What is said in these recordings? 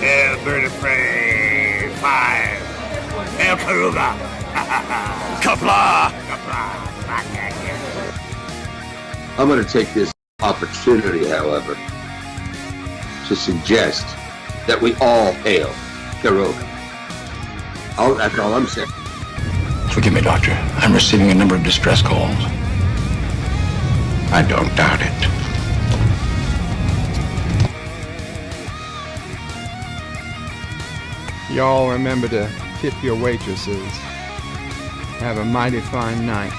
Bird of Prey 5. El Karuga. Kapla. Kapla. I'm going to take this opportunity, however, to suggest that we all hail Karuga. Oh, that's all I'm saying. Forgive me, Doctor. I'm receiving a number of distress calls. I don't doubt it. Y'all remember to tip your waitresses. Have a mighty fine night.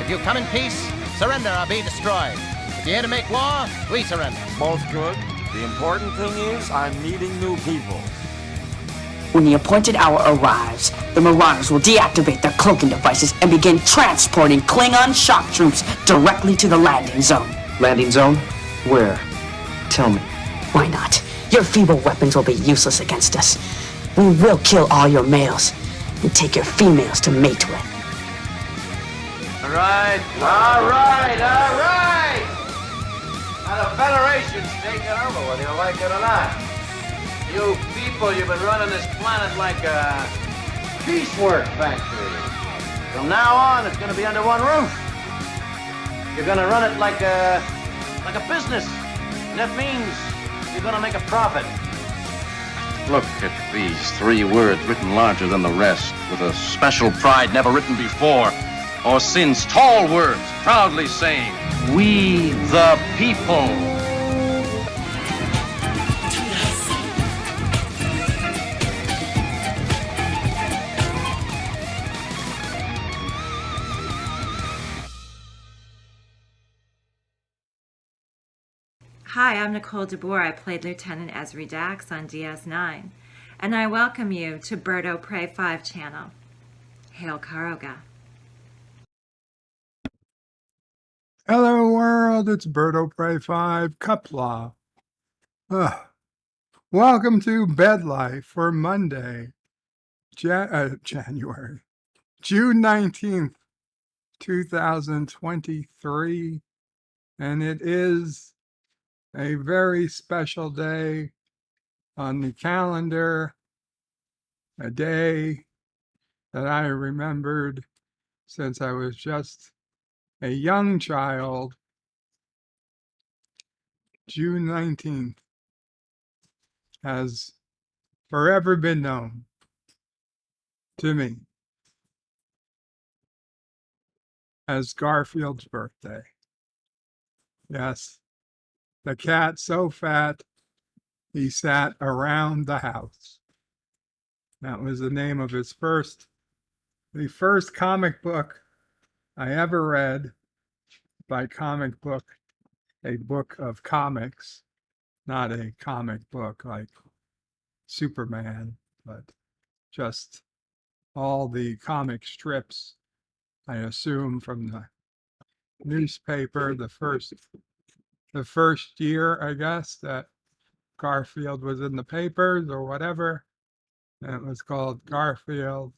If you come in peace, surrender or be destroyed. If you're here to make war, we surrender. Both good. The important thing is I'm meeting new people. When the appointed hour arrives, the Marauders will deactivate their cloaking devices and begin transporting Klingon shock troops directly to the landing zone. Landing zone? Where? Tell me. Why not? Your feeble weapons will be useless against us. We will kill all your males and take your females to mate with. All right. Now the Federation's taking over, whether you like it or not. You people, you've been running this planet like a piecework factory. From now on, it's going to be under one roof. You're going to run it like a business. And that means you're going to make a profit. Look at these 3 words written larger than the rest, with a special pride never written before or since. Tall words, proudly saying, "We the people." Hi, I'm Nicole DeBoer. I played Lieutenant Ezri Dax on DS9, and I welcome you to Bird o' Prey 5 channel. Hail Karoga. Hello world, it's Bird o' Prey 5, Cuplaw. Welcome to Bed Life for Monday, January, June 19th, 2023, and it is a very special day on the calendar, a day that I remembered since I was just a young child. June 19th has forever been known to me as Garfield's birthday. Yes, the cat so fat he sat around the house. That was the name of the first comic book I ever read. By comic book, a book of comics, not a comic book like Superman, but just all the comic strips, I assume, from the newspaper, the first year, I guess, that Garfield was in the papers or whatever. And it was called Garfield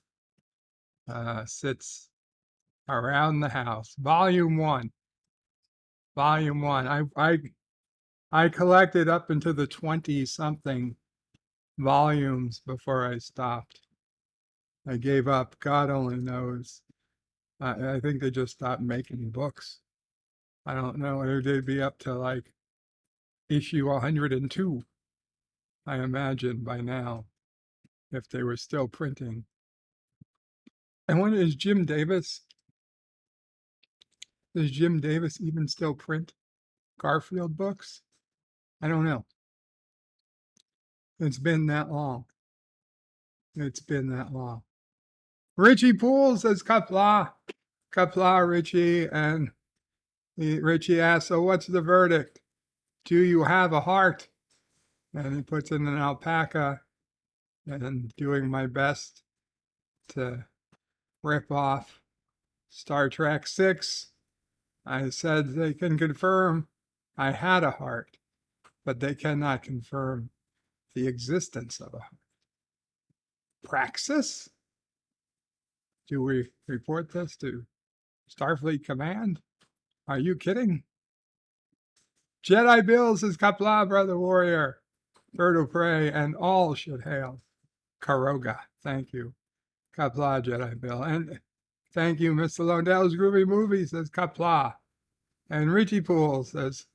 Sits Around the House, Volume 1. Volume 1. I collected up into the 20-something volumes before I stopped. I gave up. God only knows. I think they just stopped making books. I don't know. They'd be up to like issue 102, I imagine, by now, if they were still printing. And when is Jim Davis? Does Jim Davis even still print Garfield books? I don't know. It's been that long. It's been that long. Richie Poole says, Kapla. Kapla, Richie. And Richie asks, so what's the verdict? Do you have a heart? And he puts in an alpaca, and doing my best to rip off Star Trek 6. I said they can confirm I had a heart, but they cannot confirm the existence of a heart. Praxis? Do we report this to Starfleet Command? Are you kidding? Jedi Bill says, Kapla, brother warrior. bird of prey, and all should hail Karoga. Thank you. Kapla, Jedi Bill. And thank you, Mr. Londell's Groovy Movie, says Kapla. And Richie Poole says,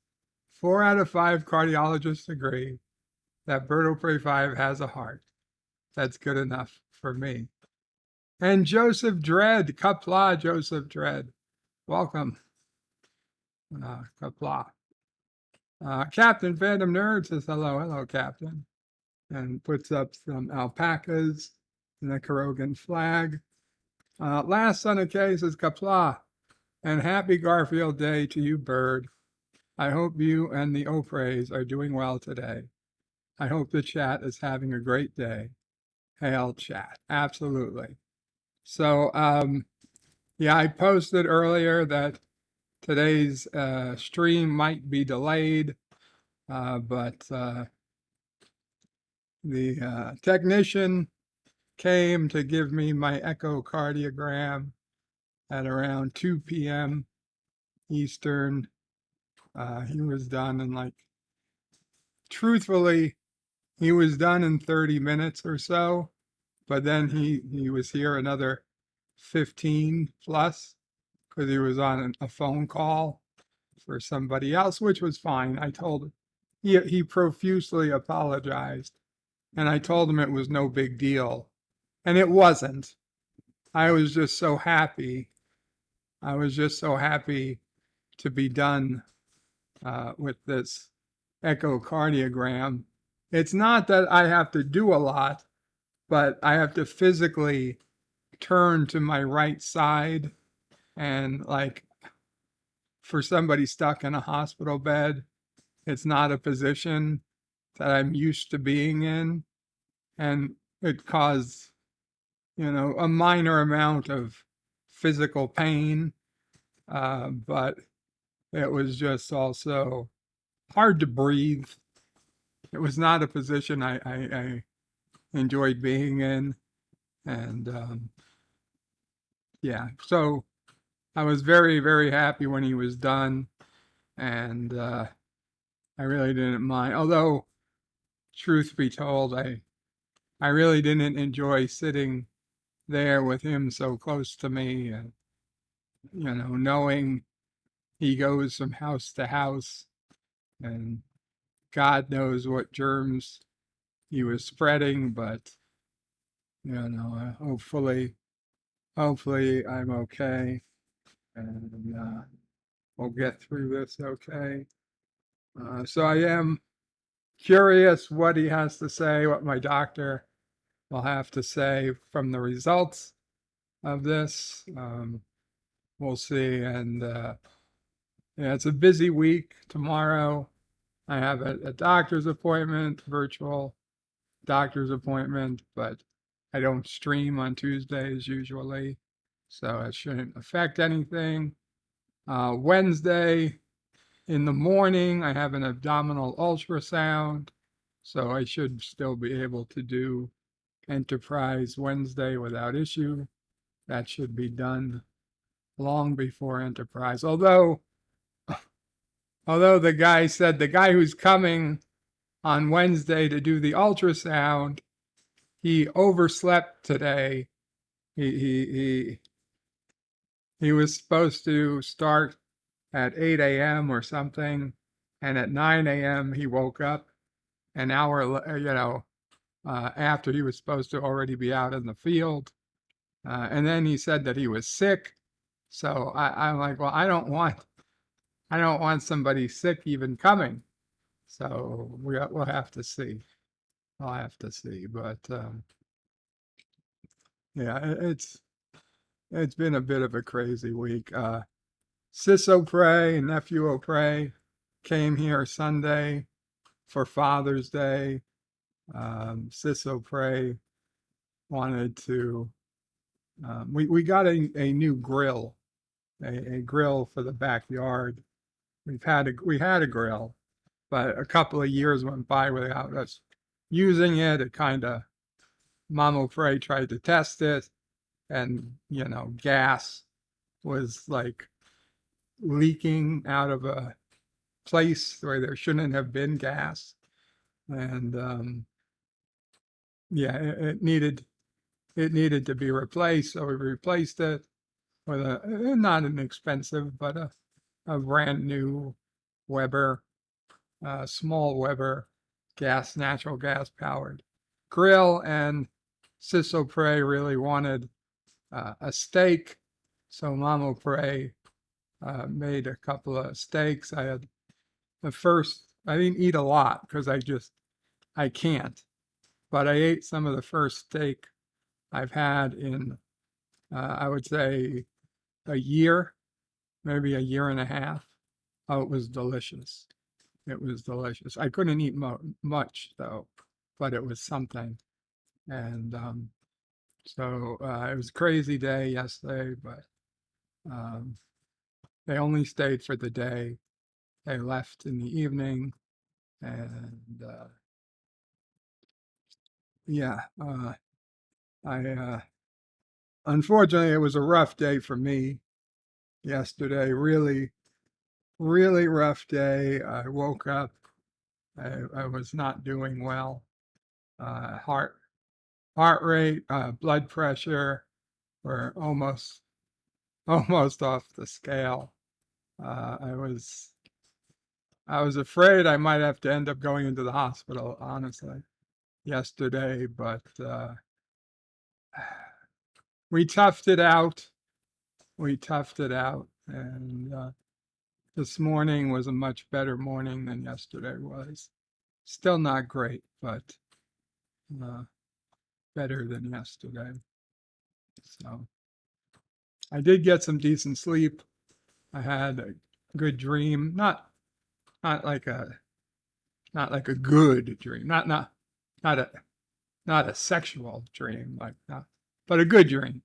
4 out of 5 cardiologists agree that Bird of Prey 5 has a heart. That's good enough for me. And Joseph Dredd, Kapla, Joseph Dredd. Welcome. Kapla. Captain Phantom Nerd says, hello, Captain. And puts up some alpacas and the Karogan flag. Last Son of K says, Kapla. And happy Garfield Day to you, Bird. I hope you and the Oprays are doing well today. I hope the chat is having a great day. Hail chat. Absolutely. So, yeah, I posted earlier that today's stream might be delayed, but the technician came to give me my echocardiogram at around 2 p.m. Eastern. He was done in truthfully, he was done in 30 minutes or so, but then he was here another 15 plus because he was on a phone call for somebody else, which was fine. I told him, he profusely apologized, and I told him it was no big deal, and it wasn't. I was just so happy. I was just so happy to be done with this echocardiogram. It's not that I have to do a lot, but I have to physically turn to my right side, and for somebody stuck in a hospital bed, it's not a position that I'm used to being in, and it caused, a minor amount of physical pain, but it was just also hard to breathe. It was not a position I enjoyed being in, and yeah, so I was very, very happy when he was done, and I really didn't mind. Although, truth be told, I really didn't enjoy sitting there with him so close to me, and knowing he goes from house to house, and God knows what germs he was spreading, but hopefully I'm okay, and we'll get through this okay. So I am curious what he has to say, what my doctor will have to say from the results of this. We'll see. And yeah, it's a busy week. Tomorrow I have a doctor's appointment, virtual doctor's appointment, but I don't stream on Tuesdays usually, so it shouldn't affect anything. Wednesday in the morning, I have an abdominal ultrasound, so I should still be able to do Enterprise Wednesday without issue. That should be done long before Enterprise. Although the guy said, the guy who's coming on Wednesday to do the ultrasound, he overslept today. He was supposed to start at 8 a.m. or something, and at 9 a.m. he woke up an hour, after he was supposed to already be out in the field. And then he said that he was sick. So I'm like, well, I don't want somebody sick even coming. So we'll have to see. I'll have to see. But yeah, it's been a bit of a crazy week. Sis O'Prey and nephew O'Prey came here Sunday for Father's Day. Sis O'Prey wanted to. We got a new grill, a grill for the backyard. We had a grill, but a couple of years went by without us using it. It kind of, Mom O'Prey tried to test it, and gas was leaking out of a place where there shouldn't have been gas. and yeah, it needed to be replaced, so we replaced it with a not an expensive, but a brand new Weber, small Weber natural gas powered grill. And Sissel Prey really wanted a steak, so Mama Prey made a couple of steaks. I had I didn't eat a lot because I can't, but I ate some of the first steak I've had in, I would say, a year, maybe a year and a half. Oh, it was delicious. It was delicious. I couldn't eat much though, but it was something. And so it was a crazy day yesterday, but um, they only stayed for the day. They left in the evening, and yeah, I unfortunately it was a rough day for me yesterday. Really, really rough day. I woke up. I was not doing well. Heart rate, blood pressure were almost off the scale. I was afraid I might have to end up going into the hospital, honestly, yesterday, but we toughed it out. We toughed it out, and this morning was a much better morning than yesterday was. Still not great, but better than yesterday. So I did get some decent sleep. I had a good dream, not like a good dream, not a sexual dream, like not, but a good dream.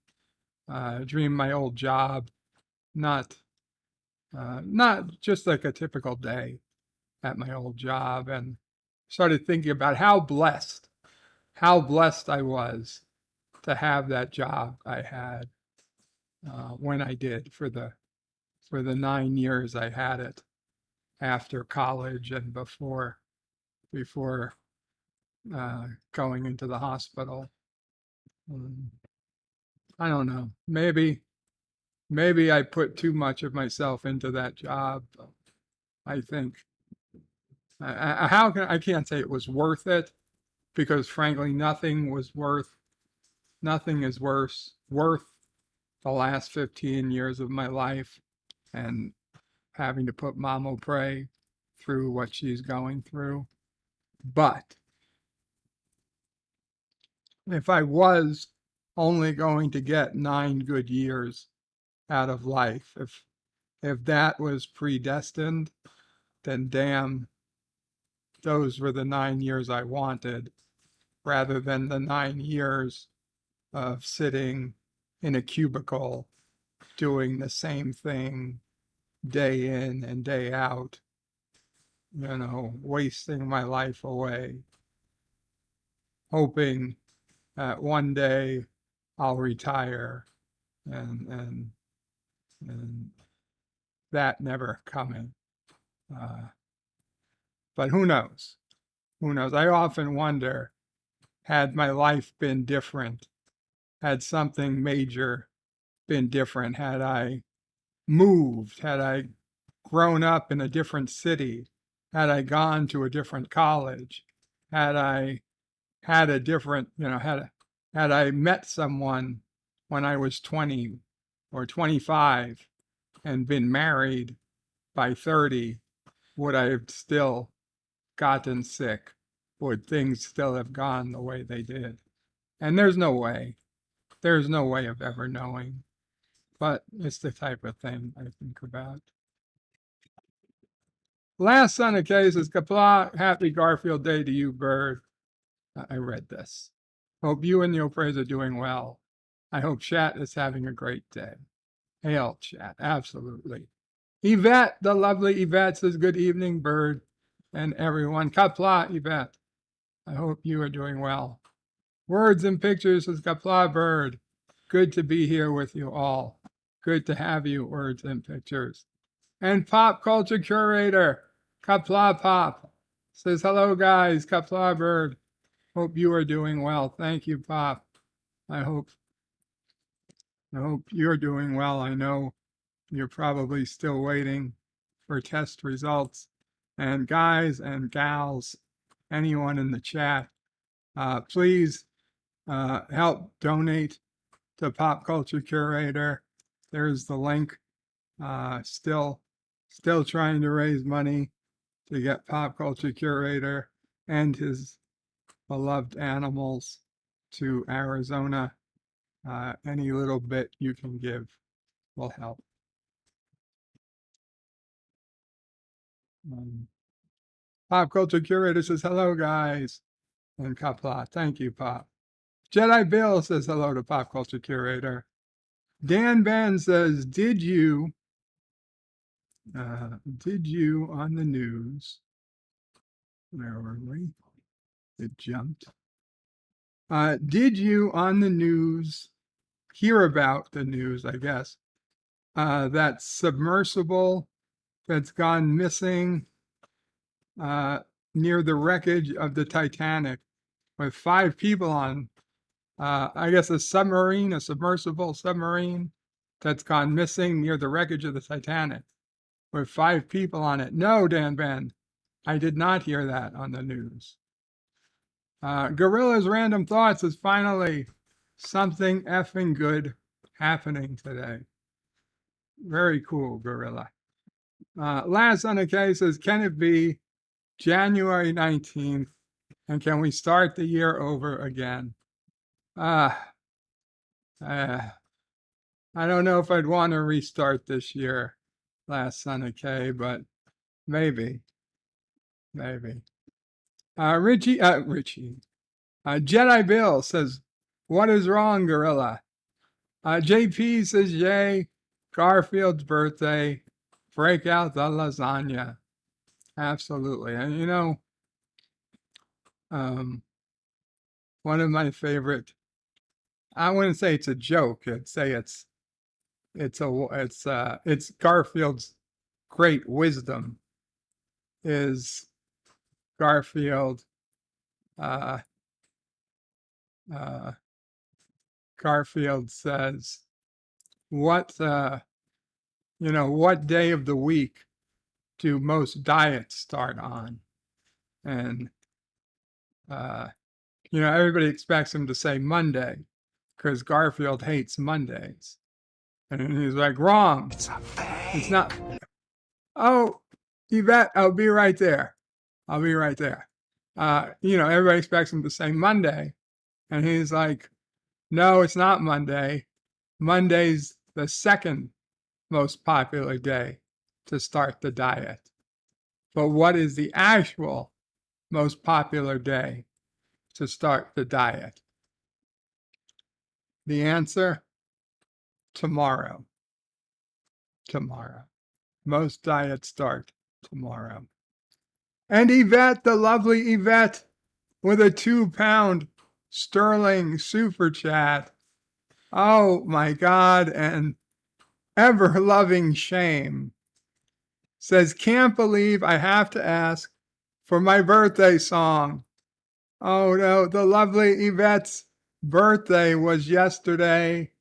Dream my old job, not just like a typical day at my old job, and started thinking about how blessed I was to have that job I had when I did for the 9 years I had it after college and before going into the hospital. I don't know. Maybe I put too much of myself into that job. I think. I can't say it was worth it, because frankly, nothing is worth the last 15 years of my life, and having to put Mama Prey through what she's going through. But if I was only going to get 9 good years out of life, if that was predestined, then damn, those were the 9 years I wanted, rather than the 9 years of sitting in a cubicle doing the same thing day in and day out, wasting my life away, hoping that one day I'll retire, and that never coming. But who knows? Who knows? I often wonder, had my life been different, had something major been different, had I moved, had I grown up in a different city, had I gone to a different college, had I had a different, had I met someone when I was 20 or 25 and been married by 30, would I have still gotten sick? Would things still have gone the way they did? And there's no way of ever knowing, but it's the type of thing I think about. Last son of K says, Kapla, happy Garfield Day to you, Bird. I read this. Hope you and the O'Preys are doing well. I hope Chat is having a great day. Hail, Chat, absolutely. Yvette, the lovely Yvette, says, good evening, Bird and everyone. Kapla, Yvette. I hope you are doing well. Words and Pictures says, Kapla, Bird. Good to be here with you all. Good to have you, Words and Pictures. And Pop Culture Curator, Kapla Pop, says, hello, guys. Kapla Bird. Hope you are doing well. Thank you, Pop. I hope you're doing well. I know you're probably still waiting for test results. And guys and gals, anyone in the chat, please help donate to Pop Culture Curator. There's the link. Still trying to raise money to get Pop Culture Curator and his beloved animals to Arizona. Any little bit you can give will help. Pop Culture Curator says, hello, guys. And Kapla, thank you, Pop. Jedi Bill says hello to Pop Culture Curator. Dan Ben says, did you on the news, where were we? It jumped. Did you on the news hear about the news, I guess, that submersible that's gone missing near the wreckage of the Titanic with 5 people on, I guess a submersible submarine that's gone missing near the wreckage of the Titanic with 5 people on it? No, Dan Ben, I did not hear that on the news. Gorilla's Random Thoughts is finally something effing good happening today. Very cool, Gorilla. Last on the case says, can it be January 19th? And can we start the year over again? I don't know if I'd want to restart this year, last Son of K, but maybe. Richie, Jedi Bill says, what is wrong, Gorilla? JP says, yay, Garfield's birthday, break out the lasagna. Absolutely. And you know, one of my favorite, I wouldn't say it's a joke, I'd say it's Garfield's great wisdom is Garfield Garfield says, what day of the week do most diets start on? And everybody expects him to say Monday because Garfield hates Mondays. And he's like, wrong. It's not. Oh, Yvette, I'll be right there. Everybody expects him to say Monday. And he's like, no, it's not Monday. Monday's the second most popular day to start the diet. But what is the actual most popular day to start the diet? The answer, tomorrow. Most diets start tomorrow. And Yvette, the lovely Yvette, with a 2-pound sterling super chat. Oh my God, and ever loving shame. Says, can't believe I have to ask for my birthday song. Oh no, the lovely Yvette's birthday was yesterday,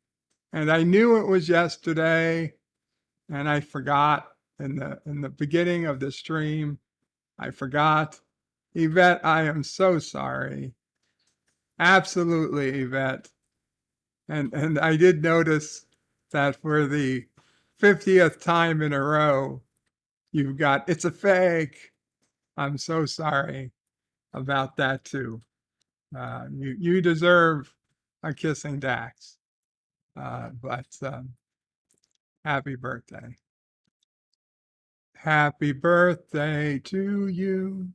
and I knew it was yesterday, and I forgot in the beginning of the stream. I forgot. Yvette, I am so sorry. Absolutely, Yvette. And I did notice that for the 50th time in a row, you've got, it's a fake. I'm so sorry about that too. You deserve a kissing Dax. But happy birthday. Happy birthday to you.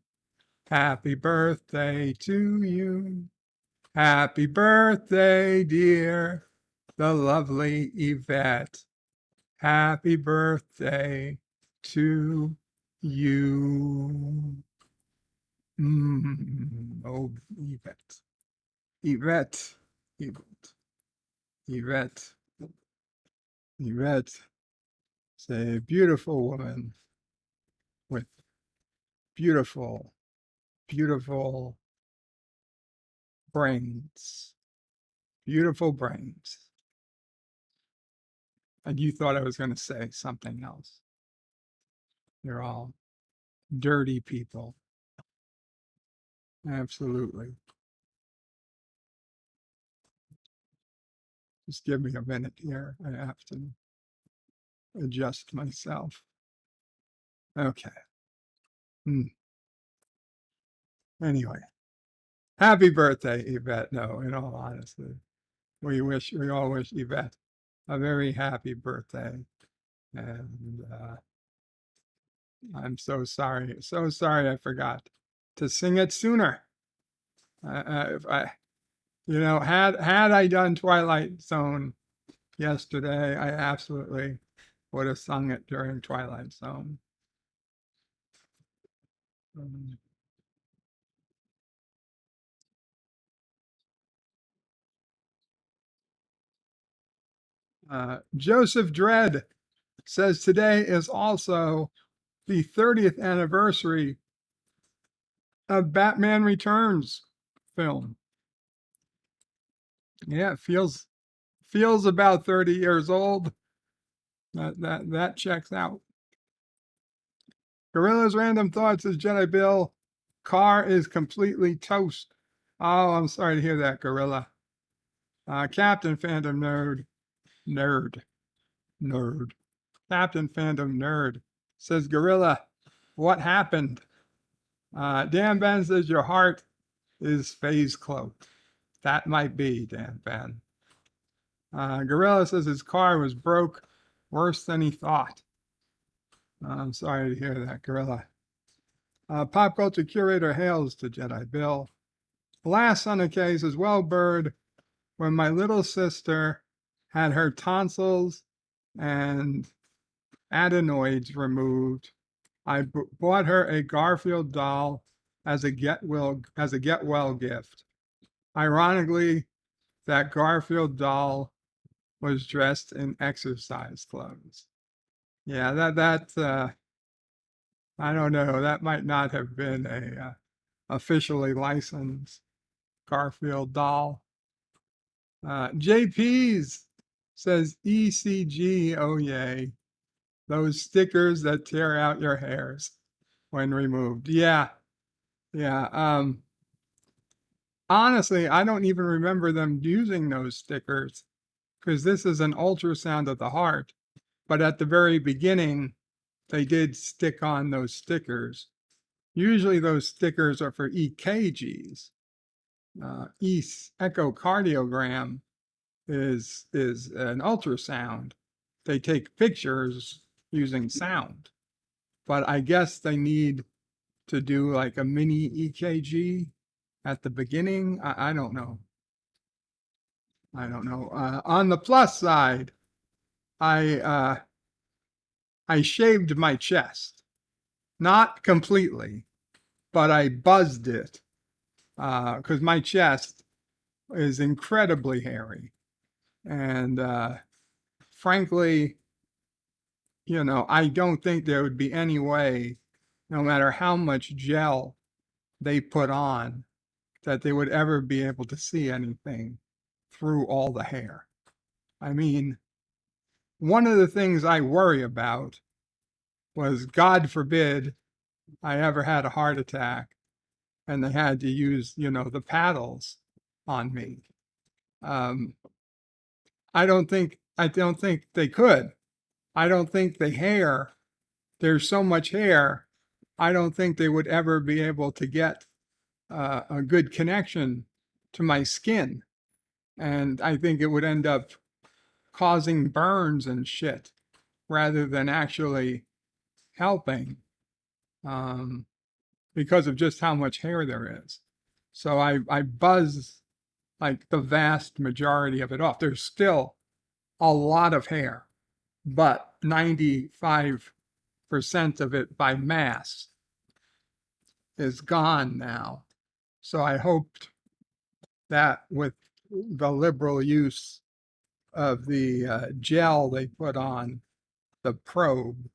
Happy birthday to you. Happy birthday, dear, the lovely Yvette. Happy birthday to you. Oh, Yvette. Yvette is a beautiful woman with beautiful beautiful brains. Beautiful brains. And you thought I was going to say something else. You're all dirty people. Absolutely. Just give me a minute here. I have to adjust myself. Okay. Anyway, happy birthday, Yvette. No, in all honesty, we all wish Yvette a very happy birthday. And I'm so sorry I forgot to sing it sooner. If I, had I done Twilight Zone yesterday, I absolutely would have sung it during Twilight Zone. Joseph Dredd says today is also the 30th anniversary of Batman Returns film. Yeah, it feels about 30 years old. That checks out. Gorilla's Random Thoughts says Jedi Bill, car is completely toast. Oh, I'm sorry to hear that, Gorilla. Captain Phantom Nerd. Captain Phantom Nerd says, Gorilla, what happened? Dan Ben says, your heart is phase cloaked. That might be, Dan Ben. Gorilla says his car was broke worse than he thought. I'm sorry to hear that, Gorilla. Pop Culture Curator hails to Jedi Bill. Last on the case is well, Bird, when my little sister had her tonsils and adenoids removed, I bought her a Garfield doll as a get well gift. Ironically, that Garfield doll was dressed in exercise clothes. Yeah, that I don't know. That might not have been a officially licensed Garfield doll. JP's says ECG, oh yay. Those stickers that tear out your hairs when removed. Yeah. Honestly, I don't even remember them using those stickers because this is an ultrasound of the heart. But at the very beginning, they did stick on those stickers. Usually those stickers are for EKGs. Echocardiogram is an ultrasound. They take pictures using sound. But I guess they need to do like a mini EKG at the beginning. I don't know. On the plus side, I shaved my chest, not completely, but I buzzed it because my chest is incredibly hairy, and frankly, I don't think there would be any way, no matter how much gel they put on, that they would ever be able to see anything through all the hair. I mean, one of the things I worry about was, God forbid, I ever had a heart attack and they had to use, the paddles on me. I don't think they could. I don't think the hair, there's so much hair, I don't think they would ever be able to get a good connection to my skin. And I think it would end up causing burns and shit rather than actually helping because of just how much hair there is. So I buzz like the vast majority of it off. There's still a lot of hair, but 95% of it by mass is gone now. So I hoped that with the liberal use of the gel they put on the probe,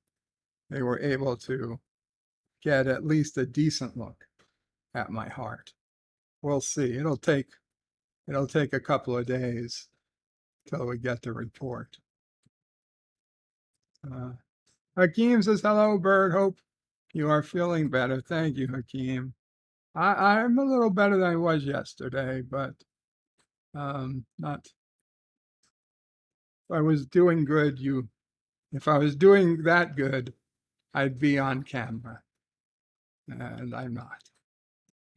they were able to get at least a decent look at my heart. We'll see. It'll take a couple of days till we get the report. Hakeem says, hello, Bird. Hope you are feeling better. Thank you, Hakeem. I'm a little better than I was yesterday, but not. If I was doing good, if I was doing that good, I'd be on camera. And I'm not.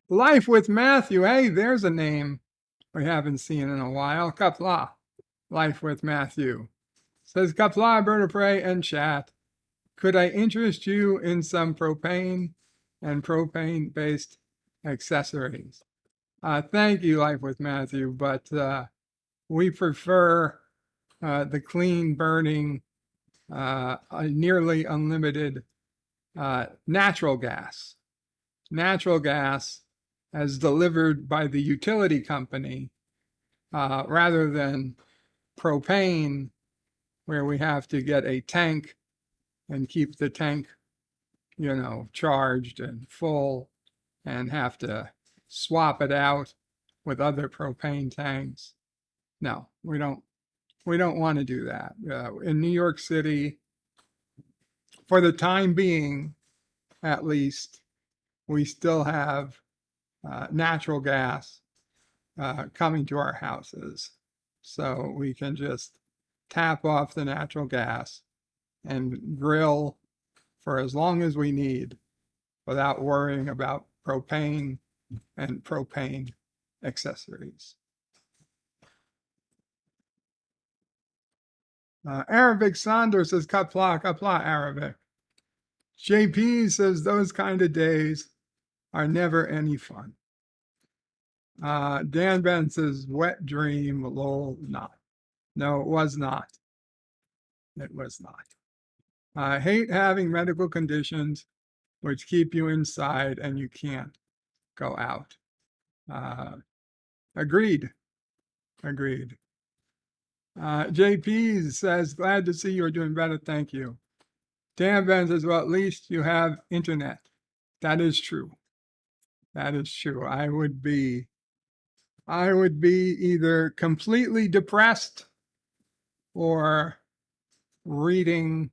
Life with Matthew. Hey, there's a name we haven't seen in a while. Kapla. Life with Matthew. Says Kapla, Bird of Prey, and chat. Could I interest you in some propane and propane-based accessories? Thank you, Life with Matthew, but we prefer the clean burning, nearly unlimited natural gas. Natural gas as delivered by the utility company rather than propane, where we have to get a tank and keep the tank, charged and full, and have to swap it out with other propane tanks. No, we don't want to do that. In New York City, for the time being, at least, we still have natural gas coming to our houses. So we can just tap off the natural gas and grill for as long as we need without worrying about propane and propane accessories. Arabic Sandor says, kapla, Arabic. JP says, those kind of days are never any fun. Dan Ben says, wet dream, lol, not. No, it was not. It was not. I hate having medical conditions which keep you inside and you can't go out. Agreed. JP says, glad to see you're doing better. Thank you. Dan Ben says, well, at least you have internet. That is true. That is true. I would be either completely depressed or reading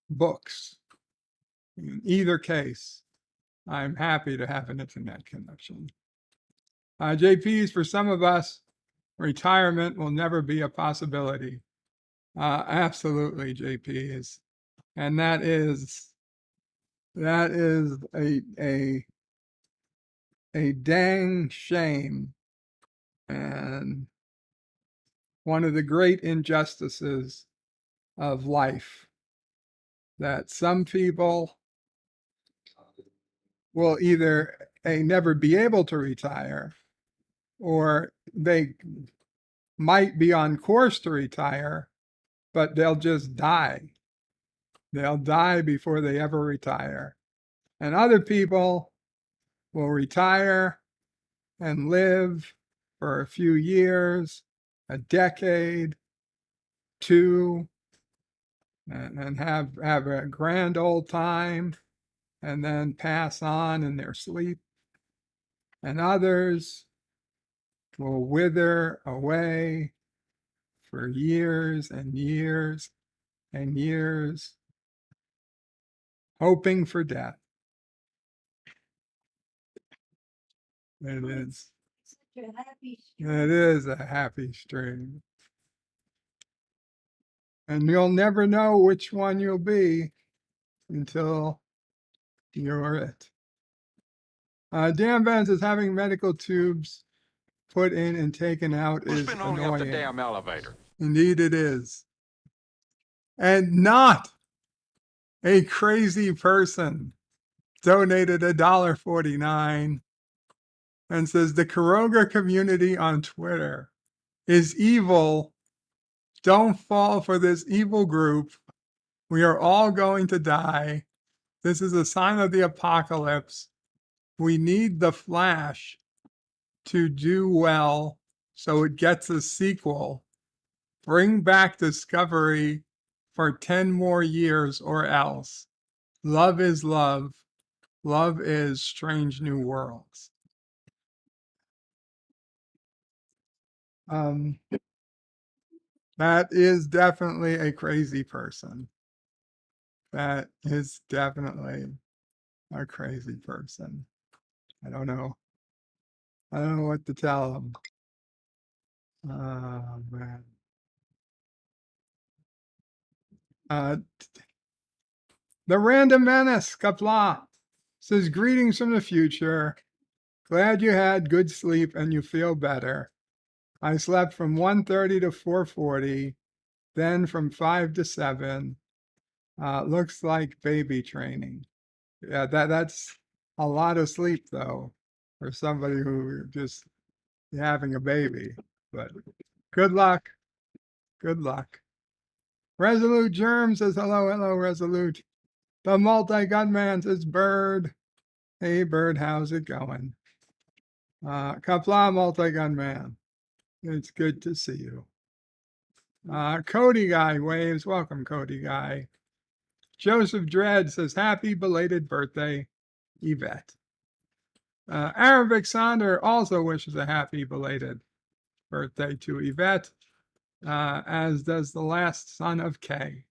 books. In either case, I'm happy to have an internet connection. JP's, for some of us, retirement will never be a possibility. Absolutely, JP is. And that is a dang shame, and one of the great injustices of life, that some people will either never be able to retire, or they might be on course to retire, but they'll just die. They'll die before they ever retire. And other people will retire and live for a few years, a decade, two, and have a grand old time, and then pass on in their sleep. And others will wither away for years and years and years, hoping for death. It is. It is a happy stream. And you'll never know which one you'll be until you're it. Dan Vance is having medical tubes put in and taken out is annoying. Off the damn elevator? Indeed it is. And not a crazy person donated $1.49 and says the Karoga community on Twitter is evil. Don't fall for this evil group. We are all going to die. This is a sign of the apocalypse. We need the Flash to do well so it gets a sequel. Bring back Discovery for 10 more years or else. Love is love. Love is Strange New Worlds. That is definitely a crazy person. That is definitely a crazy person. I don't know. I don't know what to tell him. Oh, man. The Random Menace, Kapla, says, greetings from the future. Glad you had good sleep and you feel better. I slept from 1:30 to 4:40, then from 5 to 7. Looks like baby training. Yeah, that's a lot of sleep though, for somebody who just having a baby. But good luck. Good luck. Resolute Germ says, hello, hello, Resolute. The multi-gunman says, Bird. Hey, Bird, how's it going? Kapla multi-gunman. It's good to see you. Cody Guy waves. Welcome, Cody Guy. Joseph Dredd says, happy belated birthday, Yvette. Arabic Sonder also wishes a happy belated birthday to Yvette, as does the last son of Kay.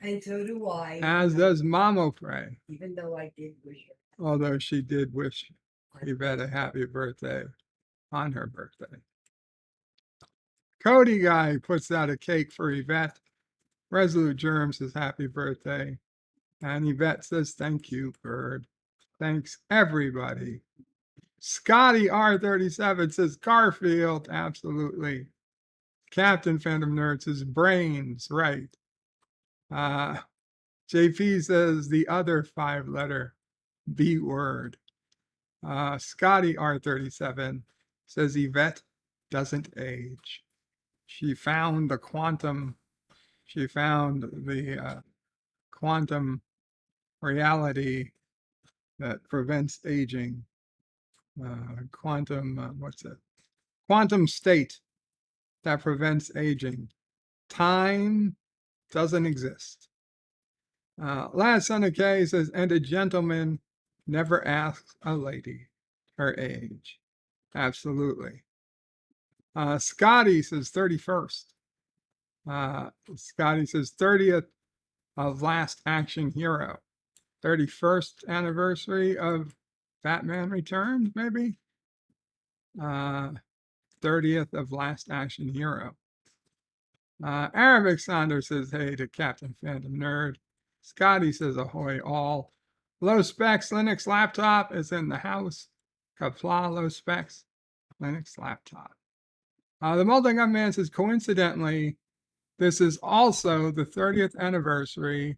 And so do I. As does Mamo Pray. Even though I did wish her. Although she did wish Yvette a happy birthday on her birthday. Cody Guy puts out a cake for Yvette. Resolute Germ says happy birthday. And Yvette says, thank you, Bird. Thanks, everybody. Scotty R37 says, Garfield, absolutely. Captain Phantom Nerd says, brains, right. JP says, the other 5-letter B word. Scotty R37 says, Yvette doesn't age. She found the quantum reality that prevents aging. Quantum state that prevents aging. Time doesn't exist. Last son of K says, and a gentleman never asks a lady her age. Absolutely. Scotty says 31st. Scotty says 30th of Last Action Hero. 31st anniversary of Batman Returns, maybe? 30th of Last Action Hero. Arabic Sonder says hey to Captain Phantom Nerd. Scotty says ahoy all. Low Specs Linux laptop is in the house. Kapla Low Specs Linux laptop. The Multi-Gun Man says, coincidentally, this is also the 30th anniversary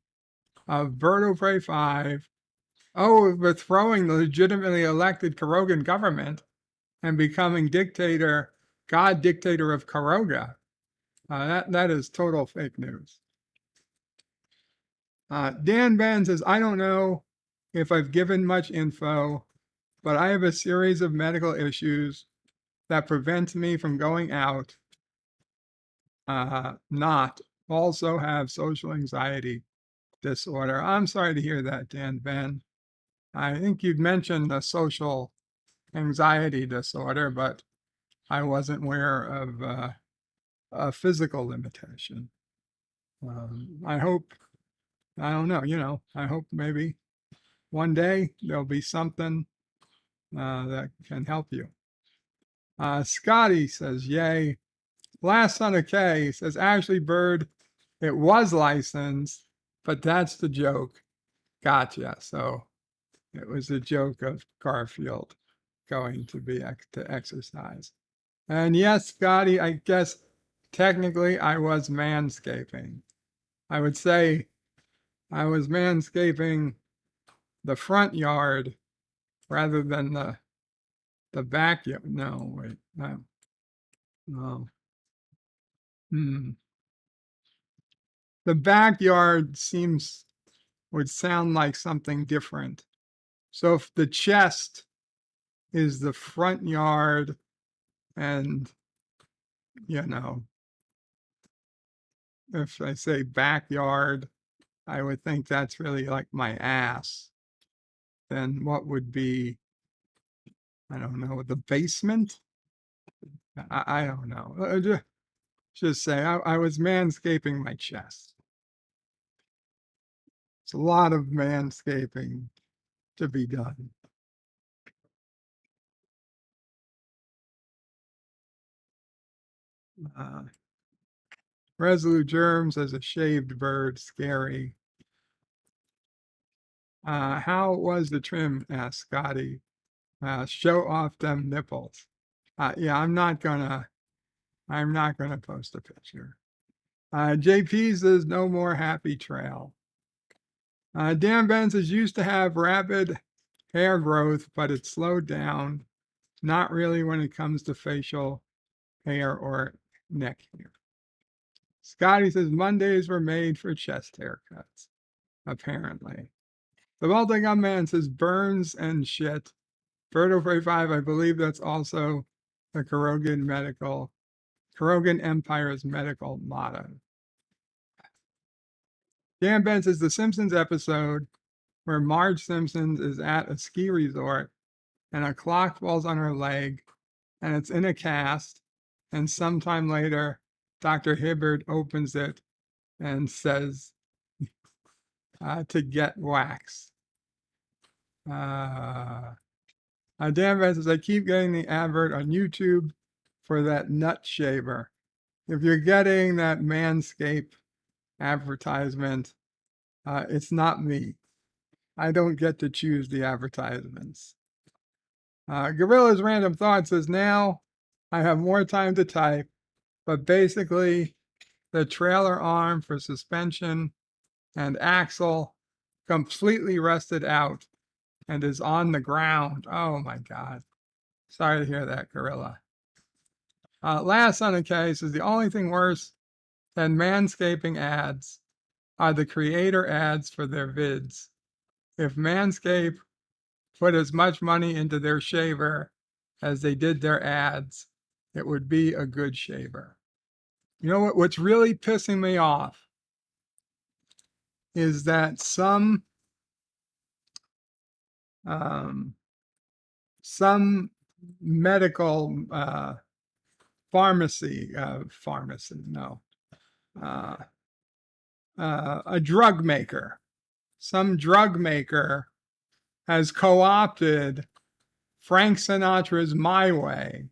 of Bird of Prey 5 overthrowing the legitimately elected Karogan government and becoming dictator of Karoga. That is total fake news. Dan Ben says, I don't know if I've given much info, but I have a series of medical issues that prevents me from going out. Not also have social anxiety disorder. I'm sorry to hear that, Dan Ben. I think you'd mentioned a social anxiety disorder, but I wasn't aware of a physical limitation. I hope, I don't know, I hope maybe one day there'll be something that can help you. Scotty says, yay. Last son of K says, Ashley Bird, it was licensed, but that's the joke. Gotcha. So it was a joke of Garfield going to be to exercise. And yes, Scotty, I guess technically I was manscaping. I would say I was manscaping the front yard rather than the backyard. No, wait, no. No. The backyard would sound like something different. So if the chest is the front yard and, if I say backyard, I would think that's really like my ass. then what would be, I don't know, the basement? I don't know. Just say I was manscaping my chest. It's a lot of manscaping to be done. Resolute Germs as a shaved bird, scary. How was the trim? Asked Scotty. Show off them nipples. Yeah, I'm not gonna post a picture. JP says no more happy trail. Dan Ben says used to have rapid hair growth, but it slowed down. Not really when it comes to facial hair or neck hair. Scotty says Mondays were made for chest haircuts, apparently. The Welding Gun Man says burns and shit. Birdo 45, I believe that's also the Kurogan Empire's medical motto. Dan Ben says the Simpsons episode where Marge Simpson is at a ski resort and a clock falls on her leg and it's in a cast, and sometime later Dr. Hibbert opens it and says to get wax. Dan Ben says I keep getting the advert on YouTube for that nut shaver. If you're getting that Manscaped advertisement, it's not me. I don't get to choose the advertisements. Gorilla's Random Thought says now I have more time to type, but basically the trailer arm for suspension and axle completely rusted out and is on the ground. Oh my God. Sorry to hear that, Gorilla. Last on the case is the only thing worse than manscaping ads are the creator ads for their vids. If Manscaped put as much money into their shaver as they did their ads, it would be a good shaver. You know what's really pissing me off is that some medical a drug maker, some drug maker has co-opted Frank Sinatra's My Way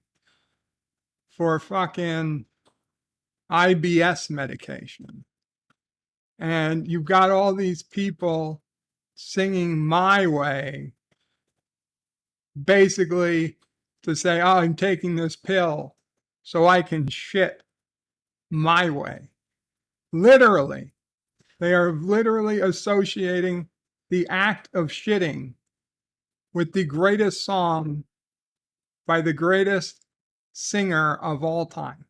for fucking IBS medication. And you've got all these people singing My Way, basically to say, oh, I'm taking this pill so I can shit my way. Literally, they are literally associating the act of shitting with the greatest song by the greatest singer of all time.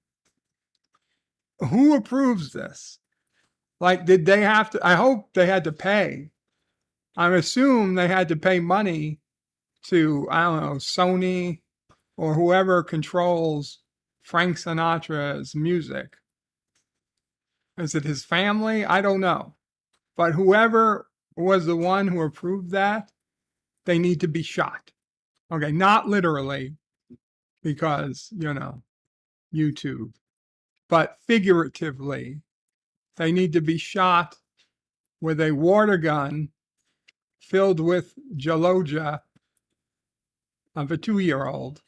Who approves this? Like, did they have to? I hope they had to pay. I assume they had to pay money to, I don't know, Sony or whoever controls Frank Sinatra's music. Is it his family? I don't know. But whoever was the one who approved that, they need to be shot. Okay, not literally, because, YouTube, but figuratively, they need to be shot with a water gun filled with Jaloja of a 2-year-old,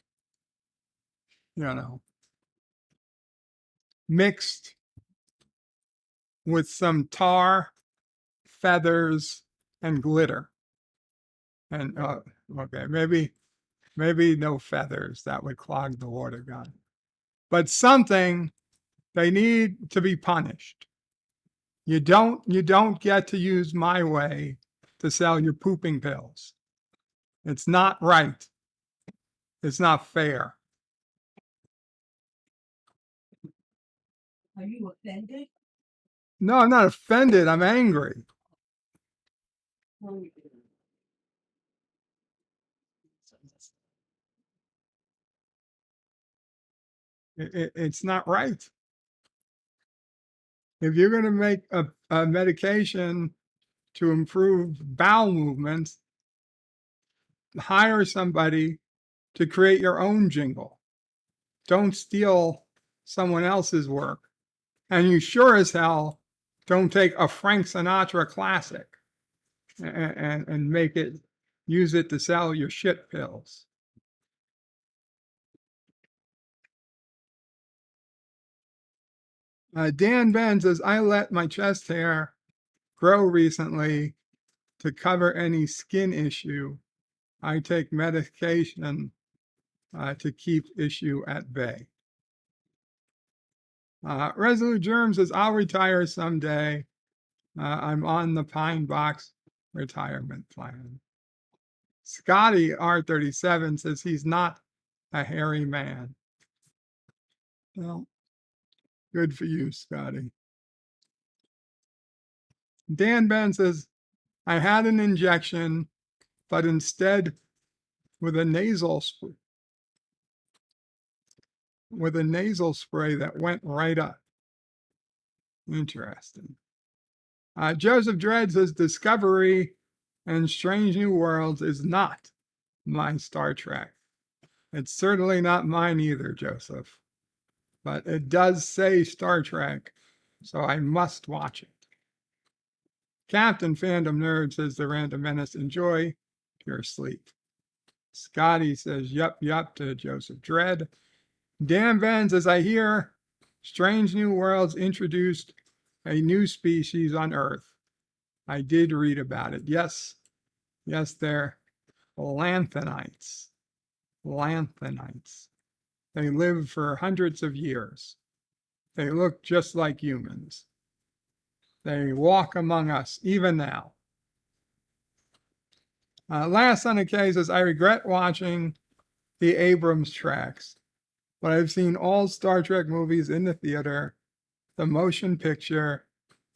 mixed with some tar, feathers, and glitter. And okay, maybe no feathers, that would clog the water gun. But something, they need to be punished. You don't get to use My Way to sell your pooping pills. It's not right. It's not fair. Are you offended? No, I'm not offended. I'm angry. It's not right. If you're going to make a medication to improve bowel movements, hire somebody to create your own jingle. Don't steal someone else's work. And you sure as hell don't take a Frank Sinatra classic and make it, use it to sell your shit pills. Dan Ben says, I let my chest hair grow recently to cover any skin issue. I take medication to keep issue at bay. Resolute Germ says, I'll retire someday. I'm on the Pine Box retirement plan. Scotty R37 says he's not a hairy man. Well, good for you, Scotty. Dan Ben says, I had an injection, but instead with a nasal spray that went right up. Interesting. Joseph Dredd says Discovery and Strange New Worlds is not my Star Trek. It's certainly not mine either, Joseph. But it does say Star Trek, so I must watch it. Captain Fandom Nerd says the Random Menace, enjoy your sleep. Scotty says yup to Joseph Dredd. Dan Van says, I hear Strange New Worlds introduced a new species on Earth. I did read about it. Yes, they're lanthanites. Lanthanites. They live for hundreds of years. They look just like humans. They walk among us, even now. Last on the case says, I regret watching the Abrams tracks, but I've seen all Star Trek movies in the theater, the motion picture,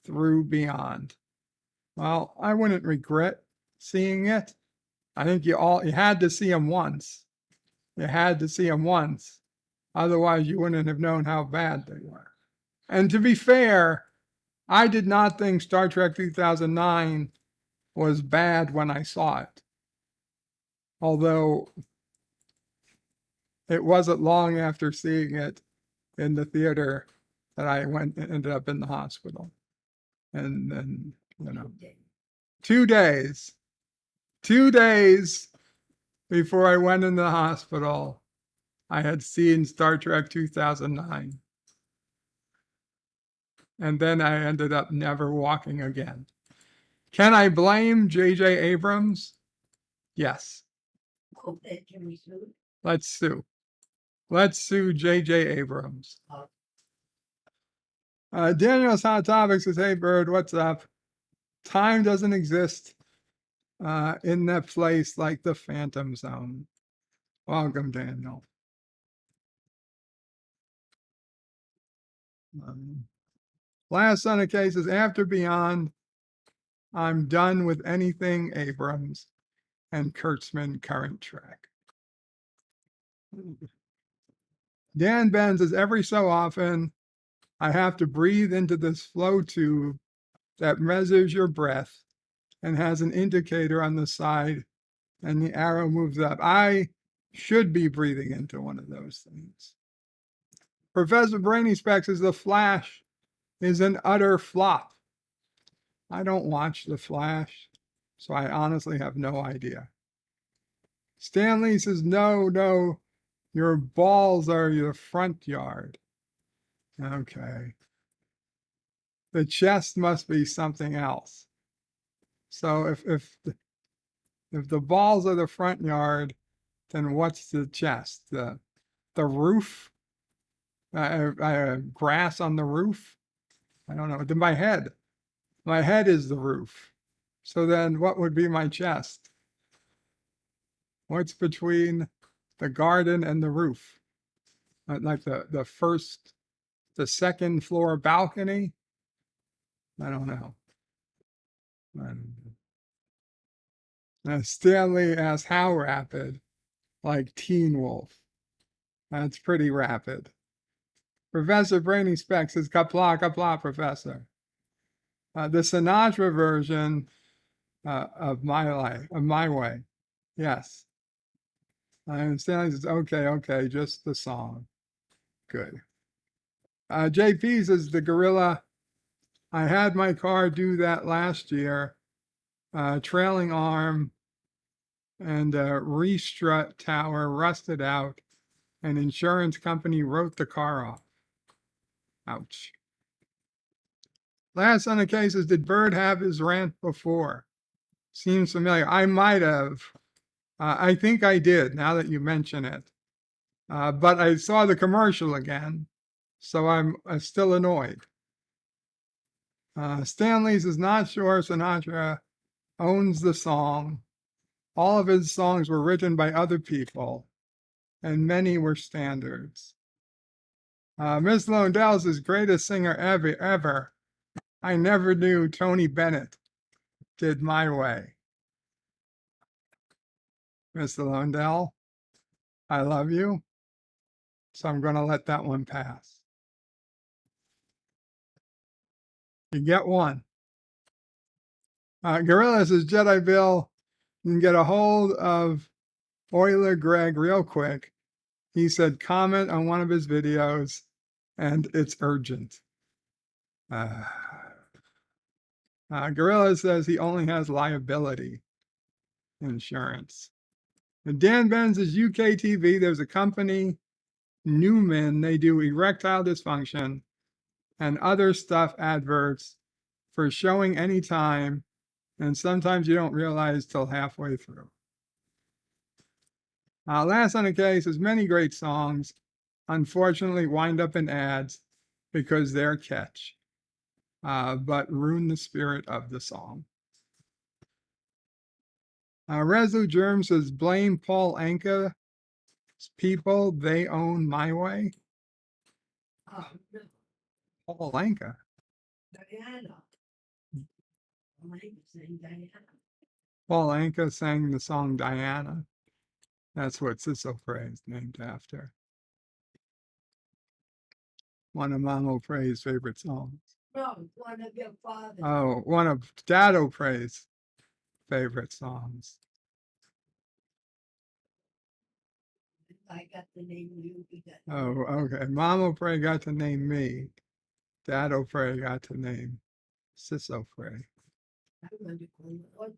through beyond. Well, I wouldn't regret seeing it. I think you had to see them once. You had to see them once. Otherwise, you wouldn't have known how bad they were. And to be fair, I did not think Star Trek 2009 was bad when I saw it. Although it wasn't long after seeing it in the theater that I ended up in the hospital. And then, 2 days before I went in the hospital, I had seen Star Trek 2009. And then I ended up never walking again. Can I blame J.J. Abrams? Yes. Can we sue? Let's sue. Let's sue J.J. Abrams. Daniel's Hot Topic says, hey, Bird, what's up? Time doesn't exist in that place like the Phantom Zone. Welcome, Daniel. Last on the case is after Beyond, I'm done with anything Abrams and Kurtzman current track. Dan Ben says, every so often, I have to breathe into this flow tube that measures your breath and has an indicator on the side, and the arrow moves up. I should be breathing into one of those things. Professor Brainy Specs says, The Flash is an utter flop. I don't watch The Flash, so I honestly have no idea. Stanley says, no, your balls are your front yard. Okay. The chest must be something else. So if the balls are the front yard, then what's the chest? The roof? Grass on the roof? I don't know. My head is the roof. So then what would be my chest? What's between the garden and the roof? Like the second floor balcony? I don't know. Stanley asks, how rapid? Like Teen Wolf. That's pretty rapid. Professor Brainy Specs says, kapla, Professor. The Sinatra version of My Way. Yes. I understand. It's okay, just the song. Good. JP says the gorilla. I had my car do that last year. Trailing arm and restrut tower rusted out, and insurance company wrote the car off. Ouch. Last on the case is, did Bird have his rant before? Seems familiar. I might have. I think I did, now that you mention it. But I saw the commercial again, so I'm still annoyed. Stanley's is not sure Sinatra owns the song. All of his songs were written by other people, and many were standards. Miss Londell's his greatest singer ever. I never knew Tony Bennett did My Way. Mr. Londell, I love you, so I'm going to let that one pass. You get one. Gorilla says, Jedi Bill, you can get a hold of Euler Greg real quick. He said, comment on one of his videos, and it's urgent. Gorilla says he only has liability insurance. And Dan Benz is UK TV. There's a company, Newman, they do erectile dysfunction and other stuff adverts for showing anytime, and sometimes you don't realize till halfway through. Last on the case is many great songs, unfortunately wind up in ads because they're catch, but ruin the spirit of the song. Resu Germ says, blame Paul Anka. People, they own My Way. Oh, no. Paul Anka. Diana. I'm saying Diana. Paul Anka sang the song Diana. That's what Sissel Frey is named after. One of Mom O'Pre's favorite songs. No, one of your father's. Oh, one of Dad O'Pre's favorite songs. I got the name you. Oh, okay. Mom O'Pre got to name me. Dad O'Pre got to name Sis O'Pre. I wanted to call you Audra.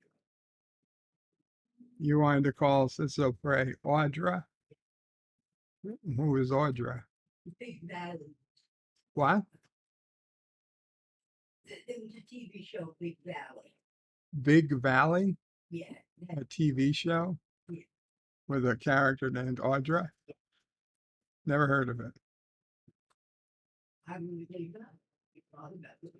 You wanted to call Sis O'Pre Audra? Who is Audra? Big Valley. What? It was a TV show, Big Valley. Big Valley? Yeah. A TV show? Yeah. With a character named Audra? Yeah. Never heard of it. I really believe that. You thought about it.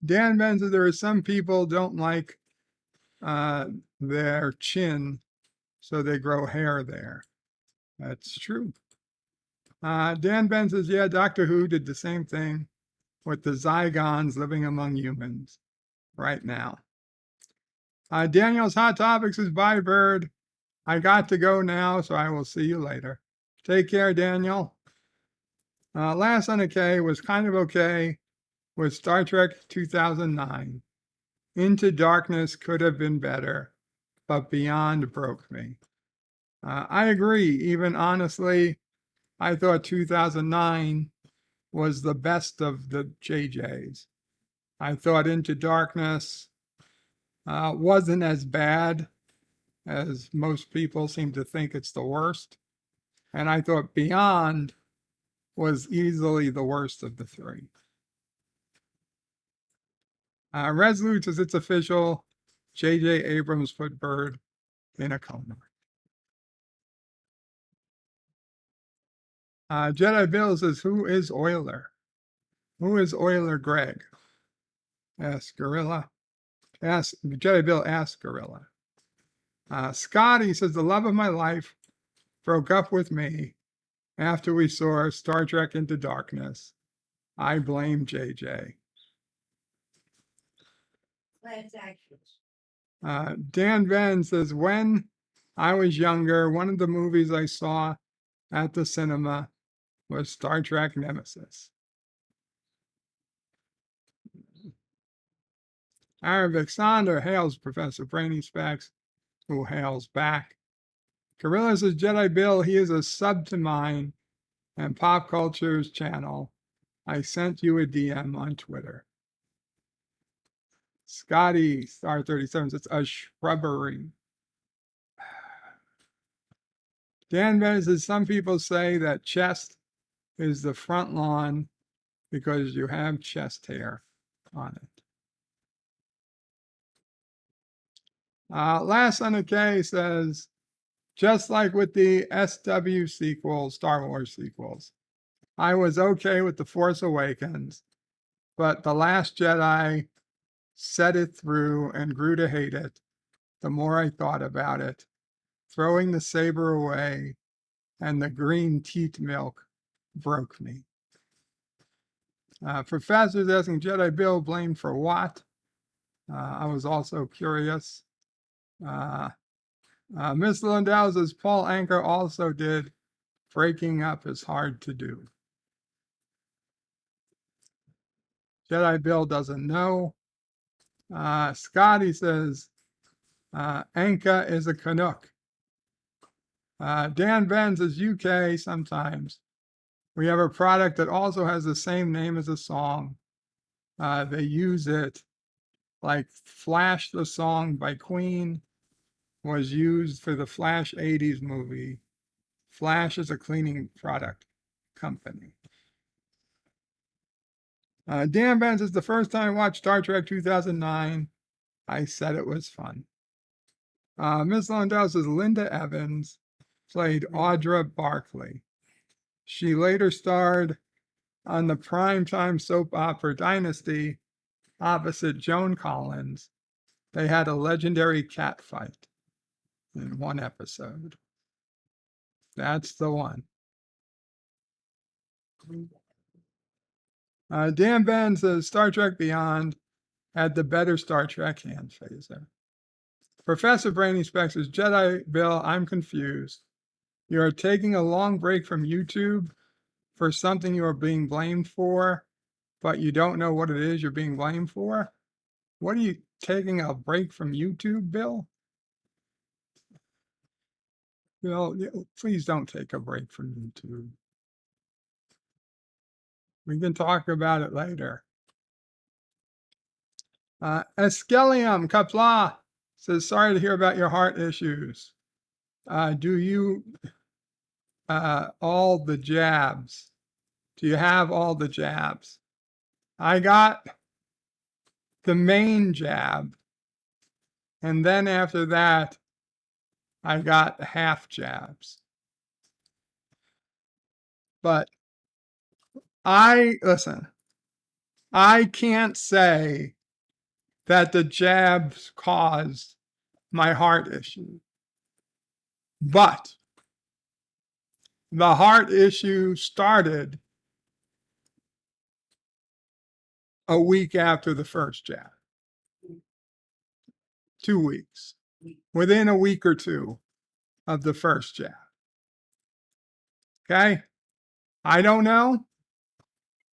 Dan Ben says there are some people don't like their chin, so they grow hair there. That's true. Dan Ben says, yeah, Doctor Who did the same thing with the Zygons living among humans right now. Daniel's Hot Topics is bye, Bird. I got to go now, so I will see you later. Take care, Daniel. Last on the K was kind of okay with Star Trek 2009. Into Darkness could have been better, but Beyond broke me. I agree. Even honestly, I thought 2009 was the best of the JJs. I thought Into Darkness wasn't as bad as most people seem to think it's the worst. And I thought Beyond was easily the worst of the three. Resolute says it's official. J.J. Abrams put Bird in a coma. Jedi Bill says, who is Euler? Who is Euler Greg? Ask Gorilla. Jedi Bill, ask Gorilla. Scotty says, the love of my life broke up with me after we saw Star Trek Into Darkness. I blame JJ. Class actions. Dan Venn says, when I was younger, one of the movies I saw at the cinema was Star Trek Nemesis. Arabic Sonder hails Professor Brainy Specs, who hails back. Gorilla says, Jedi Bill, he is a sub to mine and Pop Culture's channel. I sent you a DM on Twitter. Scotty, Star 37, says, a shrubbery. Dan Bennett says, some people say that chest is the front lawn because you have chest hair on it. Last on the K says, just like with the SW sequels, Star Wars sequels, I was okay with The Force Awakens, but The Last Jedi set it through and grew to hate it the more I thought about it, throwing the saber away and the green teat milk broke me. Professor's asking Jedi Bill blamed for what? I was also curious. Miss Lindell says Paul Anka also did breaking up is hard to do. Jedi Bill doesn't know. Scotty says Anka is a Canuck. Dan Ben says UK sometimes. We have a product that also has the same name as a song. They use it like Flash the Song by Queen was used for the Flash 80s movie. Flash is a cleaning product company. Dan Ben says, the first time I watched Star Trek 2009, I said it was fun. Miss Lundell says, Linda Evans played Audra Barkley. She later starred on the primetime soap opera Dynasty opposite Joan Collins. They had a legendary cat fight in one episode. That's the one. Dan Ben says Star Trek Beyond had the better Star Trek hand phaser. Professor Brainy Specs says, Jedi Bill, I'm confused. You are taking a long break from YouTube for something you are being blamed for, but you don't know what it is you're being blamed for? What are you taking a break from YouTube, Bill? Bill, please don't take a break from YouTube. We can talk about it later. Escelium Kapla says, sorry to hear about your heart issues. Do you all the jabs? Do you have all the jabs? I got the main jab, and then after that, I got half jabs. But listen, I can't say that the jabs caused my heart issue. But the heart issue started a week after the first jab. 2 weeks. Within a week or two of the first jab. Okay? I don't know.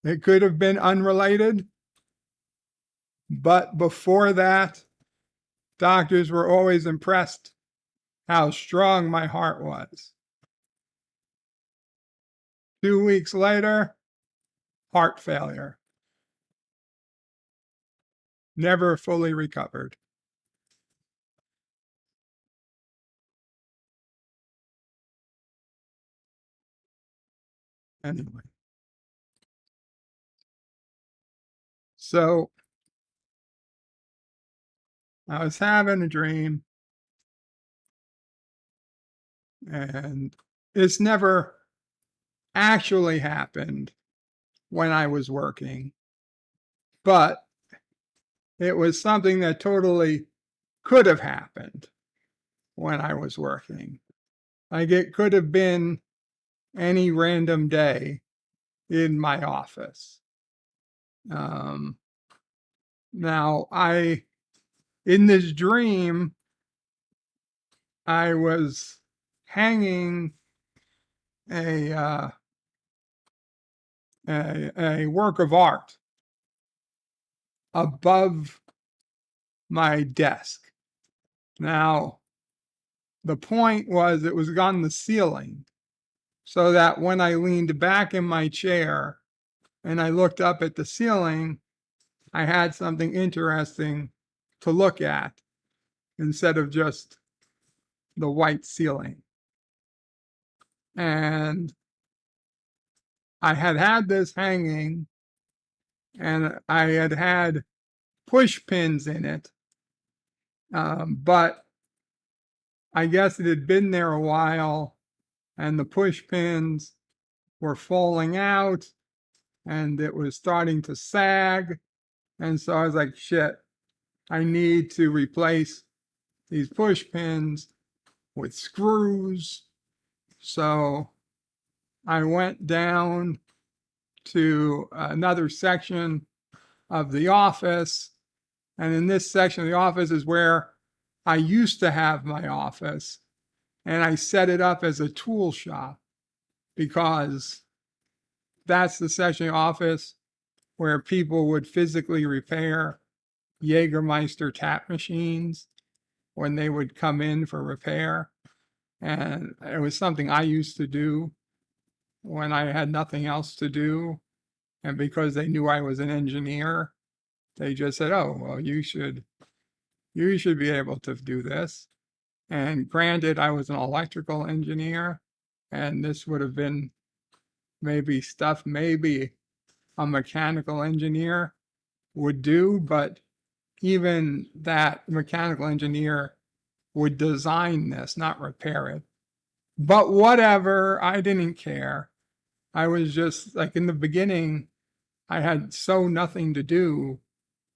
It could have been unrelated. But before that, doctors were always impressed how strong my heart was. 2 weeks later, heart failure. Never fully recovered. Anyway. So I was having a dream, and it's never actually happened when I was working, but it was something that totally could have happened when I was working. Like it could have been any random day in my office. Now, in this dream, I was hanging a work of art above my desk. Now, the point was it was on the ceiling, so that when I leaned back in my chair and I looked up at the ceiling, I had something interesting to look at instead of just the white ceiling. And I had had this hanging, and I had had push pins in it, but I guess it had been there a while, and the push pins were falling out, and it was starting to sag. And so I was like, shit, I need to replace these push pins with screws. So I went down to another section of the office. And in this section of the office is where I used to have my office. And I set it up as a tool shop because that's the section of the office where people would physically repair Jägermeister tap machines when they would come in for repair. And it was something I used to do when I had nothing else to do. And because they knew I was an engineer, they just said, oh, well, you should be able to do this. And granted, I was an electrical engineer, and this would have been maybe a mechanical engineer would do, but even that mechanical engineer would design this, not repair it. But whatever, I didn't care. I was just like, in the beginning, I had so nothing to do.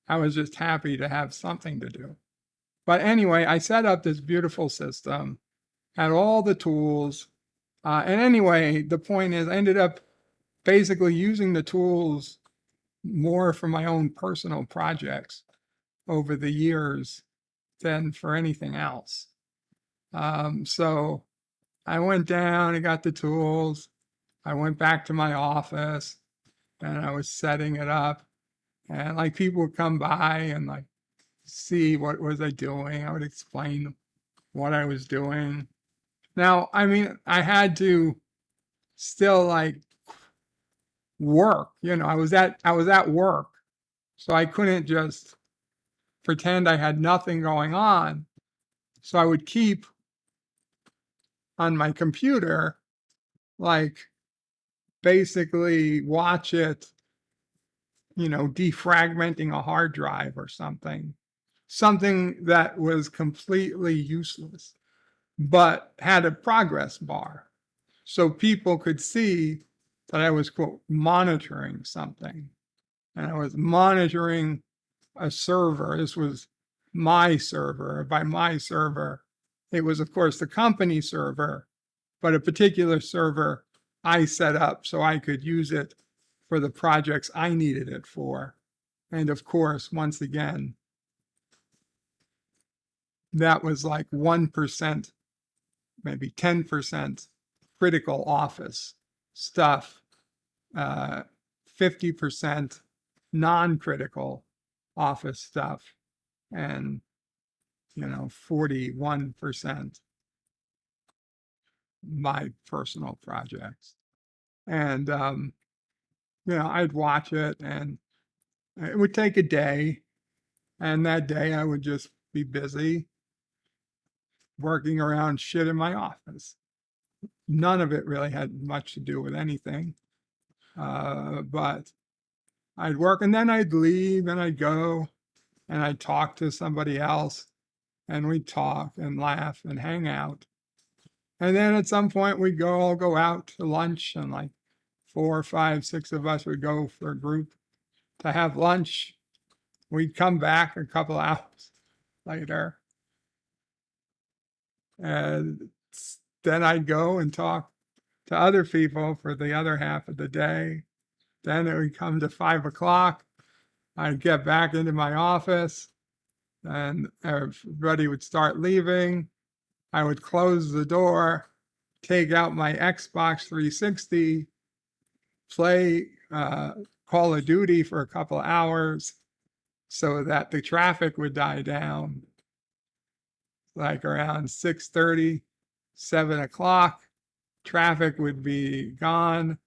I was just happy to have something to do. But anyway, I set up this beautiful system, had all the tools. And anyway, the point is, I ended up basically using the tools more for my own personal projects over the years than for anything else. So I went down and got the tools. I went back to my office and I was setting it up. And like people would come by and like see what was I doing. I would explain what I was doing. Now, I mean, I had to still like work, I was at work. So I couldn't just pretend I had nothing going on. So I would keep on my computer, like basically watch it, defragmenting a hard drive or something that was completely useless, but had a progress bar. So people could see that I was, quote, monitoring something. And I was monitoring a server. This was my server. By my server, it was, of course, the company server, but a particular server I set up so I could use it for the projects I needed it for. And of course, once again, that was like 1%, maybe 10% critical office stuff, 50% non-critical office stuff, and 41% my personal projects. And I'd watch it, and it would take a day, and that day I would just be busy working around shit in my office. None of it really had much to do with anything, but I'd work, and then I'd leave, and I'd go, and I'd talk to somebody else, and we'd talk and laugh and hang out. And then at some point we'd all go out to lunch, and like 4, 5, 6 of us would go for a group to have lunch. We'd come back a couple hours later, and then I'd go and talk to other people for the other half of the day. Then it would come to 5 o'clock. I'd get back into my office, and everybody would start leaving. I would close the door, take out my Xbox 360, play Call of Duty for a couple hours, so that the traffic would die down like around 6:30, 7 o'clock. Traffic would be gone.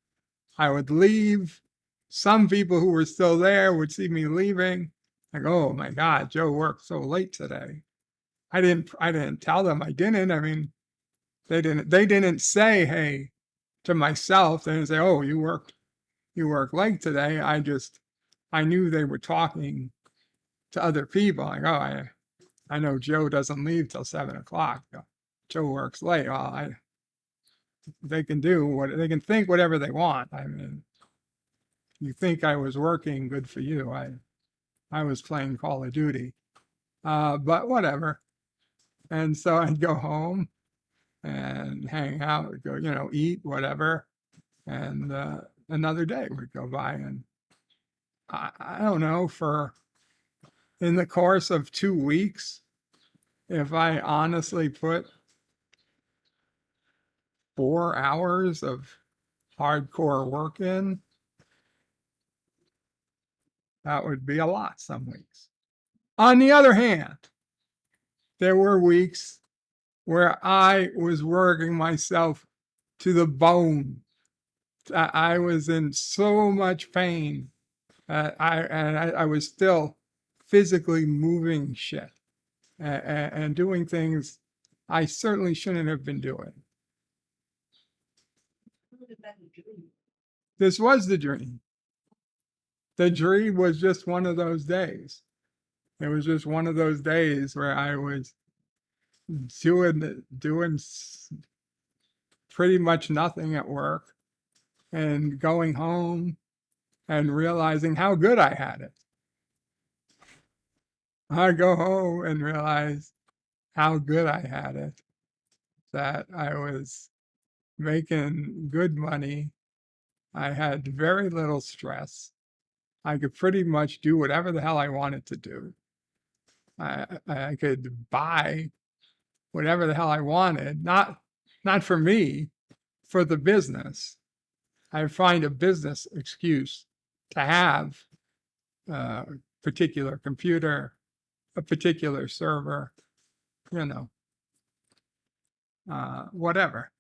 I would leave. Some people who were still there would see me leaving. Like, oh my God, Joe worked so late today. I didn't tell them I didn't. I mean, they didn't say, hey, to myself. They didn't say, oh, you worked late today. I knew they were talking to other people. Like, oh, I know Joe doesn't leave till 7 o'clock. Joe works late. Well, they can think whatever they want. I mean, you think I was working, good for you. I was playing Call of Duty. But whatever. And so I'd go home and hang out, go, eat, whatever. And another day would go by. And I don't know, in the course of 2 weeks, if I honestly put 4 hours of hardcore work in, that would be a lot some weeks. On the other hand, there were weeks where I was working myself to the bone. I was in so much pain. I was still physically moving shit and doing things I certainly shouldn't have been doing. This was the dream. The dream was just one of those days. It was just one of those days where I was doing pretty much nothing at work and going home and realizing how good I had it. I go home and realize how good I had it, that I was making good money. I had very little stress. I could pretty much do whatever the hell I wanted to do. I could buy whatever the hell I wanted, not for me, for the business. I find a business excuse to have a particular computer, a particular server, whatever.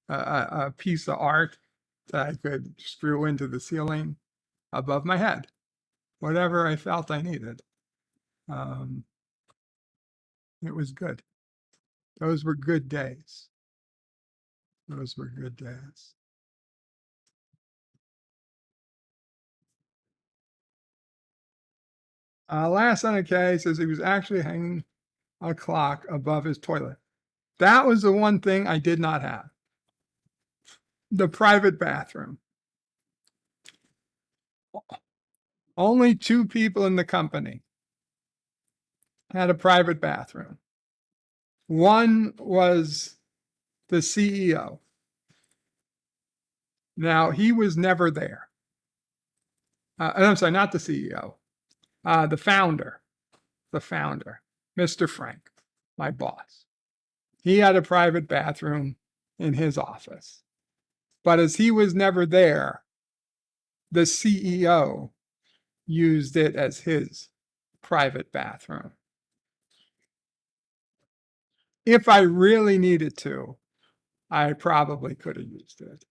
A piece of art that I could screw into the ceiling above my head, whatever I felt I needed. It was good. Those were good days. Those were good days. Last on the case is he was actually hanging a clock above his toilet. That was the one thing I did not have. The private bathroom. Only 2 people in the company had a private bathroom. One was the CEO. Now, he was never there. I'm sorry, not the CEO. The founder, Mr. Frank, my boss. He had a private bathroom in his office. But as he was never there, the CEO used it as his private bathroom. If I really needed to, I probably could have used it.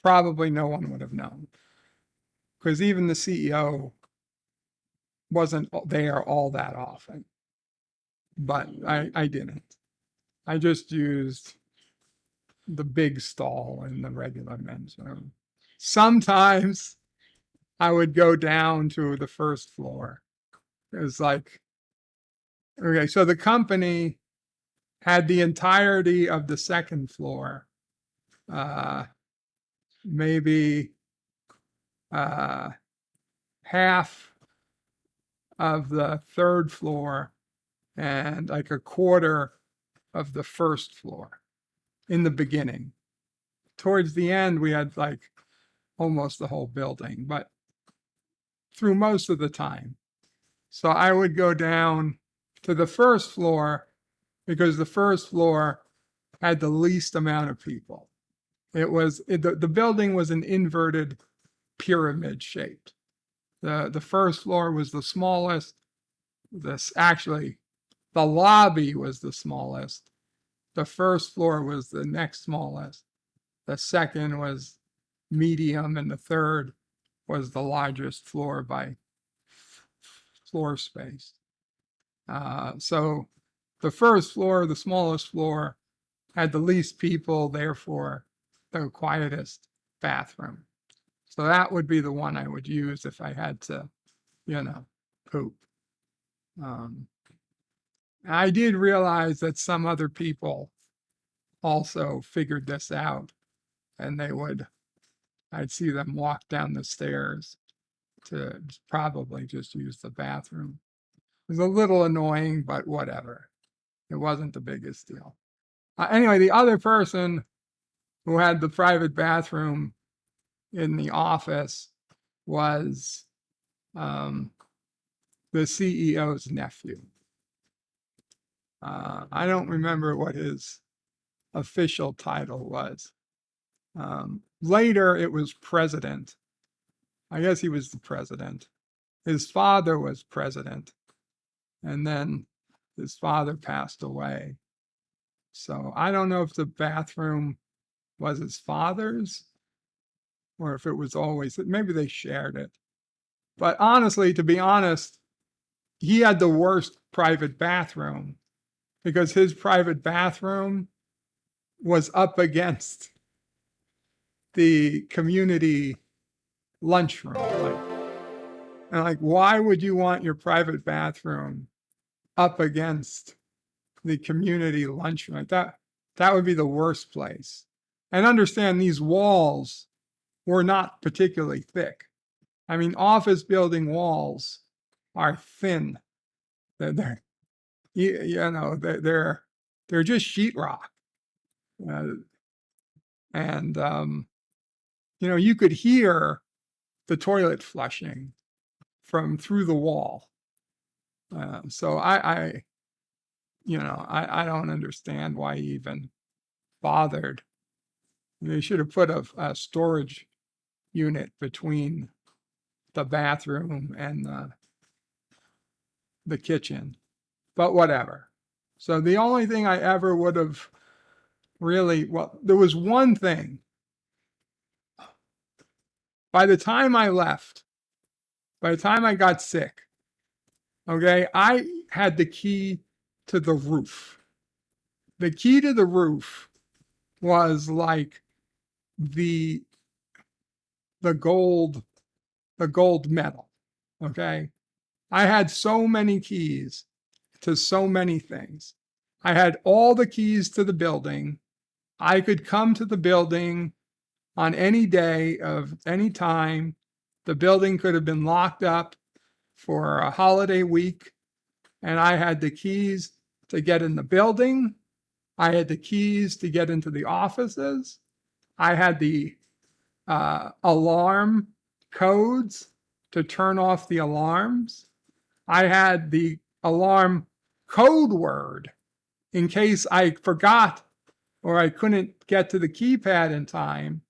Probably no one would have known. Because even the CEO wasn't there all that often. But I didn't. I just used the big stall in the regular men's room. Sometimes I would go down to the first floor. It was like, okay, so the company had the entirety of the second floor, maybe half of the third floor, and like a quarter of the first floor in the beginning. Towards the end, we had like almost the whole building, but through most of the time. So I would go down to the first floor because the first floor had the least amount of people. The building was an inverted pyramid shaped. The first floor was the smallest, actually, the lobby was the smallest. The first floor was the next smallest. The second was medium, and the third was the largest floor by floor space. So the first floor, the smallest floor, had the least people, therefore the quietest bathroom. So that would be the one I would use if I had to, poop. I did realize that some other people also figured this out, and I'd see them walk down the stairs to probably just use the bathroom. It was a little annoying, but whatever. It wasn't the biggest deal. Anyway, the other person who had the private bathroom in the office was the CEO's nephew. I don't remember what his official title was. Later, it was president. I guess he was the president. His father was president, and then his father passed away. So I don't know if the bathroom was his father's or if it was always, maybe they shared it. But honestly, to be honest, he had the worst private bathroom because his private bathroom was up against the community lunchroom. Why would you want your private bathroom up against the community lunchroom? Like that would be the worst place. And understand, these walls were not particularly thick. I mean, office building walls are thin. They're just sheetrock. You could hear the toilet flushing from through the wall. So I don't understand why he even bothered. They should have put a storage unit between the bathroom and the kitchen, but whatever. So the only thing I ever would have there was one thing. By the time I left, by the time I got sick, okay, I had the key to the roof. The key to the roof was like the gold medal. Okay. I had so many keys to so many things. I had all the keys to the building. I could come to the building on any day of any time. The building could have been locked up for a holiday week, and I had the keys to get in the building. I had the keys to get into the offices. I had the alarm codes to turn off the alarms. I had the alarm code word in case I forgot or I couldn't get to the keypad in time.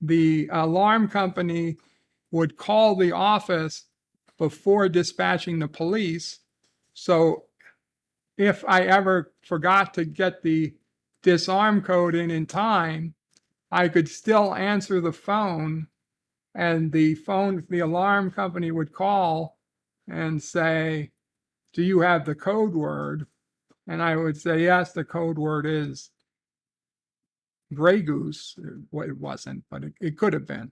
The alarm company would call the office before dispatching the police. So if I ever forgot to get the disarm code in time, I could still answer the phone, and the alarm company would call and say, "Do you have the code word?" And I would say, "Yes, the code word is Gray Goose." Well, it wasn't, but it could have been.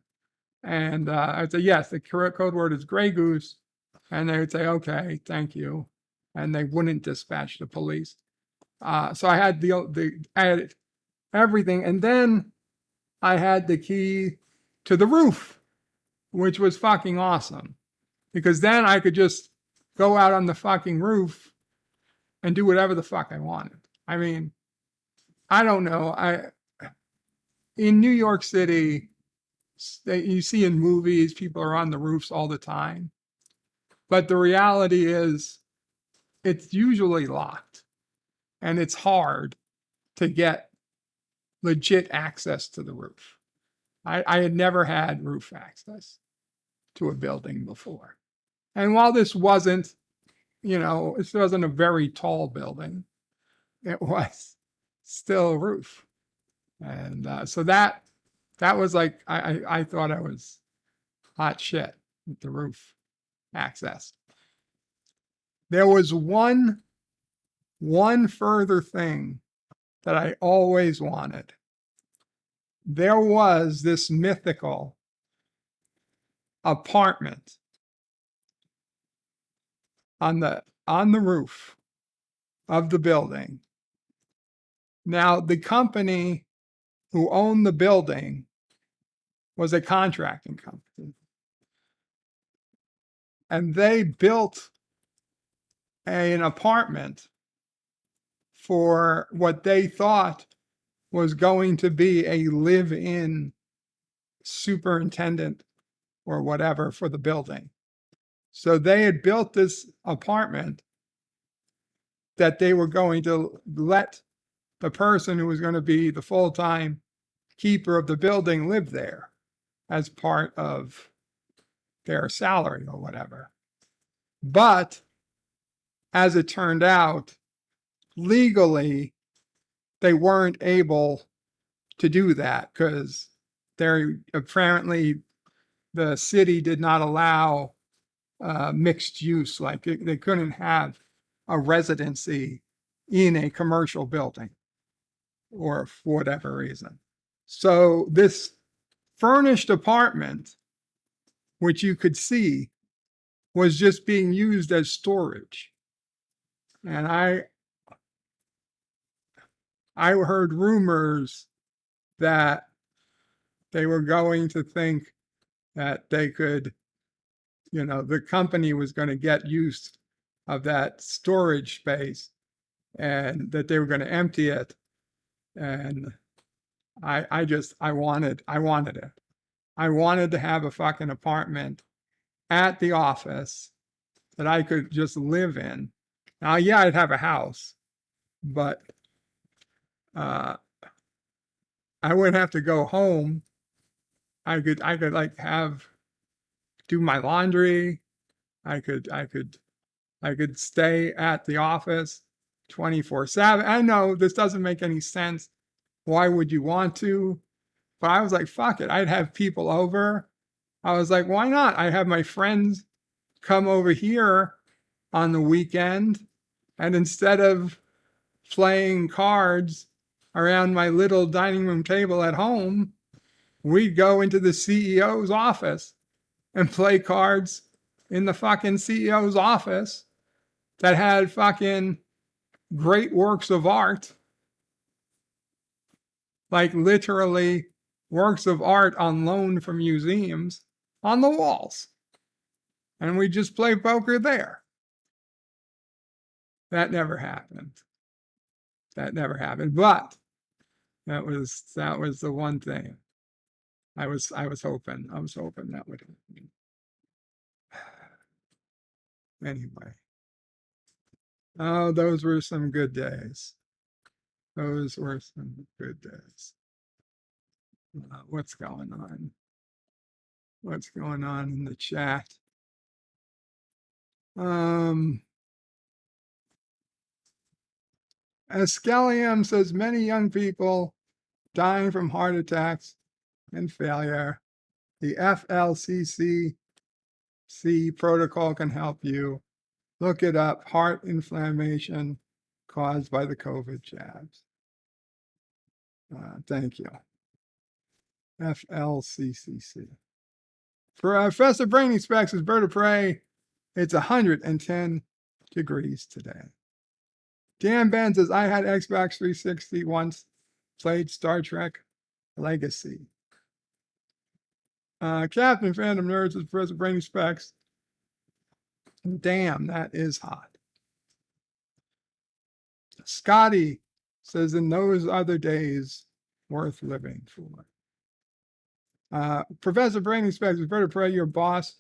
And I'd say, "Yes, the correct code word is Gray Goose." And they would say, "Okay, thank you." And they wouldn't dispatch the police. So I had I had everything. And then I had the key to the roof, which was fucking awesome. Because then I could just go out on the fucking roof and do whatever the fuck I wanted. I mean, I don't know. In New York City, you see in movies, people are on the roofs all the time. But the reality is, it's usually locked. And it's hard to get legit access to the roof. I had never had roof access to a building before. And while this wasn't it wasn't a very tall building. It was still a roof. And so that was like, I thought I was hot shit with the roof access. There was one further thing that I always wanted. There was this mythical apartment on the roof of the building. Now, the company who owned the building was a contracting company. And they built an apartment for what they thought was going to be a live-in superintendent or whatever for the building. So they had built this apartment that they were going to let the person who was going to be the full-time keeper of the building live there as part of their salary or whatever. But as it turned out, legally, they weren't able to do that because apparently the city did not allow mixed use. Like they couldn't have a residency in a commercial building or for whatever reason. So this furnished apartment, which you could see, was just being used as storage. And I heard rumors that they were going to think that they could, the company was going to get use of that storage space and that they were going to empty it. And I wanted it. I wanted to have a fucking apartment at the office that I could just live in. Now, yeah, I'd have a house, but I wouldn't have to go home. I could like do my laundry. I could stay at the office 24/7. I know this doesn't make any sense. Why would you want to? But I was like, fuck it. I'd have people over. I was like, why not? I have my friends come over here on the weekend, and instead of playing cards around my little dining room table at home, we'd go into the CEO's office and play cards in the fucking CEO's office that had fucking great works of art, like literally works of art on loan from museums on the walls. And we just play poker there. That never happened. But that was the one thing I was hoping that would happen. Anyway. Oh, those were some good days. What's going on? What's going on in the chat? Escalium says many young people dying from heart attacks and failure. The FLCCC protocol can help you. Look it up. Heart inflammation caused by the COVID jabs. Thank you. FLCCC. Professor Brainy Specs is bird of prey. It's 110 degrees today. Dan Ben says, I had Xbox 360 once, played Star Trek Legacy. Captain Phantom Nerds says, Professor Brainy Specs. Damn, that is hot. Scotty says, in those other days, worth living for. Professor Brainy Specs, it's better pray your boss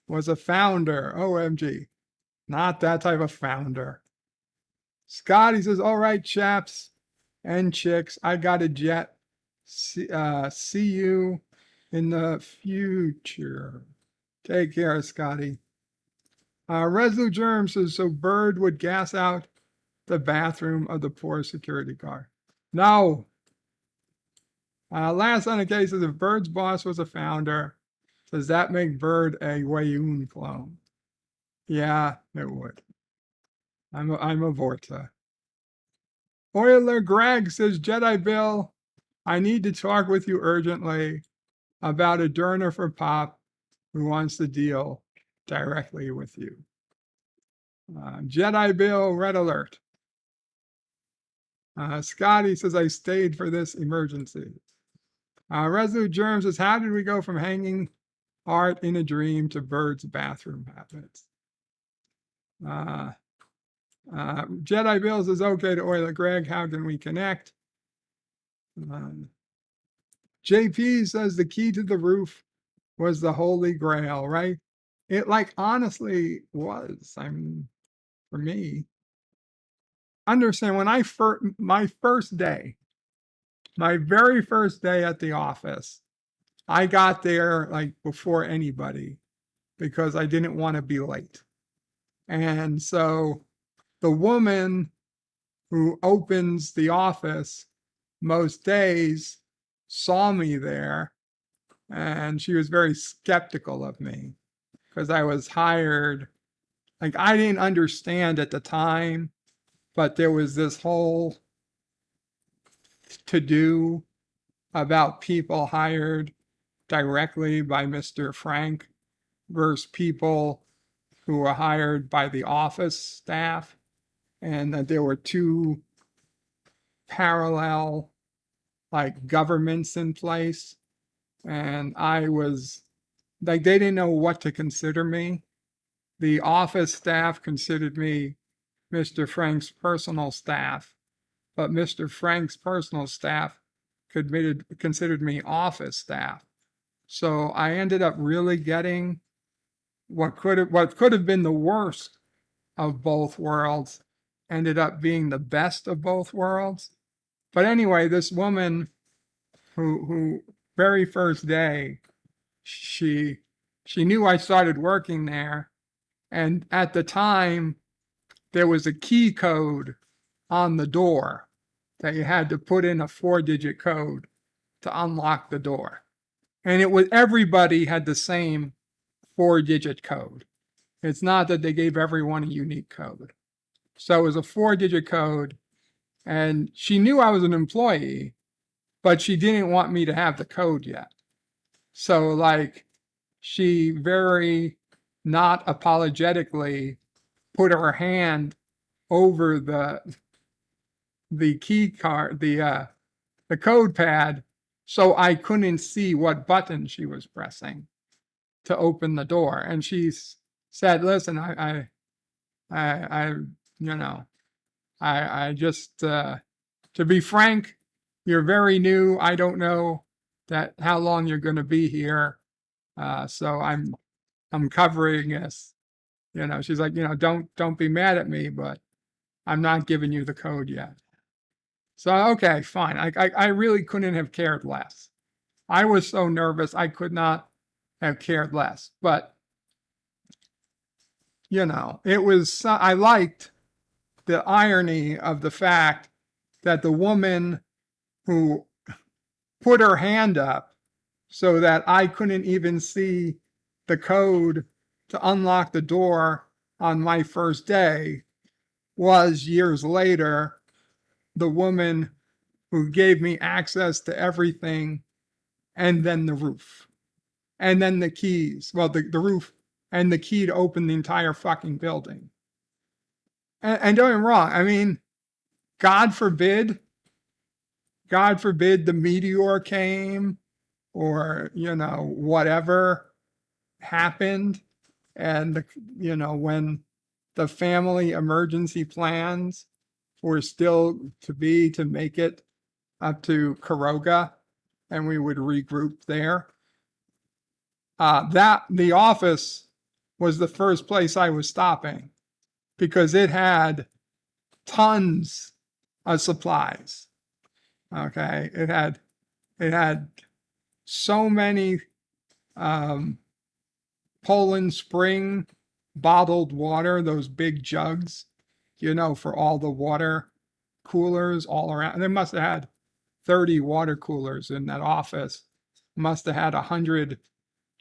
was a founder. OMG. Not that type of founder. Scotty says, all right, chaps and chicks, I got a jet. See you in the future. Take care, Scotty. Resolute Germ says, so Bird would gas out the bathroom of the poor security guard. No. Last on the case is if Bird's boss was a founder, does that make Bird a Wayun clone? Yeah, it would. I'm a Vorta. Euler Greg says, Jedi Bill, I need to talk with you urgently about a donor for Pop who wants to deal directly with you. Jedi Bill, red alert. Scotty says, I stayed for this emergency. Resolute Germ says, how did we go from hanging art in a dream to Bird's bathroom habits? Jedi Bill says, okay to Euler Greg, how can we connect? JP says the key to the roof was the Holy Grail, right? It like honestly was. I mean, for me, understand when my very first day at the office, I got there like before anybody because I didn't want to be late. And so the woman who opens the office most days saw me there, and she was very skeptical of me because I was hired. Like, I didn't understand at the time, but there was this whole to-do about people hired directly by Mr. Frank versus people who were hired by the office staff, and that there were two parallel like governments in place. And I was like, they didn't know what to consider me. The office staff considered me Mr. Frank's personal staff, but Mr. Frank's personal staff considered me office staff. So I ended up really getting what could have been the worst of both worlds, ended up being the best of both worlds. But anyway, this woman who very first day, she knew I started working there. And at the time, there was a key code on the door that you had to put in a 4-digit code to unlock the door. And it was, everybody had the same 4-digit code. It's not that they gave everyone a unique code. So it was a 4-digit code, and she knew I was an employee, but she didn't want me to have the code yet. So like, she very not apologetically put her hand over the key card, the code pad, so I couldn't see what button she was pressing to open the door. And she said, listen, I just, to be frank, you're very new. I don't know how long you're going to be here. So I'm covering this, she's like, don't be mad at me, but I'm not giving you the code yet. So, okay, fine. I really couldn't have cared less. I was so nervous. I could not have cared less, but it was, I liked the irony of the fact that the woman who put her hand up so that I couldn't even see the code to unlock the door on my first day was years later the woman who gave me access to everything, and then the roof, and then the keys. Well, the roof and the key to open the entire fucking building. And don't get me wrong, I mean, God forbid the meteor came, or, whatever happened. And, when the family emergency plans were still to make it up to Karoga, and we would regroup there. The office was the first place I was stopping because it had tons of supplies. Okay, it had so many Poland Spring bottled water, those big jugs, for all the water coolers all around. They must have had 30 water coolers in that office. Must have had 100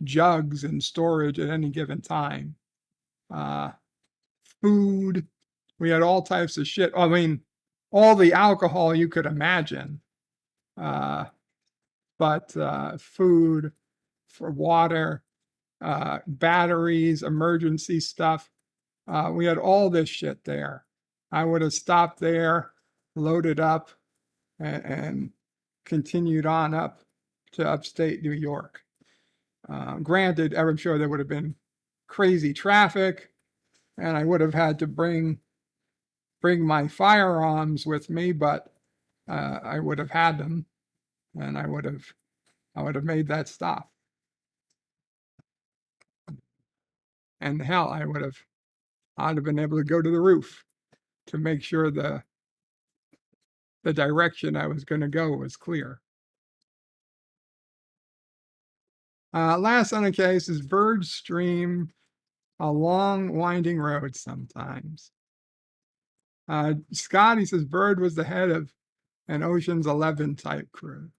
jugs in storage at any given time. Food. We had all types of shit. I mean, all the alcohol you could imagine. But food, for water, batteries, emergency stuff. We had all this shit there. I would have stopped there, loaded up, and continued on up to upstate New York. Granted, I'm sure there would have been crazy traffic, and I would have had to bring my firearms with me, but I would have had them, and I would have made that stop. And hell, I'd have been able to go to the roof to make sure the direction I was going to go was clear. Last on the case is birds stream a long winding road sometimes. Scotty says Bird was the head of an Ocean's 11 type crew.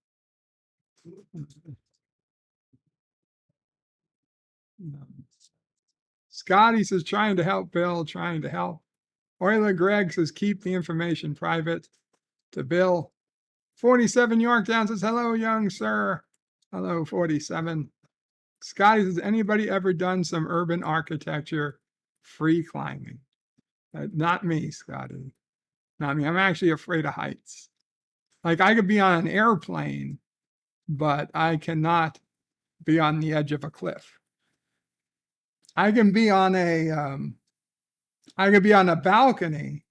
Scotty says trying to help Bill, trying to help. Euler Greg says keep the information private to Bill. 47 Yorktown says hello, young sir. Hello, 47. Scotty says, anybody ever done some urban architecture free climbing? Not me, Scotty. Not me. I'm actually afraid of heights. Like I could be on an airplane, but I cannot be on the edge of a cliff. I can be on a balcony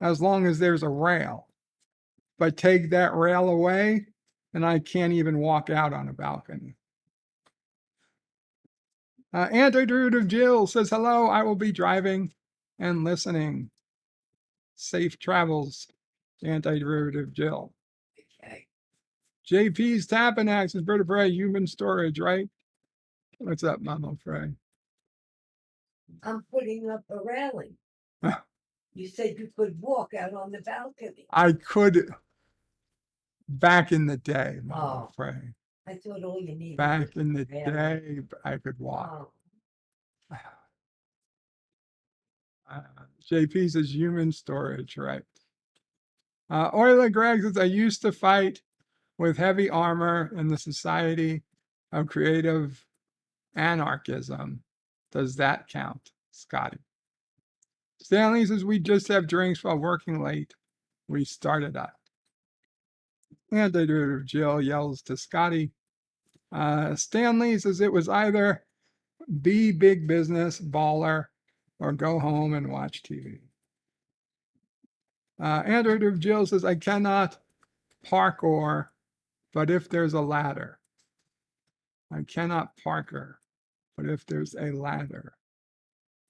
as long as there's a rail, but take that rail away and I can't even walk out on a balcony. Anti-Druid Jill says, hello, I will be driving and listening. Safe travels, Anti-Druid Jill. Okay. JP's Tabernacle is vertebrae human storage, right? What's up, Mama Frey? I'm putting up a railing. You said you could walk out on the balcony. I could back in the day, Mama Frey. I thought all you needed. Back in the day, I could walk. JP says human storage, right? Euler Greg says, I used to fight with heavy armor in the Society of Creative Anarchism. Does that count, Scotty? Stanley says, we just have drinks while working late. We started up. And Jill yells to Scotty. Stanley says it was either be big business, baller, or go home and watch TV. Andrew Jill says, I cannot parkour, but if there's a ladder. I cannot parkour, but if there's a ladder.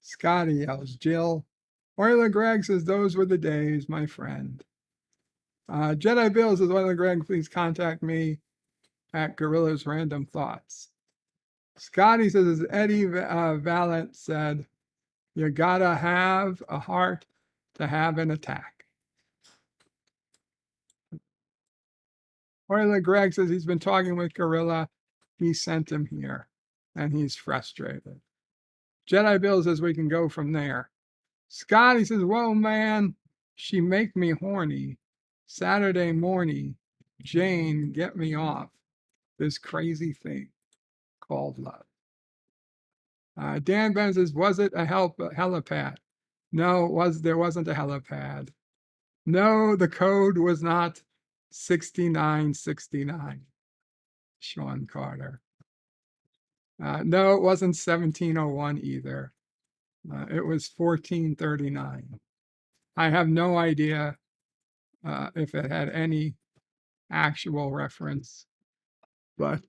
Scotty yells, Jill. Euler Greg says, those were the days, my friend. Jedi Bill says, Euler Greg, please contact me at Gorilla's Random Thoughts. Scotty says, as Eddie Valent said, you gotta have a heart to have an attack. Euler Greg says he's been talking with Gorilla. He sent him here, and he's frustrated. Jedi Bill says we can go from there. Scotty says, whoa, man, she make me horny. Saturday morning, Jane, get me off this crazy thing called love. Dan Ben says, was it a helipad? No, there wasn't a helipad. No, the code was not 6969. Sean Carter. No, it wasn't 1701 either. It was 1439. I have no idea if it had any actual reference, but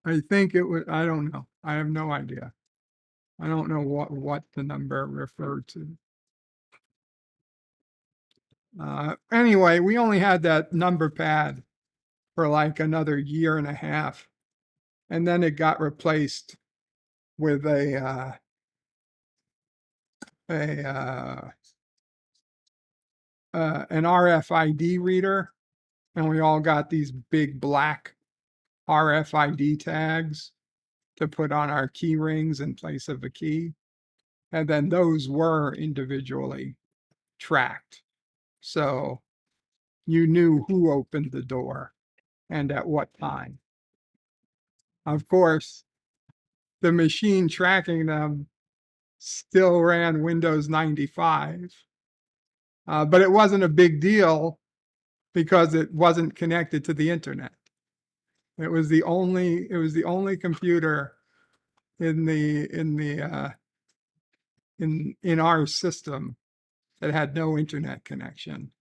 I think it was, I don't know. I have no idea. I don't know what the number referred to. Anyway, we only had that number pad for like another year and a half. And then it got replaced with an RFID reader, and we all got these big black RFID tags to put on our key rings in place of a key. And then those were individually tracked. So you knew who opened the door and at what time. Of course, the machine tracking them still ran Windows 95. But it wasn't a big deal because it wasn't connected to the internet. It was the only computer in our system that had no internet connection.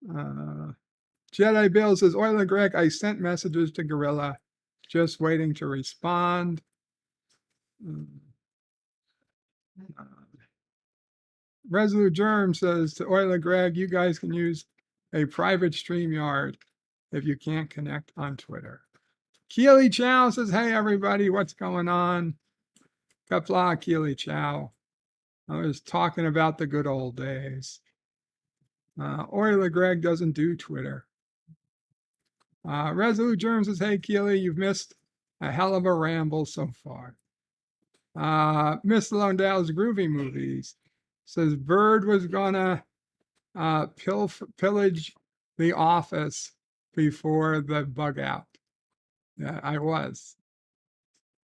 Jedi Bill says, Oiler Greg, I sent messages to Gorilla, just waiting to respond. Resolute Germ says to Oiler Greg, you guys can use a private StreamYard if you can't connect on Twitter. Keely Chow says, hey everybody, what's going on? Kapla Keely Chow. I was talking about the good old days. Oiler Greg doesn't do Twitter. Resolute Germ says, hey Keely, you've missed a hell of a ramble so far. Miss Londell's Groovy Movies says Bird was gonna pillage the office before the bug out. Yeah, I was.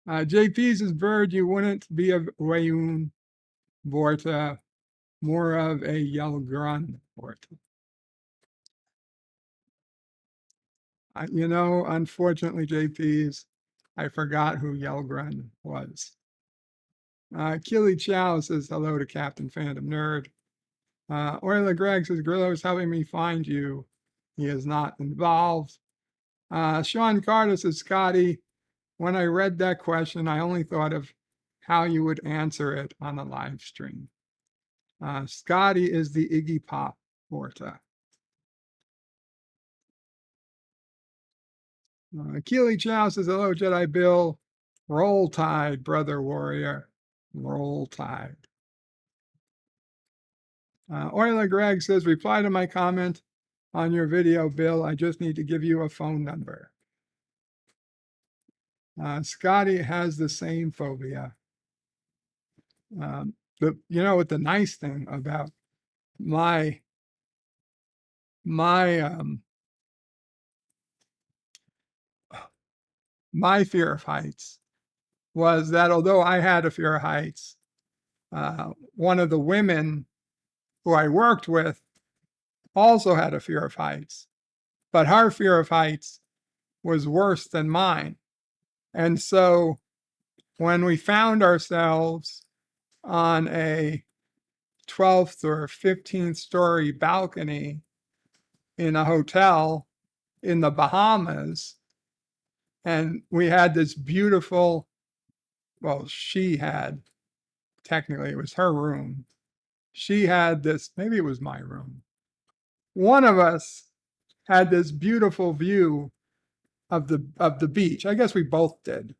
JP says Bird, you wouldn't be a Wayun Vorta, more of a Yelgrun Vorta. Unfortunately, JP's, I forgot who Yelgrun was. Keely Chow says hello to Captain Phantom Nerd. Oiler Greg says Grillo is helping me find you. He is not involved. Sean Carter says, Scotty, when I read that question, I only thought of how you would answer it on the live stream. Scotty is the Iggy Pop Vorta. Keely Chow says, hello, Jedi Bill. Roll Tide, brother warrior. Roll Tide. Oiler Greg says, reply to my comment on your video, Bill. I just need to give you a phone number. Scotty has the same phobia. But what the nice thing about my fear of heights was that although I had a fear of heights, one of the women who I worked with also had a fear of heights, but her fear of heights was worse than mine. And so when we found ourselves on a 12th or 15th story balcony in a hotel in the Bahamas, and we had this beautiful, well, she had, technically it was her room. She had this, maybe it was my room. One of us had this beautiful view of the beach. I guess we both did,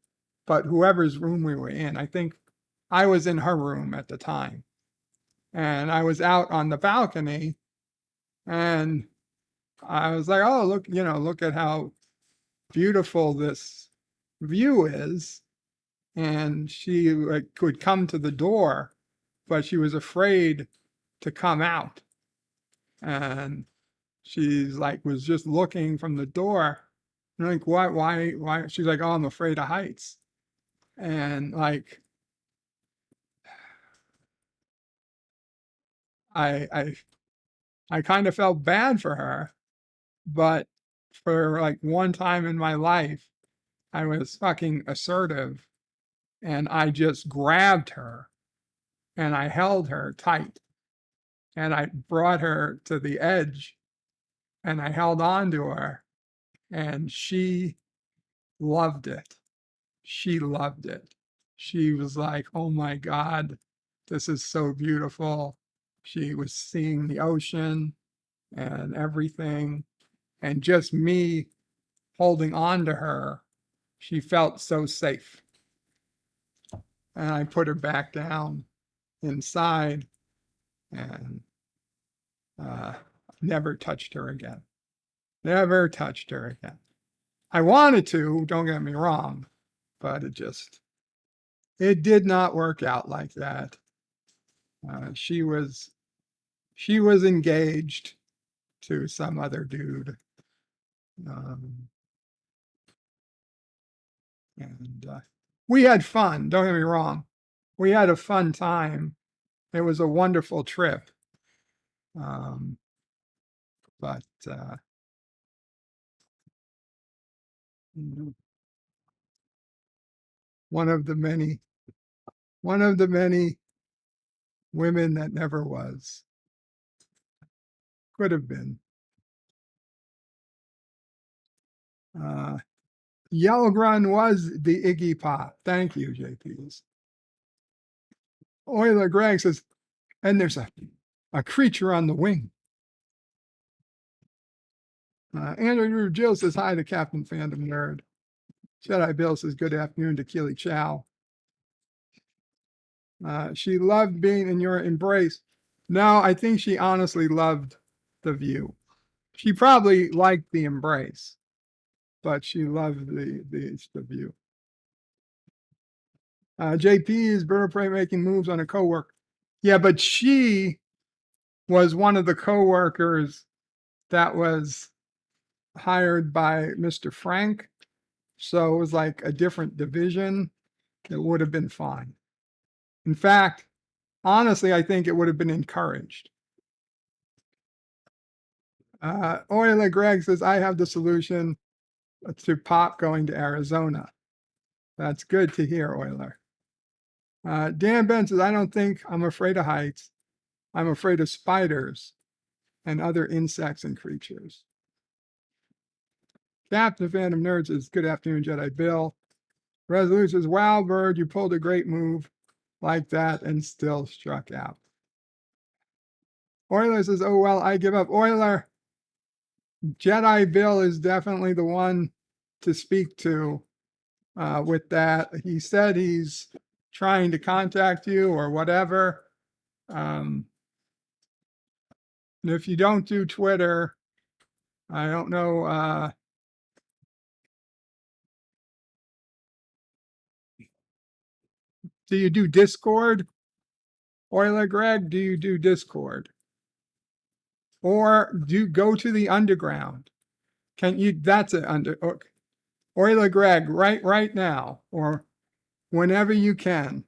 but whoever's room we were in, I think I was in her room at the time. And I was out on the balcony and I was like, oh, look at how beautiful this view is. And she could come to the door, but she was afraid to come out. And she's like, was just looking from the door. And I'm like, why? She's like, oh, I'm afraid of heights. And like, I kind of felt bad for her, but for like one time in my life, I was fucking assertive and I just grabbed her and I held her tight and I brought her to the edge and I held on to her and she loved it. She loved it. She was like, oh my God, this is so beautiful. She was seeing the ocean and everything. And just me holding on to her she felt so safe. And I put her back down inside and never touched her again. Never touched her again. I wanted to, don't get me wrong, but it did not work out like that. She was engaged to some other dude. And we had fun, don't get me wrong. We had a fun time. It was a wonderful trip. But one of the many women that never was. Could have been. Yellowgrun was the Iggy Pop. Thank you, JPs. Euler Greg says, and there's a creature on the wing. Andrew Jill says hi to Captain Fandom Nerd. Jedi Bill says good afternoon to Keely Chow. She loved being in your embrace. No, I think she honestly loved the view. She probably liked the embrace, but she loved the view. JP is Bird of Prey making moves on a coworker. Yeah, but she was one of the coworkers that was hired by Mr. Frank. So it was like a different division. It would have been fine. In fact, honestly, I think it would have been encouraged. Euler Greg says, I have the solution to Pop going to Arizona. That's good to hear, Euler. Dan Ben says, I don't think I'm afraid of heights. I'm afraid of spiders and other insects and creatures. Captain Phantom Nerds says, good afternoon, Jedi Bill. Resolute says, wow, Bird, you pulled a great move like that and still struck out. Euler says, oh, well, I give up. Euler, Jedi Bill is definitely the one to speak to with that. He said he's trying to contact you or whatever. And if you don't do Twitter, I don't know. Do you do Discord? Euler Greg, do you do Discord? Or do you go to the underground? Can you, that's it, Euler Greg, right now, or whenever you can.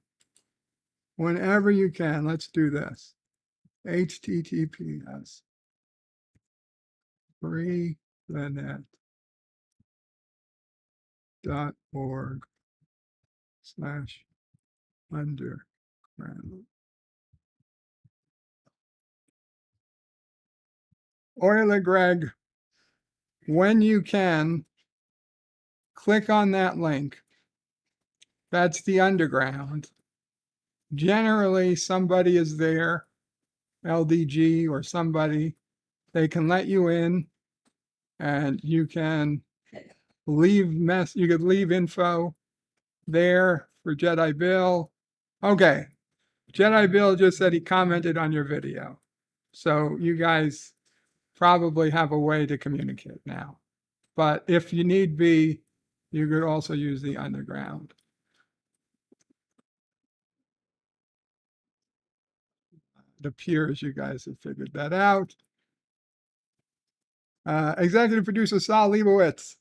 Whenever you can, let's do this. HTTPS. freethenet.org/underground. Euler Greg, when you can, click on that link. That's the underground. Generally, somebody is there, LDG or somebody. They can let you in, and you can you could leave info there for Jedi Bill. Okay, Jedi Bill just said he commented on your video. So you guys probably have a way to communicate now. But if you need be, you could also use the underground. It appears you guys have figured that out. Executive producer Sal Leibowitz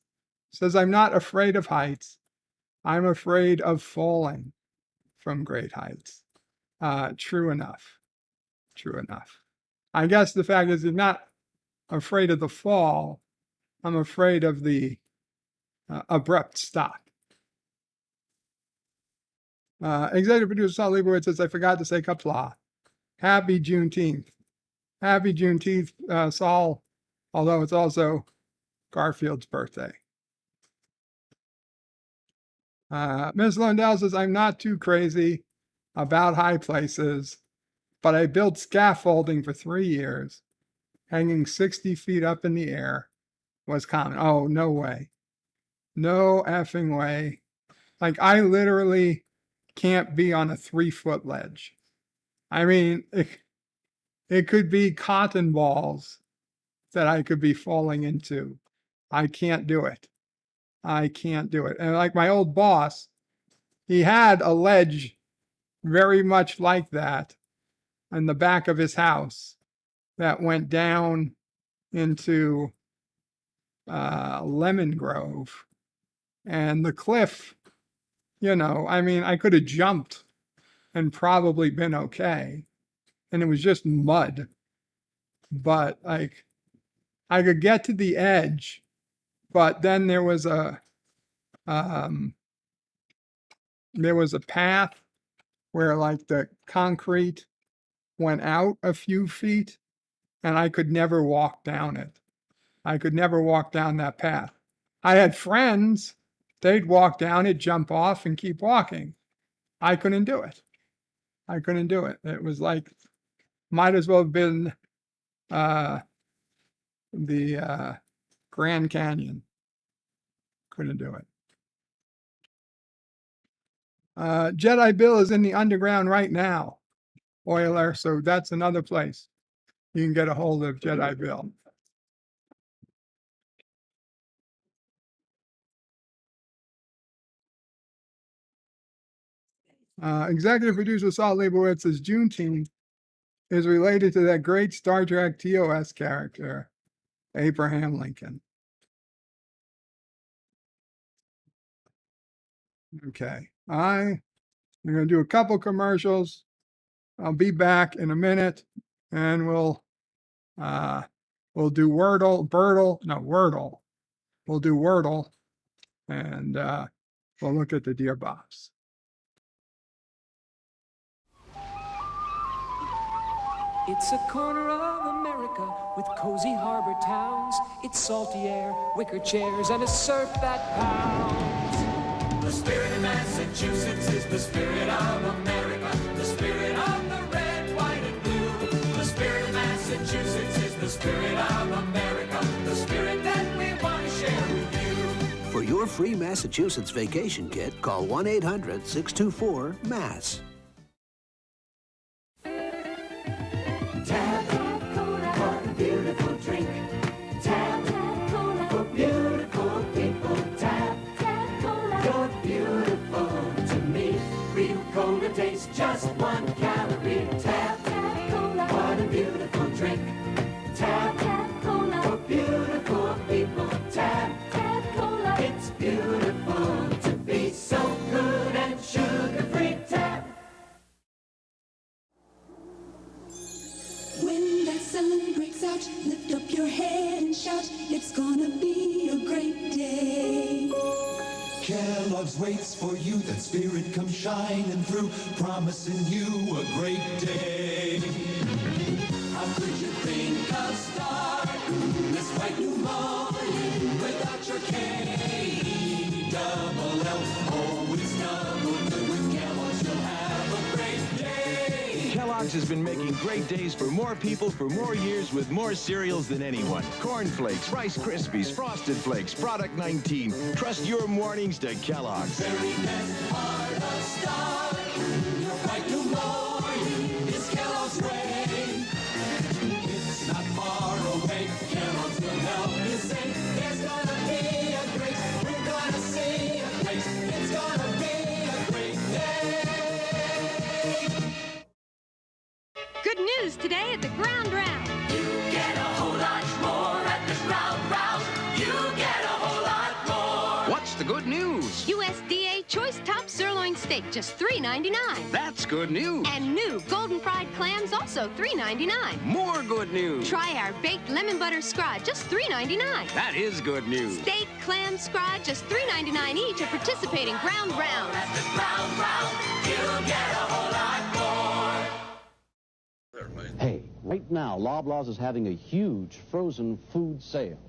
says, I'm not afraid of heights. I'm afraid of falling from great heights. True enough. True enough. I guess the fact is you're not afraid of the fall. I'm afraid of the abrupt stop. Executive producer Sal Leibowitz says, I forgot to say Kapla. Happy Juneteenth. Happy Juneteenth, Saul, although it's also Garfield's birthday. Ms. Lundell says, I'm not too crazy about high places, but I built scaffolding for 3 years. Hanging 60 feet up in the air was common. Oh, no way. No effing way. Like, I literally can't be on a 3-foot ledge. I mean, it could be cotton balls that I could be falling into. I can't do it. I can't do it. And like my old boss, he had a ledge very much like that in the back of his house that went down into Lemon Grove. And the cliff, I mean, I could have jumped and probably been okay. And it was just mud. But like, I could get to the edge, but then there was a path where like the concrete went out a few feet, and I could never walk down it. I could never walk down that path. I had friends, they'd walk down it, jump off, and keep walking. I couldn't do it. I couldn't do it. It was like, might as well have been the Grand Canyon. Couldn't do it. Jedi Bill is in the underground right now, Euler, so that's another place you can get a hold of Jedi Bill. Executive producer Saul Leibowitz says Juneteenth is related to that great Star Trek TOS character, Abraham Lincoln. Okay, I'm going to do a couple commercials. I'll be back in a minute, and we'll do Wordle. We'll do Wordle, and we'll look at the Dear Bobs. It's a corner of America with cozy harbor towns. It's salty air, wicker chairs, and a surf that pounds. The spirit of Massachusetts is the spirit of America. The spirit of the red, white, and blue. The spirit of Massachusetts is the spirit of America. The spirit that we want to share with you. For your free Massachusetts vacation kit, call 1-800-624-MASS. Just 1 calorie. Tap Cola. What a beautiful drink. Tap Cola. For beautiful people. Tap Cola. It's beautiful to be so good and sugar-free. Tap. When that sun breaks out, lift up your head and shout. It's gonna be a great day. Kellogg's waits for you, that spirit comes shining through, promising you a great day. How could you think of starting this bright new morning without your K-double-L? Oh, it's double good with Kellogg's, you'll have a great day. Kellogg's has been making great days for more people for more years with more cereals than anyone. Corn Flakes, Rice Krispies, Frosted Flakes, Product 19. Trust your mornings to Kellogg's. Very best part of starting your bright new morning is Kellogg's way. It's not far away. Kellogg's will help you say there's gonna be a great, we're gonna see a place. It's gonna be a great day. Good news today at the Ground Round. You get a whole lot more at the Ground Round. You get a whole lot more. What's the good news? USDA Choice Top Sirloin Steak, just $3.99. That's good news. And new golden fried clams, also $3.99. More good news. Try our baked lemon butter scrod, just $3.99. That is good news. Steak, clam, scrod, just $3.99 each at participating Ground Rounds. At the Ground Round, you get a whole lot more. Hey, right now, Loblaws is having a huge frozen food sale.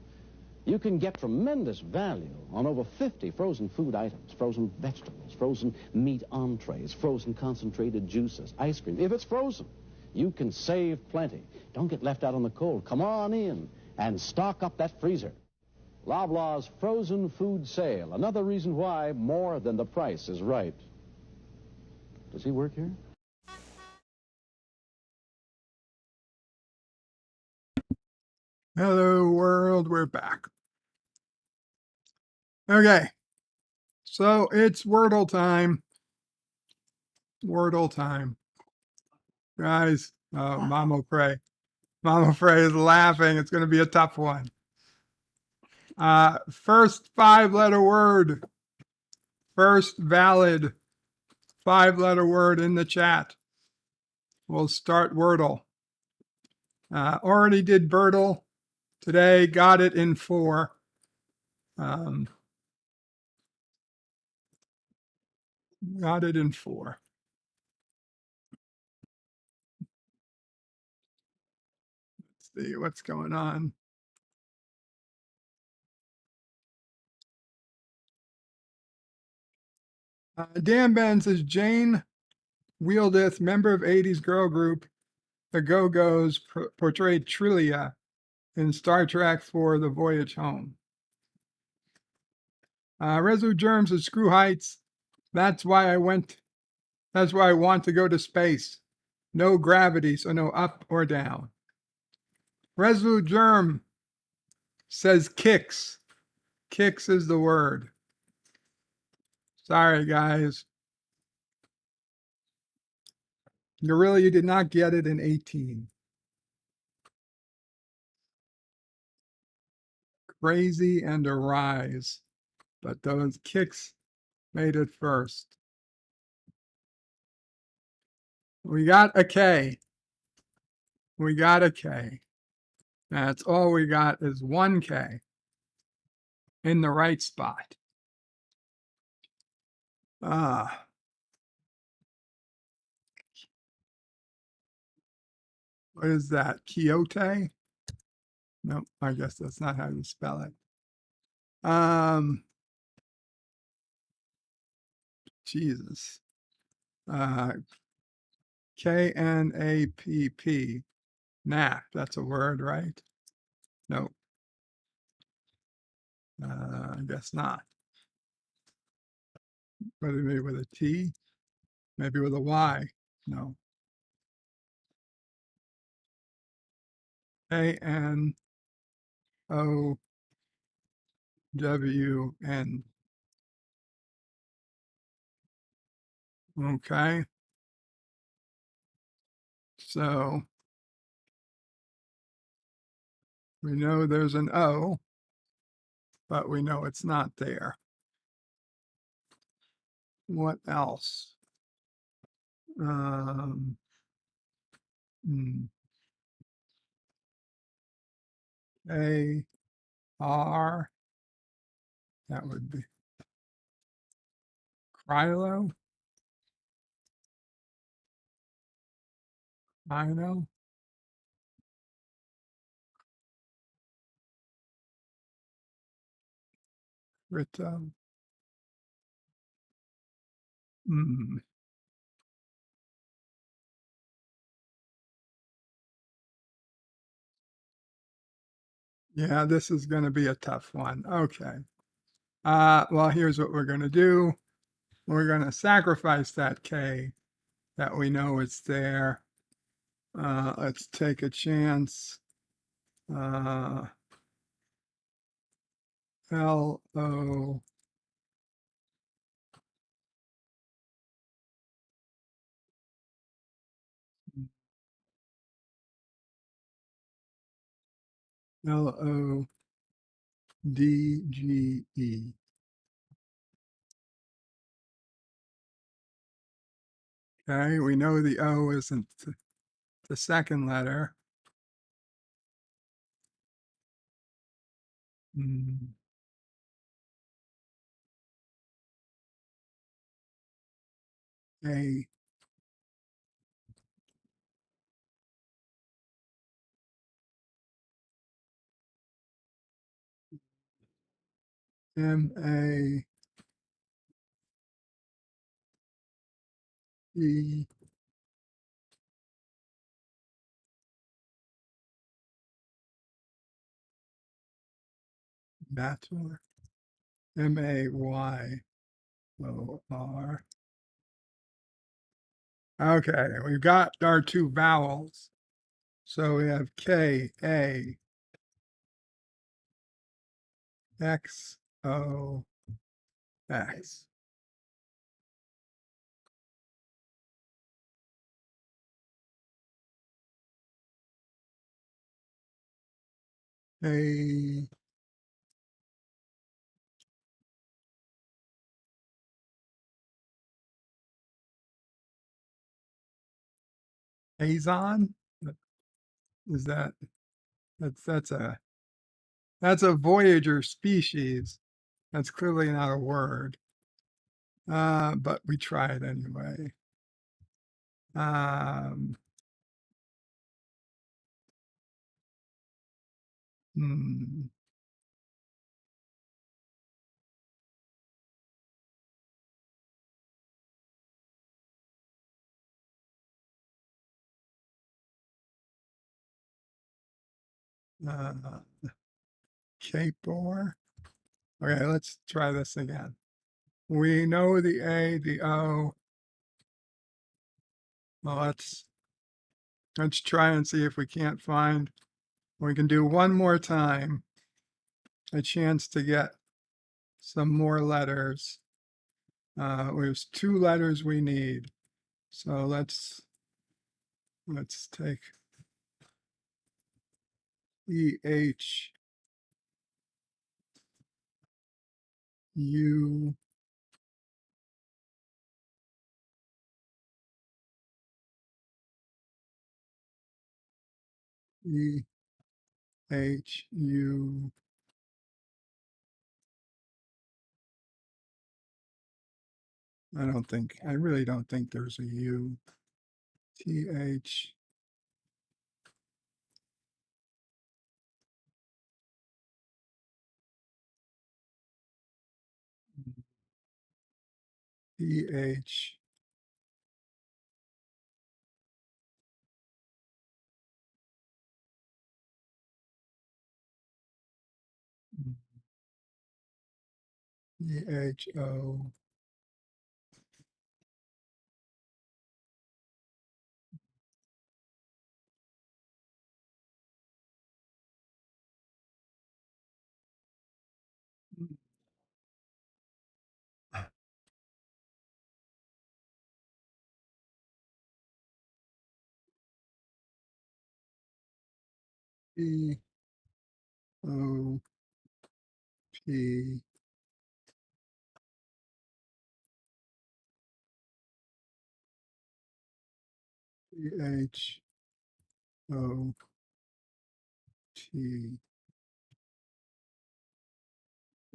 You can get tremendous value on over 50 frozen food items, frozen vegetables, frozen meat entrees, frozen concentrated juices, ice cream. If it's frozen, you can save plenty. Don't get left out on the cold. Come on in and stock up that freezer. Loblaws frozen food sale. Another reason why more than the price is right. Does he work here? Hello, world. We're back. Okay. So it's Wordle time. Wordle time. Guys, Mama Pray. Mama Pray is laughing. It's going to be a tough one. First 5-letter word. First valid 5-letter word in the chat. We'll start Wordle. Already did Birdle today. Got it in 4. Got it in 4. Let's see what's going on. Dan Ben says Jane Wieldeth, member of 80s girl group, the Go-Go's, portrayed Trillia in Star Trek for The Voyage Home. Resolute Germs says Screw Heights. That's why I want to go to space. No gravity, so no up or down. Resolute Germ says kicks. Kicks is the word. Sorry, guys. Gorilla, you did not get it in 18. Crazy and Arise. But those kicks made it first. We got a K. We got a K. That's all we got is 1 K in the right spot. What is that? Quixote? No, I guess that's not how you spell it. Jesus. K-N-A-P-P. Nap, that's a word, right? No. I guess not. Maybe with a T? Maybe with a Y? No. A-N-O-W-N. Okay. So we know there's an O, but we know it's not there. What else? A-R, that would be Krylo. I know. Rito. Yeah, this is going to be a tough one. Okay. Well, here's what we're going to do. We're going to sacrifice that K that we know it's there. Let's take a chance. L-O. L-O-D-G-E. Okay, we know the O isn't the second letter. A. M-A. E. Mayor. Mayor. Okay, we've got our two vowels. So we have K-A X-O-X. A Azon? Is that's a Voyager species. That's clearly not a word. But we try it anyway. Hmm. Capor. Okay, let's try this again. We know the A, the O. Well, let's try and see if we can't find. We can do one more time. A chance to get some more letters. There's two letters we need. So let's take E-H U E-H-U I really don't think there's a U. T-H T-H E-H-O E-O-P T-H-O-T.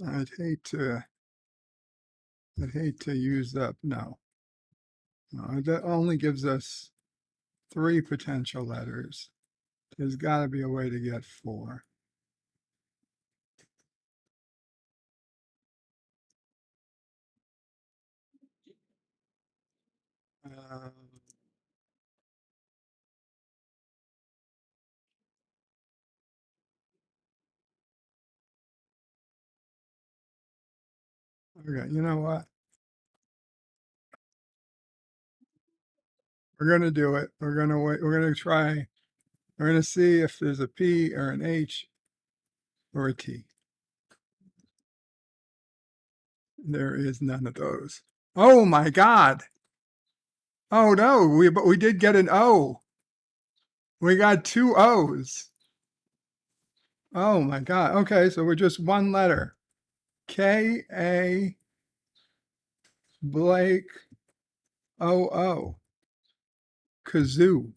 I'd hate to use up, no. That only gives us 3 potential letters. There's got to be a way to get 4. Um, okay, you know what? We're going to do it. We're going to wait. We're going to try. We're going to see if there's a P or an H or a T. There is none of those. Oh my God. Oh no, but we did get an O. We got 2 O's. Oh my God. Okay, so we're just one letter. K-A Blake O-O. Kazoo.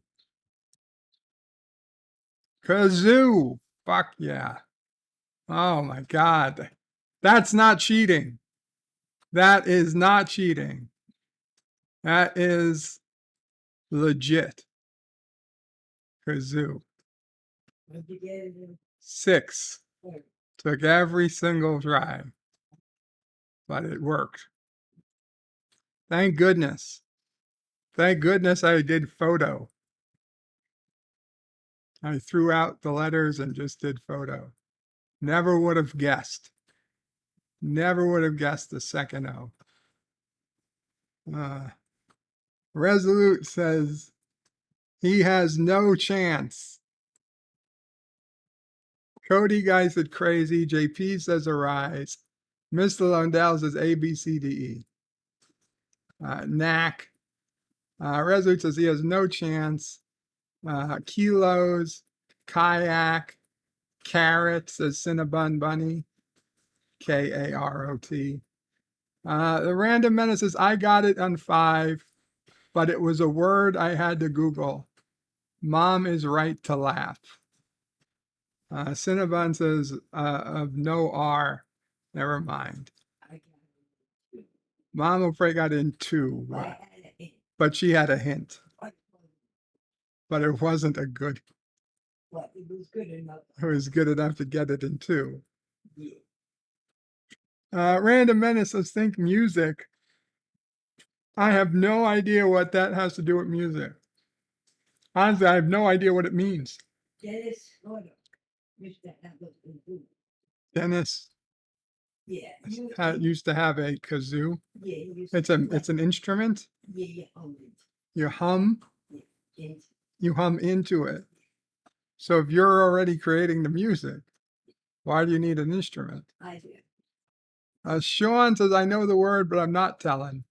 Kazoo. Fuck yeah. Oh my God. That's not cheating. That is not cheating. That is legit. Kazoo. What'd you get it in? 6. Took every single try, but it worked. Thank goodness. Thank goodness I did photo. I threw out the letters and just did photo. Never would have guessed. Never would have guessed the second O. Resolute says he has no chance. Cody guy said crazy. JP says arise. Mr. Lundell says A, B, C, D, E. Knack. Resolute says he has no chance. Kilos. Kayak. Carrot says Cinnabon Bunny. Karot. The random menace says I got it on 5, but it was a word I had to Google. Mom is right to laugh. Cinnabon says of no R. Never mind. Mom afraid got in 2, but she had a hint. But it wasn't a good. Well, it was good enough. It was good enough to get it in 2. Random menace says think music. I have no idea what that has to do with music. Honestly, I have no idea what it means. Dennis sort of used to have a kazoo. Dennis Yeah. used to have a kazoo. Yeah, he used It's to it's an instrument. Yeah, yeah, only. You hum. Yeah. You hum into it. So if you're already creating the music, why do you need an instrument? I do. Sean says, I know the word, but I'm not telling.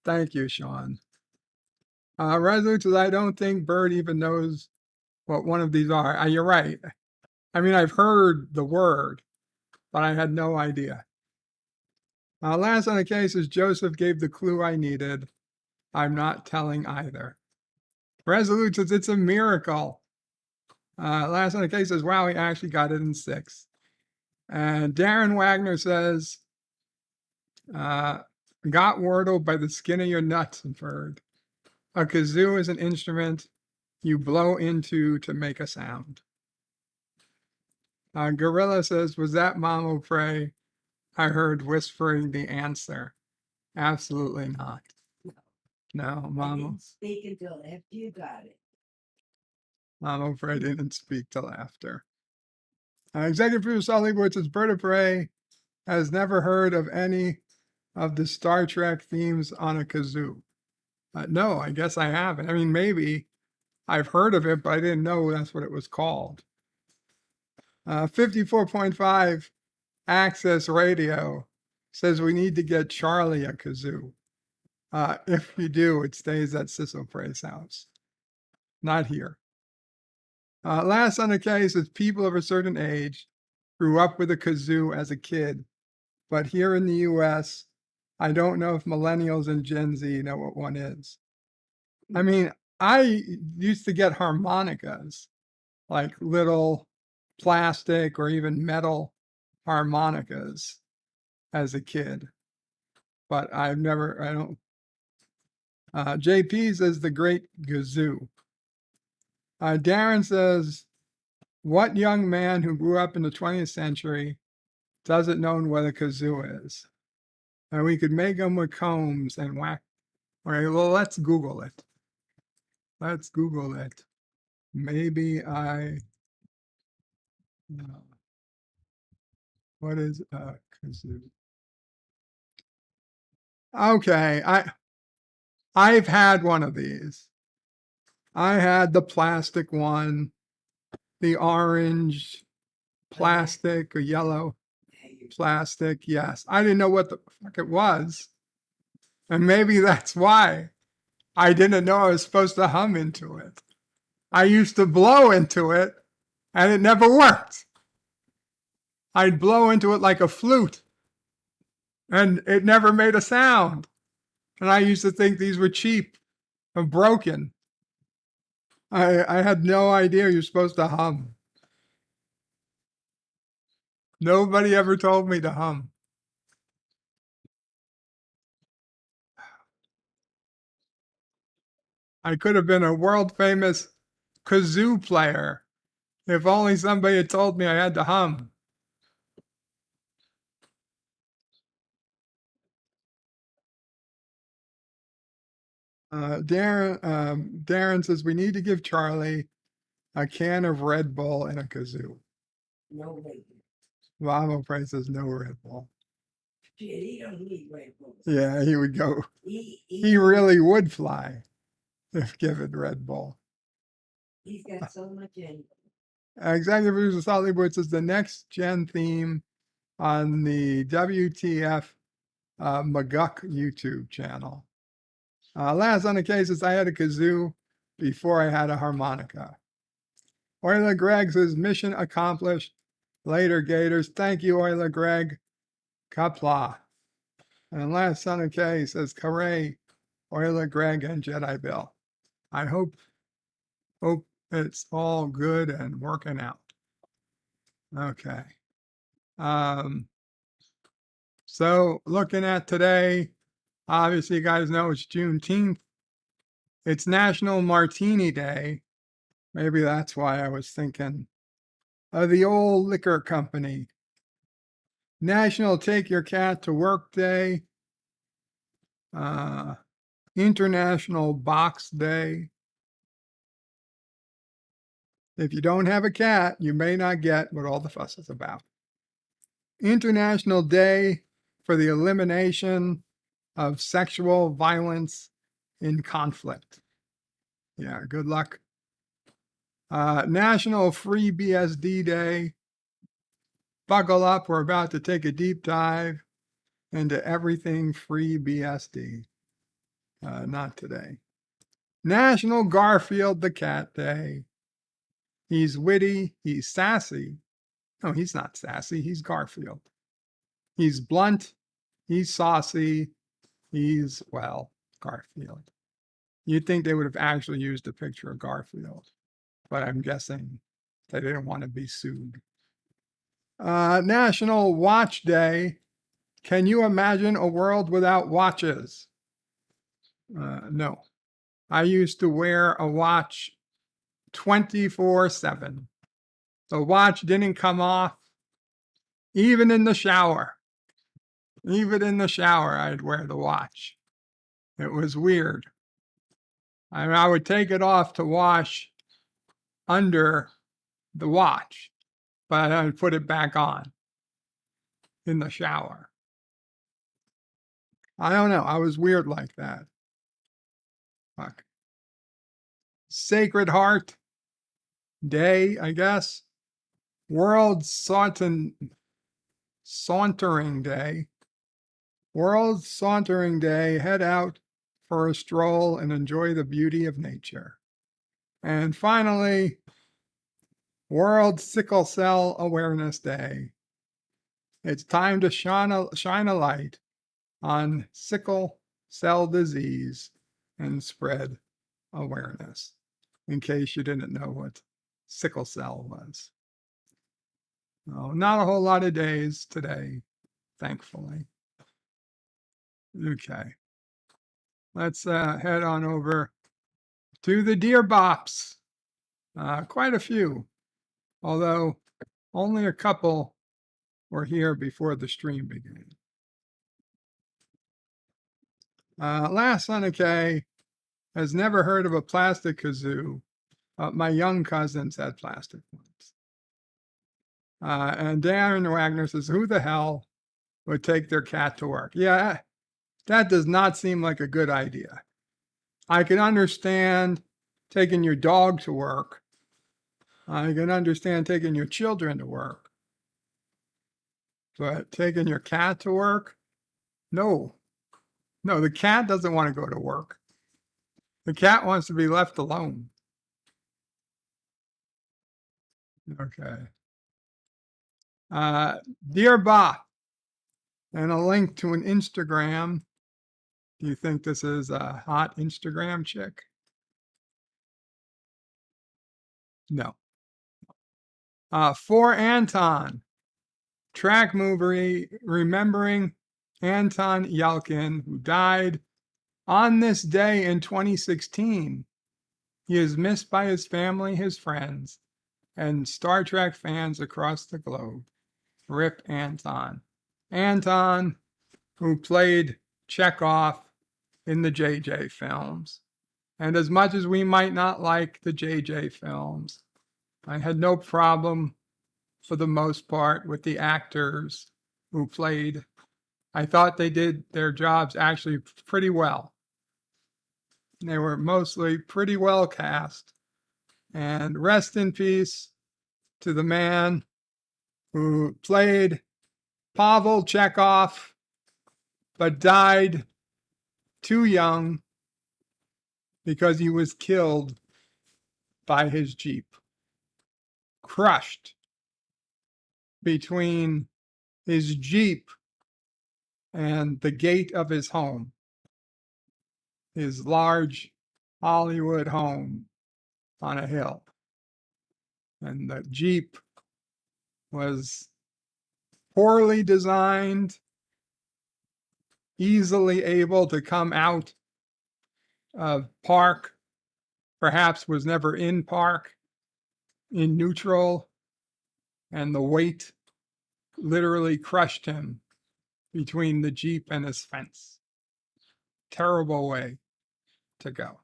Thank you, Sean. Resolute says, I don't think Bird even knows what one of these are. You're right. I mean, I've heard the word, but I had no idea. Last on the case is Joseph gave the clue I needed. I'm not telling either. Resolute says, it's a miracle. Last on the case says, wow, he actually got it in 6. And Darren Wagner says, got Wordle by the skin of your nuts, Bird. A kazoo is an instrument you blow into to make a sound. Gorilla says, was that Mama Pray? I heard whispering the answer. Absolutely not. No, I Mama. didn't speak until after you got it. Mama Pray didn't speak till after. Executive producer Saul Leibowitz says, Bird of Prey has never heard of any of the Star Trek themes on a kazoo. No, I guess I haven't. I mean, maybe I've heard of it, but I didn't know that's what it was called. 54.5 Access Radio says we need to get Charlie a kazoo. If we do, it stays at Cecil Prey's house, not here. Last on the case is people of a certain age grew up with a kazoo as a kid, but here in the US, I don't know if millennials and Gen Z know what one is. I mean, I used to get harmonicas, like little plastic or even metal harmonicas as a kid, but I don't. JP says the great kazoo. Darren says, what young man who grew up in the 20th century doesn't know what a kazoo is? And we could make them with combs and whack. All right, well, let's Google it. Let's Google it. Maybe I know. What is a kazoo? Okay, I've had one of these. I had the plastic one, the orange plastic or yellow plastic. Yes, I didn't know what the fuck it was. And maybe that's why I didn't know I was supposed to hum into it. I used to blow into it and it never worked. I'd blow into it like a flute and it never made a sound. And I used to think these were cheap and broken. I had no idea you're supposed to hum. Nobody ever told me to hum. I could have been a world famous kazoo player if only somebody had told me I had to hum. Darren says we need to give Charlie a can of Red Bull and a kazoo. No way. Vamo Pray says no Red Bull. Shit, he don't need Red Bull. Yeah, he would go. He He really would fly if given Red Bull. He's got so much in. Executive producer Solly Wood says the next gen theme on the WTF McGuck YouTube channel. Last on the cases, I had a kazoo before I had a harmonica. Euler Greg says mission accomplished. Later, Gators. Thank you, Euler Greg. Kapla. And last son of K says Caray, Euler Greg, and Jedi Bill. I hope it's all good and working out. Okay. So looking at today, obviously you guys know it's Juneteenth. It's National Martini Day. Maybe that's why I was thinking of the old liquor company. National Take Your Cat to Work Day. International Box Day. If you don't have a cat, you may not get what all the fuss is about. International Day for the Elimination of Sexual Violence in Conflict. Yeah, good luck. National Free BSD Day. Buckle up, we're about to take a deep dive into everything free BSD. Not today. National Garfield the Cat Day. He's witty, he's sassy. No, he's not sassy, he's Garfield. He's blunt, he's saucy, he's, well, Garfield. You'd think they would have actually used a picture of Garfield, but I'm guessing they didn't want to be sued. National Watch Day. Can you imagine a world without watches? No. I used to wear a watch 24/7. The watch didn't come off, even in the shower. Even in the shower, I'd wear the watch. It was weird. I would take it off to wash under the watch, but I would put it back on in the shower. I don't know. I was weird like that. Fuck. Sacred Heart Day, I guess. World Sauntering Day. World Sauntering Day. Head out for a stroll and enjoy the beauty of nature. And finally, World Sickle Cell Awareness Day. It's time to shine a light on sickle cell disease and spread awareness, in case you didn't know what sickle cell was. Oh, not a whole lot of days today, thankfully. Okay. Let's head on over to the Deer Bops. Quite a few, although only a couple were here before the stream began. Last Son of K has never heard of a plastic kazoo. My young cousins had plastic ones. And Darren Wagner says, who the hell would take their cat to work? Yeah, that does not seem like a good idea. I can understand taking your dog to work. I can understand taking your children to work. But taking your cat to work? No. No, the cat doesn't want to go to work. The cat wants to be left alone. Okay. Dear Bob, and a link to an Instagram. Do you think this is a hot Instagram chick? No. For Anton, track movie remembering Anton Yelkin, who died on this day in 2016. He is missed by his family, his friends, and Star Trek fans across the globe. Rip Anton. Anton, who played Chekhov in the JJ films. And as much as we might not like the JJ films, I had no problem for the most part with the actors who played. I thought they did their jobs actually pretty well. They were mostly pretty well cast. And rest in peace to the man who played Pavel Chekhov, but died too young because he was killed by his Jeep, crushed between his Jeep and the gate of his home, his large Hollywood home on a hill. And the Jeep was poorly designed, easily able to come out of park, perhaps was never in park, in neutral, and the weight literally crushed him between the Jeep and his fence. Terrible way to go.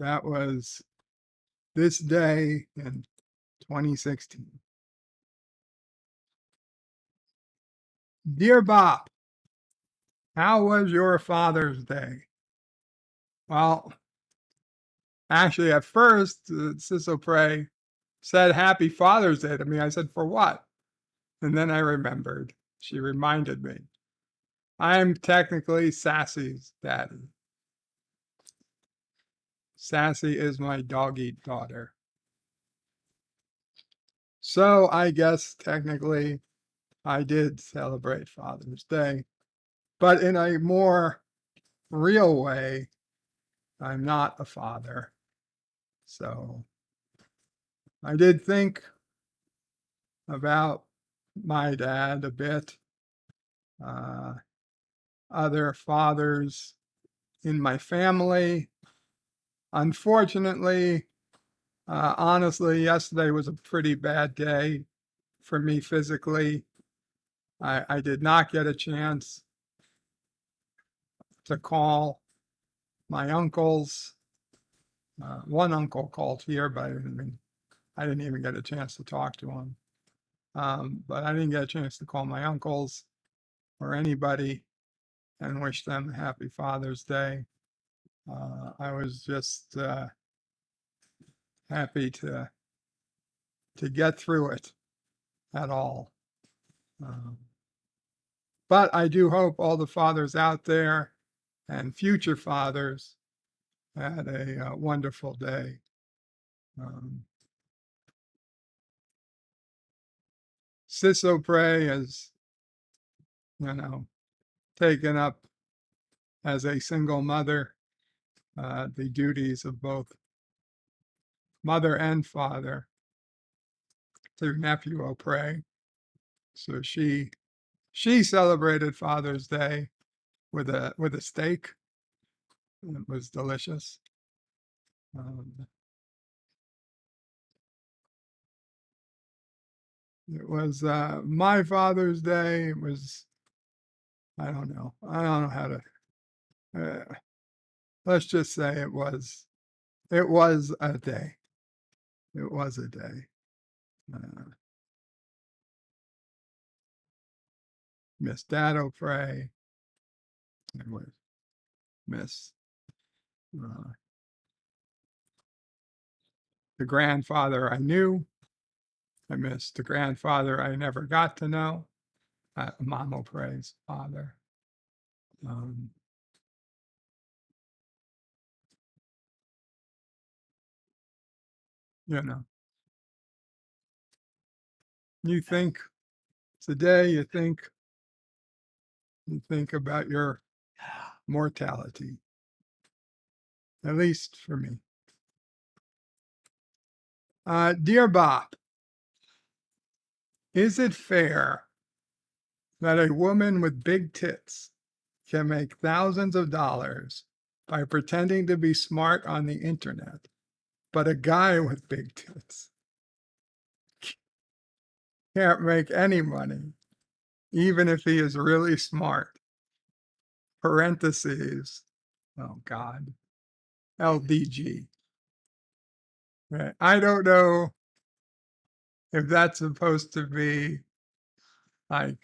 That was this day in 2016. Dear Bob, how was your Father's Day? Well, actually, at first, Sissel Prey said Happy Father's Day to me. I said, for what? And then I remembered. She reminded me. I'm technically Sassy's daddy. Sassy is my doggy daughter. So I guess technically I did celebrate Father's Day, but in a more real way, I'm not a father. So I did think about my dad a bit, other fathers in my family. Unfortunately, honestly, yesterday was a pretty bad day for me physically. I did not get a chance to call my uncles. One uncle called here, but I didn't even get a chance to talk to him. But I didn't get a chance to call my uncles or anybody and wish them a happy Father's Day. I was just happy to get through it at all. But I do hope all the fathers out there and future fathers had a wonderful day. Sissel Prey is, taken up as a single mother, the duties of both mother and father to nephew O'Prey. So she celebrated Father's Day with a steak. It was delicious. It was my Father's Day. It was, I don't know how to, let's just say it was a day. It was a day. Miss Dad O'Prey. I would miss the grandfather I knew. I miss the grandfather I never got to know. Mom O'Prey's father. You think today, you think about your mortality, at least for me. Dear Bob, is it fair that a woman with big tits can make thousands of dollars by pretending to be smart on the internet, but a guy with big tits can't make any money, even if he is really smart? Parentheses. Oh, God. LDG. Right. I don't know if that's supposed to be like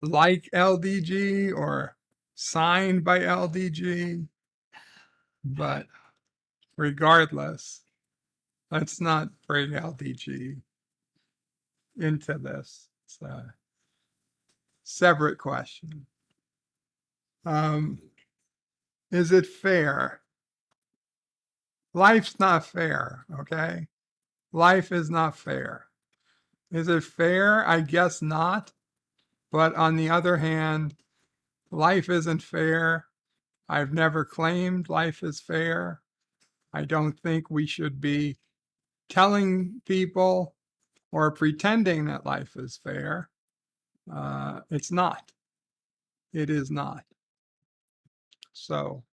LDG or signed by LDG, but regardless, let's not bring LDG into this. It's a separate question. Is it fair? Life's not fair, okay? Life is not fair. Is it fair? I guess not. But on the other hand, life isn't fair. I've never claimed life is fair. I don't think we should be telling people or pretending that life is fair. It's not. It is not. So,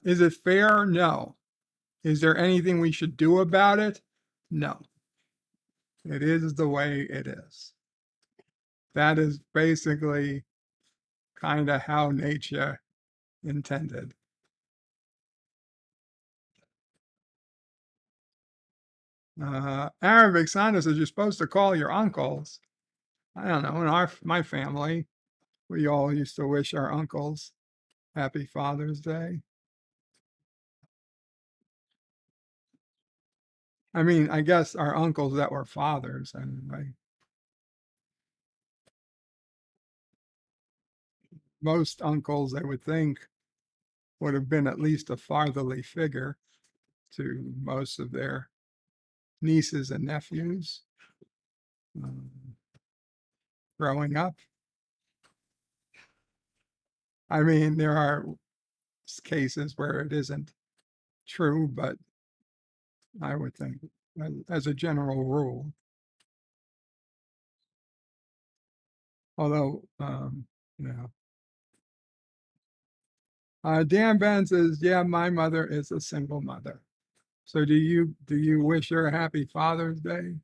is it fair? No. Is there anything we should do about it? No. It is the way it is. That is basically kind of how nature intended. Arabic Santa says you're supposed to call your uncles. I don't know. In my family, we all used to wish our uncles Happy Father's Day. I mean, I guess our uncles that were fathers anyway. Most uncles, I would think, would have been at least a fatherly figure to most of their nieces and nephews growing up. I mean, there are cases where it isn't true, but I would think, as a general rule. Although, yeah. Dan Ben says, yeah, my mother is a single mother. So do you wish her a happy Father's Day,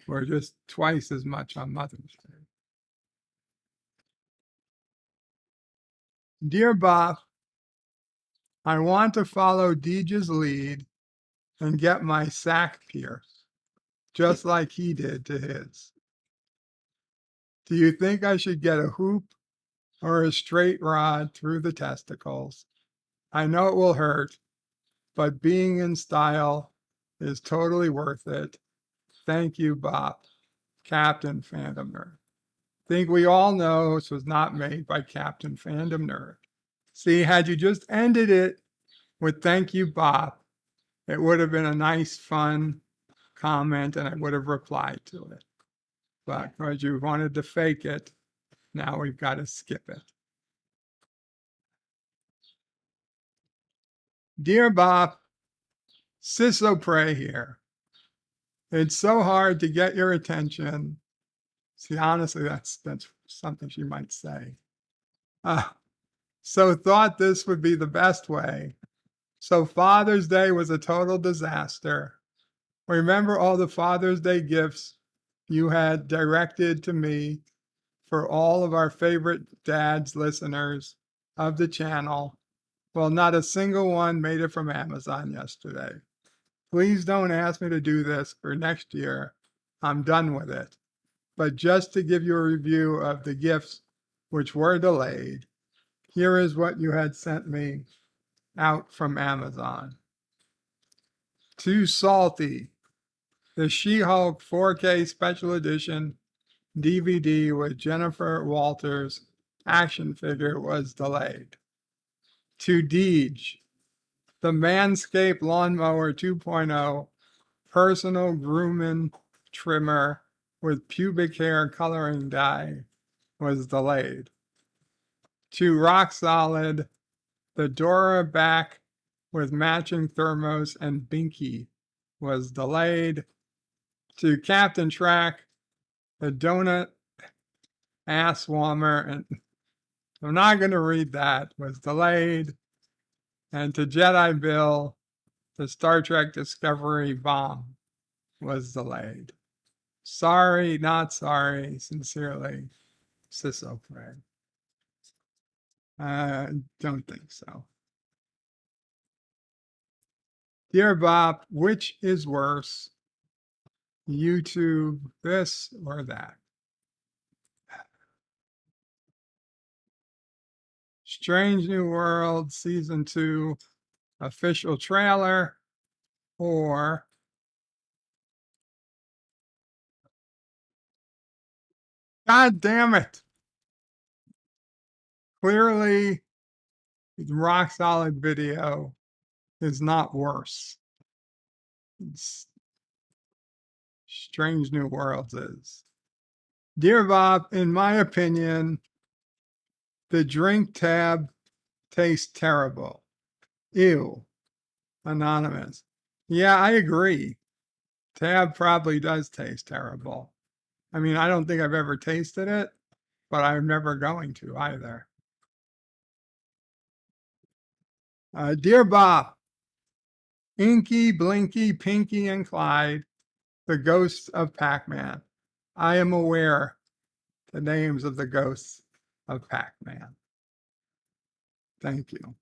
or just twice as much on Mother's Day? Dear Bob, I want to follow Deej's lead and get my sack pierced, just like he did to his. Do you think I should get a hoop or a straight rod through the testicles? I know it will hurt, but being in style is totally worth it. Thank you, Bob. Captain Fandom Nerd. Think we all know this was not made by Captain Fandom Nerd. See, had you just ended it with thank you, Bob, it would have been a nice, fun comment and I would have replied to it. But because you wanted to fake it, now we've got to skip it. Dear Bob, Ciso Pray here. It's so hard to get your attention. See, honestly, that's something she might say. So thought this would be the best way. So Father's Day was a total disaster. Remember all the Father's Day gifts you had directed to me for all of our favorite dads listeners of the channel. Well, not a single one made it from Amazon yesterday. Please don't ask me to do this for next year. I'm done with it. But just to give you a review of the gifts which were delayed, here is what you had sent me out from Amazon. Too Salty, the She-Hulk 4K Special Edition DVD with Jennifer Walters action figure was delayed. To Deej, the Manscaped Lawnmower 2.0 personal grooming trimmer with pubic hair coloring dye was delayed. To Rock Solid, the Dora back with matching thermos and binky was delayed. To Captain Track, the donut ass warmer, and I'm not going to read that, was delayed. And to Jedi Bill, the Star Trek Discovery bomb was delayed. Sorry, not sorry. Sincerely, Ciso Pray. I don't think so. Dear Bob, which is worse? YouTube, this or that? Strange New World Season 2 official trailer or God damn it. Clearly, the Rock Solid video is not worse. It's Strange New Worlds is. Dear Bob, in my opinion, the drink tab tastes terrible. Ew. Anonymous. Yeah, I agree. Tab probably does taste terrible. I mean, I don't think I've ever tasted it, but I'm never going to either. Dear Bob, Inky, Blinky, Pinky, and Clyde, the ghosts of Pac-Man. I am aware the names of the ghosts of Pac-Man. Thank you.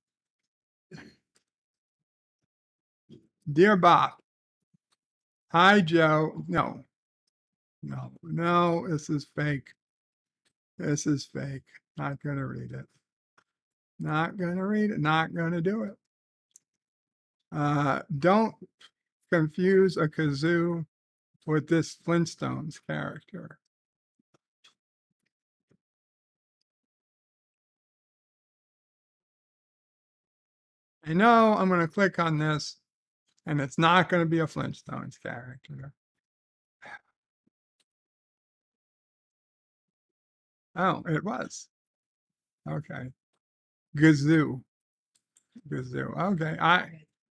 Dear Bob, hi Joe. No, this is fake. This is fake. Not going to read it. Not going to read it. Not going to do it. Don't confuse a kazoo with this Flintstones character. I know I'm going to click on this and it's not going to be a Flintstones character. Oh, it was. Okay. Gazoo. Okay. I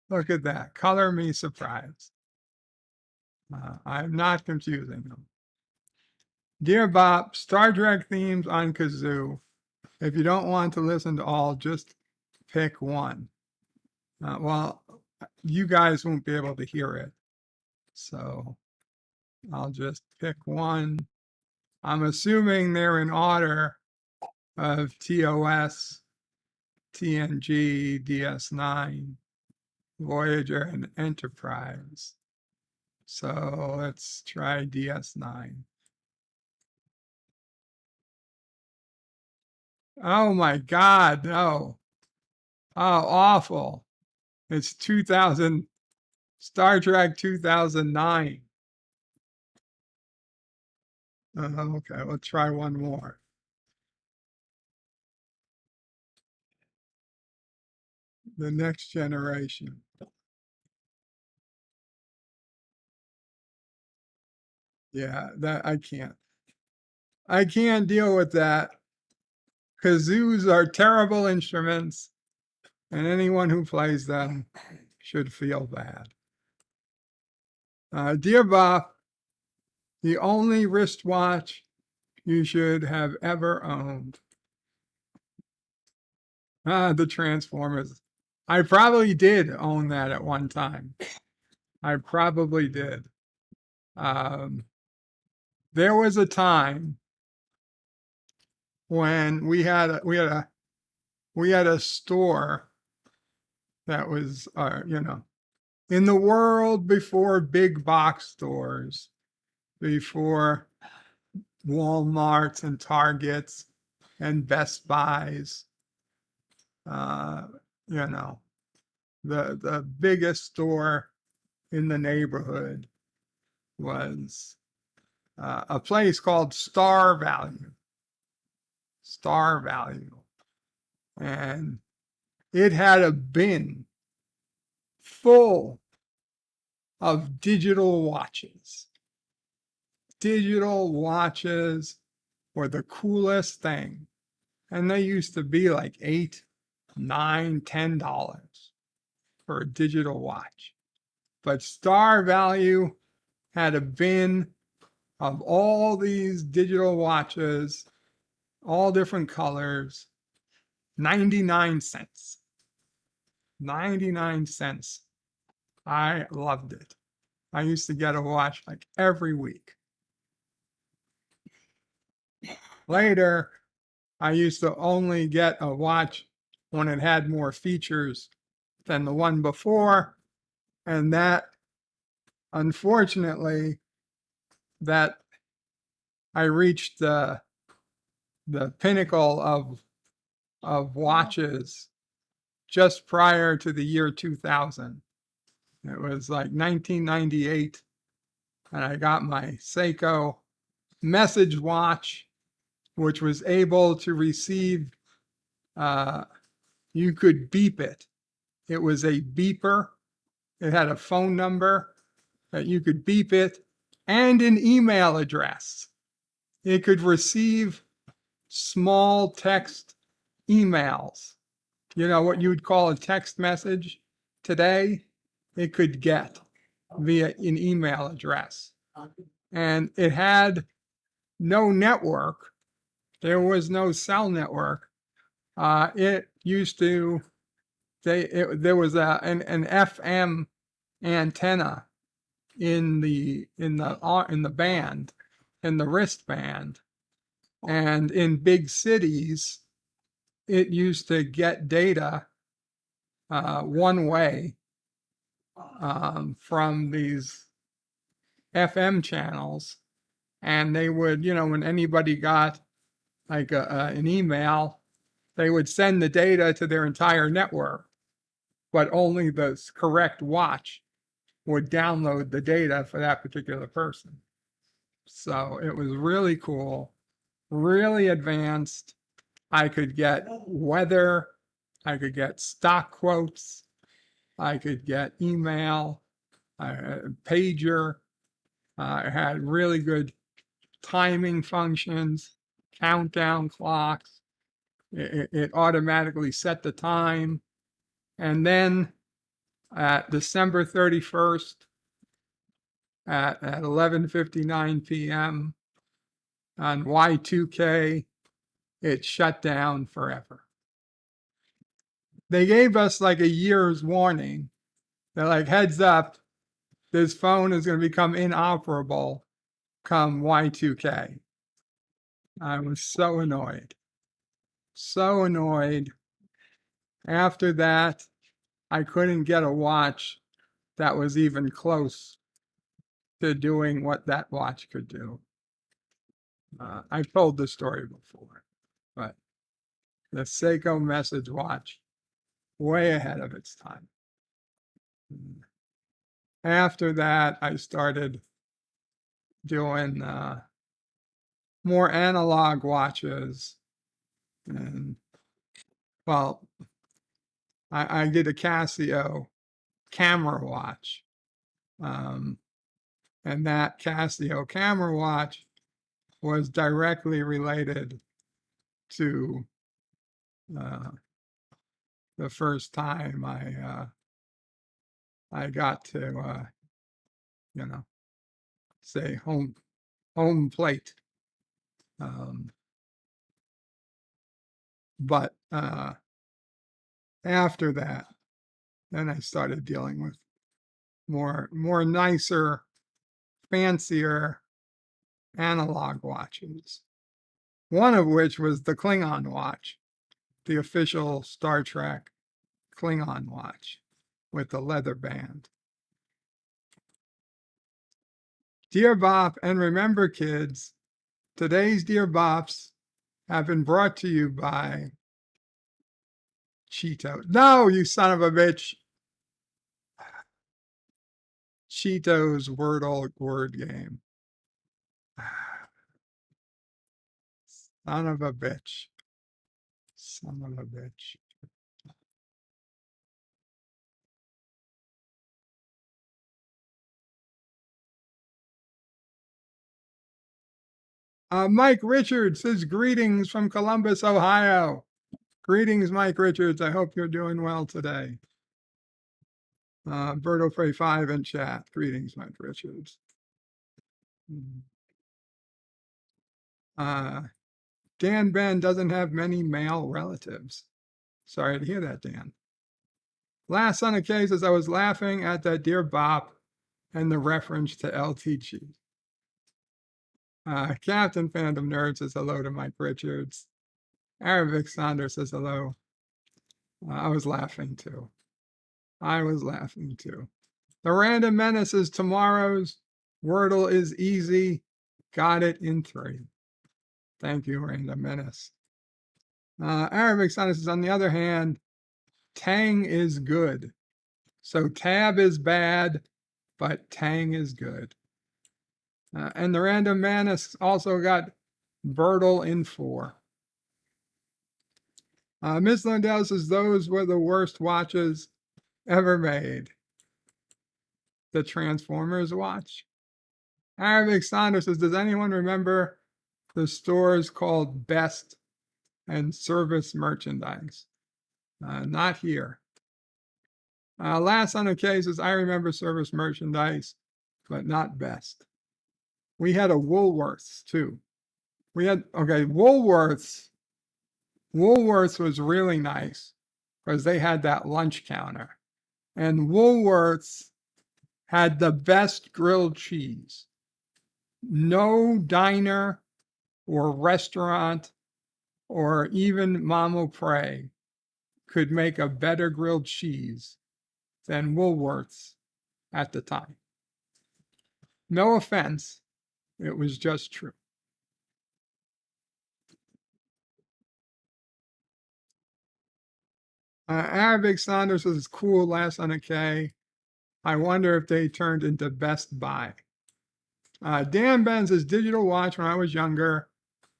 look at that. Color me surprised. I'm not confusing them. Dear Bob, Star Trek themes on kazoo. If you don't want to listen to all, just pick one. Well, you guys won't be able to hear it. So I'll just pick one. I'm assuming they're in order of TOS, TNG, DS9, Voyager, and Enterprise. So let's try DS9. Oh my God, no. Oh, awful. It's 2000, Star Trek 2009. Okay, let's try one more. The Next Generation. Yeah, that I can't. I can't deal with that. Kazoos are terrible instruments, and anyone who plays them should feel bad. Dear Bob, the only wristwatch you should have ever owned. The Transformers. I probably did own that at one time. I probably did. There was a time when we had a store that was in the world before big box stores, before Walmarts and Targets and Best Buys. The biggest store in the neighborhood was a place called Star Value. Star Value. And it had a bin full of digital watches. Digital watches were the coolest thing. And they used to be like $8, $9, $10 for a digital watch. But Star Value had a bin of all these digital watches, all different colors, 99 cents. 99 cents. I loved it. I used to get a watch like every week. Later, I used to only get a watch when it had more features than the one before. And that, unfortunately, that I reached the pinnacle of watches just prior to the year 2000. It was like 1998, and I got my Seiko message watch, which was able to receive, you could beep it. It was a beeper. It had a phone number that you could beep it and an email address. It could receive small text emails. You know, what you would call a text message today, it could get via an email address. And it had no network. There was no cell network. It used to, there was an FM antenna in the band, in the wristband. And in big cities, it used to get data one way from these FM channels. And they would, you know, when anybody got like an email, they would send the data to their entire network, but only the correct watch would download the data for that particular person. So it was really cool, really advanced. I could get weather, I could get stock quotes, I could get email, pager. It had really good timing functions, countdown clocks. It automatically set the time. And then at December 31st at 11:59 p.m. on Y2K, it shut down forever. They gave us like a year's warning. They're like, heads up, this phone is going to become inoperable come Y2K. I was so annoyed. So annoyed. After that, I couldn't get a watch that was even close to doing what that watch could do. I've told the story before, but the Seiko message watch, way ahead of its time. After that, I started doing more analog watches. And, well, I did a Casio camera watch. And that Casio camera watch was directly related to the first time I got to, you know, say home plate. But after that, then I started dealing with more nicer, fancier analog watches. One of which was the Klingon watch, the official Star Trek Klingon watch with the leather band. Dear Bop, and remember kids, today's Dear Bops have been brought to you by Cheetos. No, you son of a bitch. Cheetos word game. Son of a bitch. Son of a bitch. Mike Richards says greetings from Columbus, Ohio. Greetings, Mike Richards. I hope you're doing well today. Berto Frey 5 in chat. Greetings, Mike Richards. Dan Ben doesn't have many male relatives. Sorry to hear that, Dan. Last on the cases, I was laughing at that Dear Bop and the reference to LTG. Captain Fandom Nerd says hello to Mike Richards. Arabic Saunders says hello. I was laughing too. I was laughing too. The Random Menace is tomorrow's. Wordle is easy. Got it in 3. Thank you, Random Menace. Arabic Saunders says, on the other hand, Tang is good. So tab is bad, but Tang is good. And the Random Menace also got Bertle in 4. Miss Lundell says those were the worst watches ever made. The Transformers watch. Arabic Saunders says, does anyone remember the stores called Best and Service Merchandise? Not here. Last on the case says, I remember Service Merchandise, but not Best. We had a Woolworths too. Woolworths was really nice because they had that lunch counter. And Woolworths had the best grilled cheese. No diner or restaurant or even Mama Pray could make a better grilled cheese than Woolworths at the time. No offense, it was just true. Arabic Saunders was cool last on a K. I wonder if they turned into Best Buy. Dan Benz's digital watch when I was younger.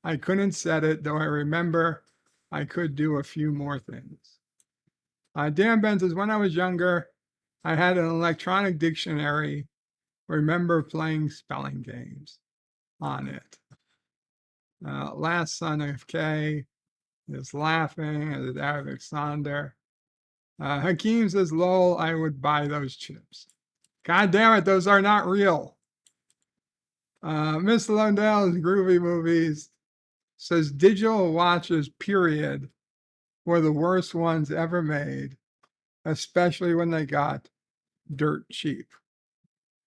I couldn't set it, though I remember I could do a few more things. Dan Ben says, when I was younger, I had an electronic dictionary. Remember playing spelling games on it. Last son of K is laughing at Arabic Sonder. Hakeem says, lol, I would buy those chips. God damn it, those are not real. Miss Lundell's Groovy Movies says digital watches, period, were the worst ones ever made, especially when they got dirt cheap.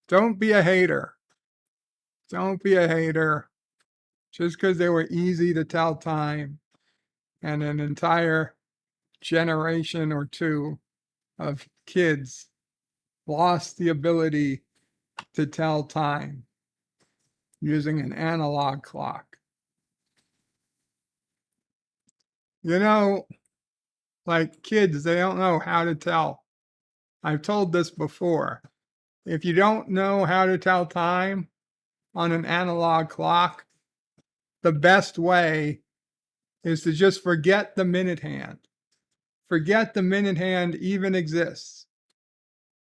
Don't be a hater. Don't be a hater. Just because they were easy to tell time and an entire generation or two of kids lost the ability to tell time using an analog clock. You know, like kids, they don't know how to tell. I've told this before. If you don't know how to tell time on an analog clock, the best way is to just forget the minute hand. Forget the minute hand even exists.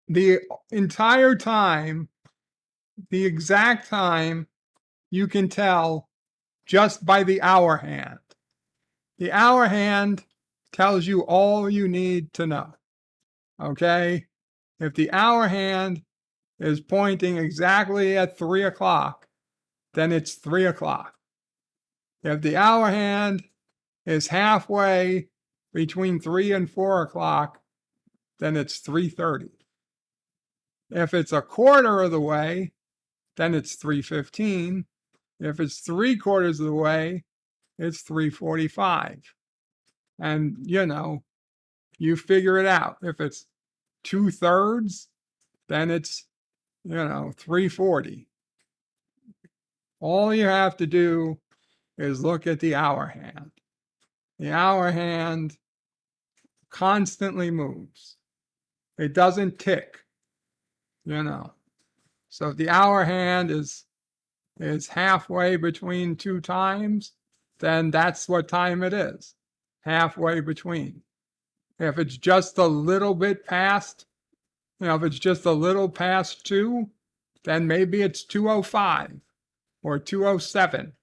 The entire time, the exact time, you can tell just by the hour hand. The hour hand tells you all you need to know. Okay? If the hour hand is pointing exactly at 3 o'clock, then it's 3 o'clock. If the hour hand is halfway between 3 and 4 o'clock, then it's 3:30. If it's a quarter of the way, then it's 3:15. If it's 3/4 of the way, it's 3:45. And, you figure it out. If it's 2/3, then it's, 3:40. All you have to do is look at the hour hand. The hour hand constantly moves. It doesn't tick, So if the hour hand is halfway between 2 times, then that's what time it is. Halfway between. If it's just a little bit past, if it's just a little past 2, then maybe it's 2:05 or 2:07.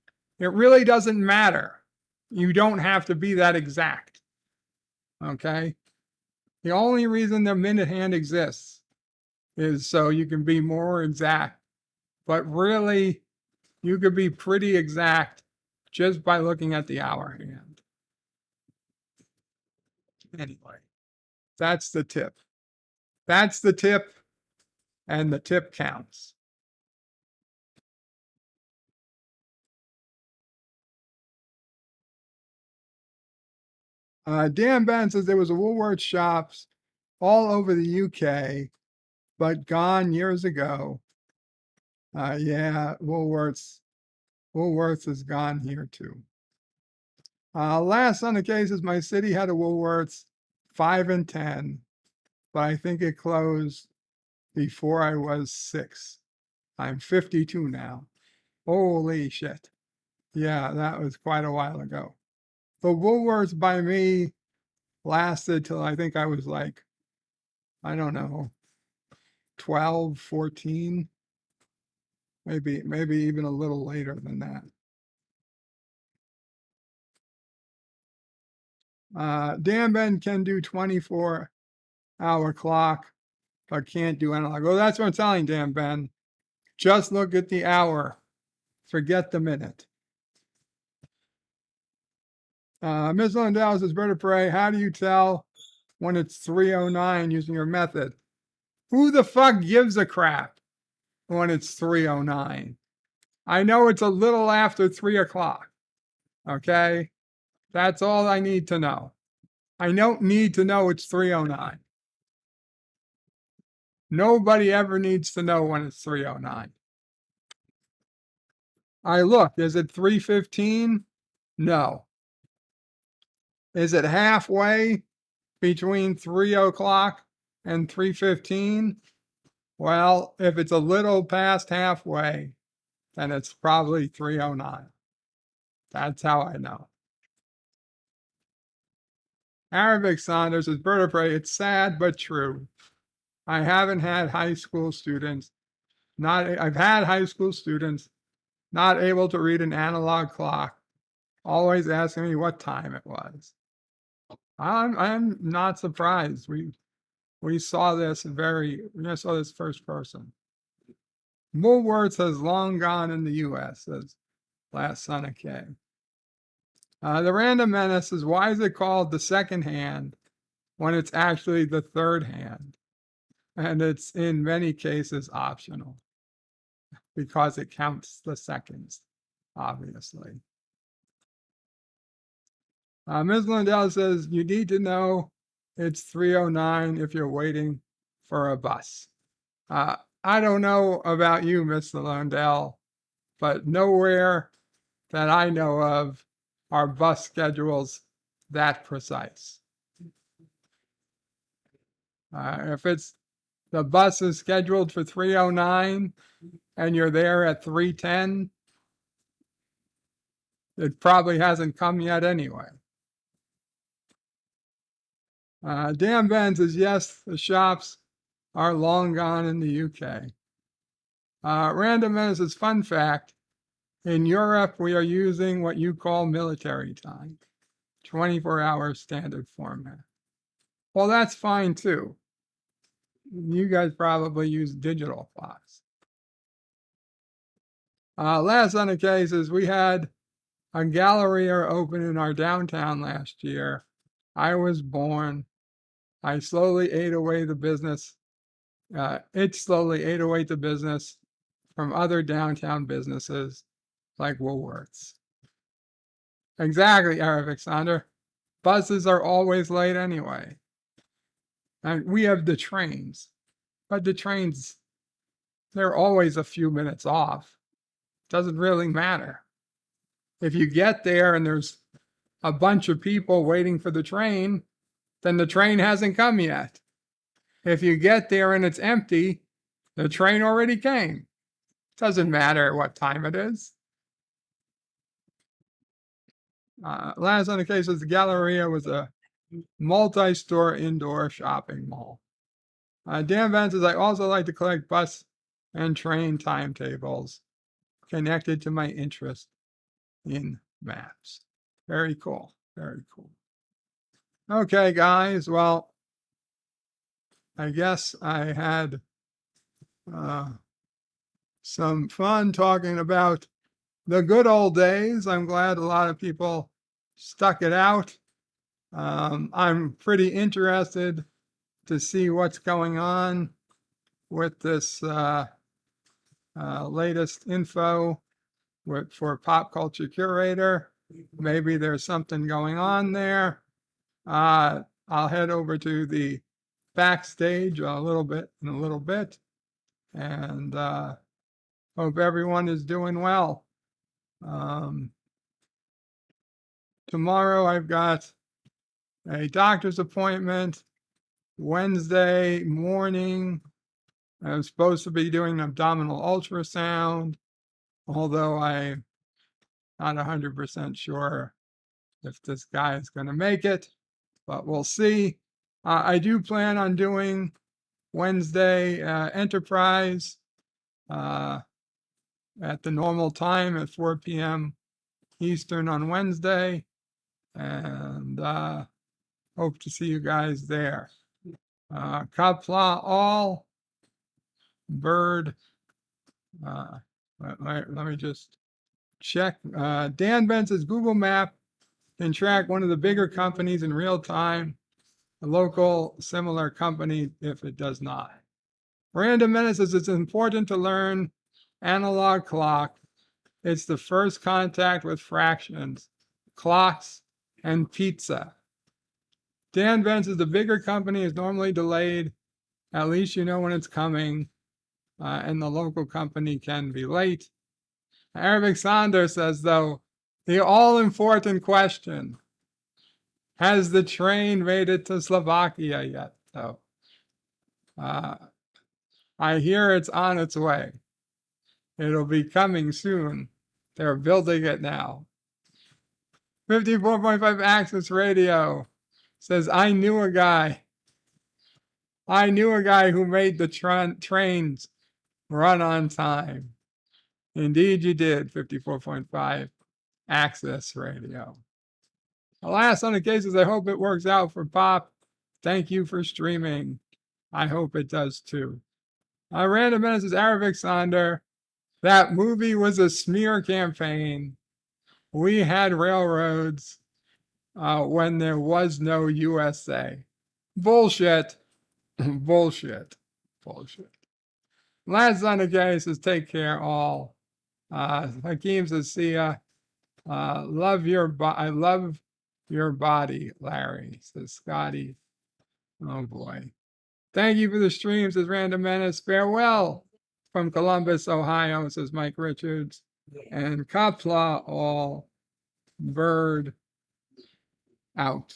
It really doesn't matter. You don't have to be that exact. Okay? The only reason the minute hand exists is so you can be more exact. But really, you could be pretty exact just by looking at the hour hand. Anyway, that's the tip. That's the tip, and the tip counts. Dan Ben says there was a Woolworths shops all over the UK, but gone years ago. Yeah, Woolworths is gone here too. Last on the cases, my city had a Woolworths 5 and 10, but I think it closed before I was 6. I'm 52 now. Holy shit. Yeah, that was quite a while ago. The Woolworths by me lasted till I think I was like, I don't know, 12, 14, maybe even a little later than that. Dan Ben can do 24-hour clock, but can't do analog. Well, that's what I'm telling Dan Ben. Just look at the hour. Forget the minute. Ms. Lindell says, Bird of Prey, how do you tell when it's 3:09 using your method? Who the fuck gives a crap when it's 3:09? I know it's a little after 3 o'clock. Okay? That's all I need to know. I don't need to know it's 3:09. Nobody ever needs to know when it's 3:09. I look, is it 3:15? No. Is it halfway between 3 o'clock and 3:15? Well, if it's a little past halfway, then it's probably 3:09. That's how I know. Arabic Saunders is Bird of Prey. It's sad but true. I haven't had high school students. I've had high school students not able to read an analog clock, always asking me what time it was. I'm not surprised. We saw this first person. Woolworths has long gone in the U.S., says Last Son of K. The Random Menace is, why is it called the second hand when it's actually the third hand? And it's in many cases optional because it counts the seconds, obviously. Ms. Lindell says, you need to know it's 3:09 if you're waiting for a bus. I don't know about you, Mr. Lindell, but nowhere that I know of are bus schedules that precise. If the bus is scheduled for 3:09 and you're there at 3:10, it probably hasn't come yet anyway. Dan Ben says, yes, the shops are long gone in the UK. Random Menace's fun fact, in Europe, we are using what you call military time, 24-hour standard format. Well, that's fine too. You guys probably use digital clocks. Last on the cases, we had a Galleria open in our downtown last year. I was born. I slowly ate away the business. It slowly ate away the business from other downtown businesses like Woolworths. Exactly, Arabic Sonder. Buses are always late anyway. And we have the trains, but the trains, they're always a few minutes off. Doesn't really matter. If you get there and there's a bunch of people waiting for the train, then the train hasn't come yet. If you get there and it's empty, the train already came. Doesn't matter what time it is. Last on the case is the Galleria was a multi-store indoor shopping mall. Dan Van says, I also like to collect bus and train timetables connected to my interest in maps. Very cool. Very cool. Okay, guys. Well, I guess I had some fun talking about the good old days. I'm glad a lot of people stuck it out. I'm pretty interested to see what's going on with this latest info for Pop Culture Curator. Maybe there's something going on there. I'll head over to the backstage in a little bit, and hope everyone is doing well. Tomorrow I've got a doctor's appointment. Wednesday morning, I'm supposed to be doing an abdominal ultrasound, although I'm not 100% sure if this guy is going to make it, but we'll see. I do plan on doing Wednesday Enterprise at the normal time at 4 p.m. Eastern on Wednesday, and hope to see you guys there. Kapla all bird. Let me just check. Dan Bentz's Google Map can track one of the bigger companies in real time, a local similar company if it does not. Random Menace says it's important to learn analog clock. It's the first contact with fractions, clocks, and pizza. Dan Vance is the bigger company is normally delayed. At least you know when it's coming, and the local company can be late. Arabic Sonder says, though, the all-important question, has the train made it to Slovakia yet, though? I hear it's on its way. It'll be coming soon. They're building it now. 54.5 Access Radio says, I knew a guy who made the trains run on time. Indeed you did, 54.5 Access Radio. Alas, on the cases, I hope it works out for Pop. Thank you for streaming. I hope it does too. Random Menace's Arabic Sonder. That movie was a smear campaign. We had railroads when there was no USA. Bullshit. Bullshit. Last on the case says, take care all. Hakeem says, see ya. I love your body, Larry, says Scotty. Oh boy. Thank you for the stream, says Random Menace. Farewell from Columbus, Ohio, says Mike Richards. And Kapla all bird out.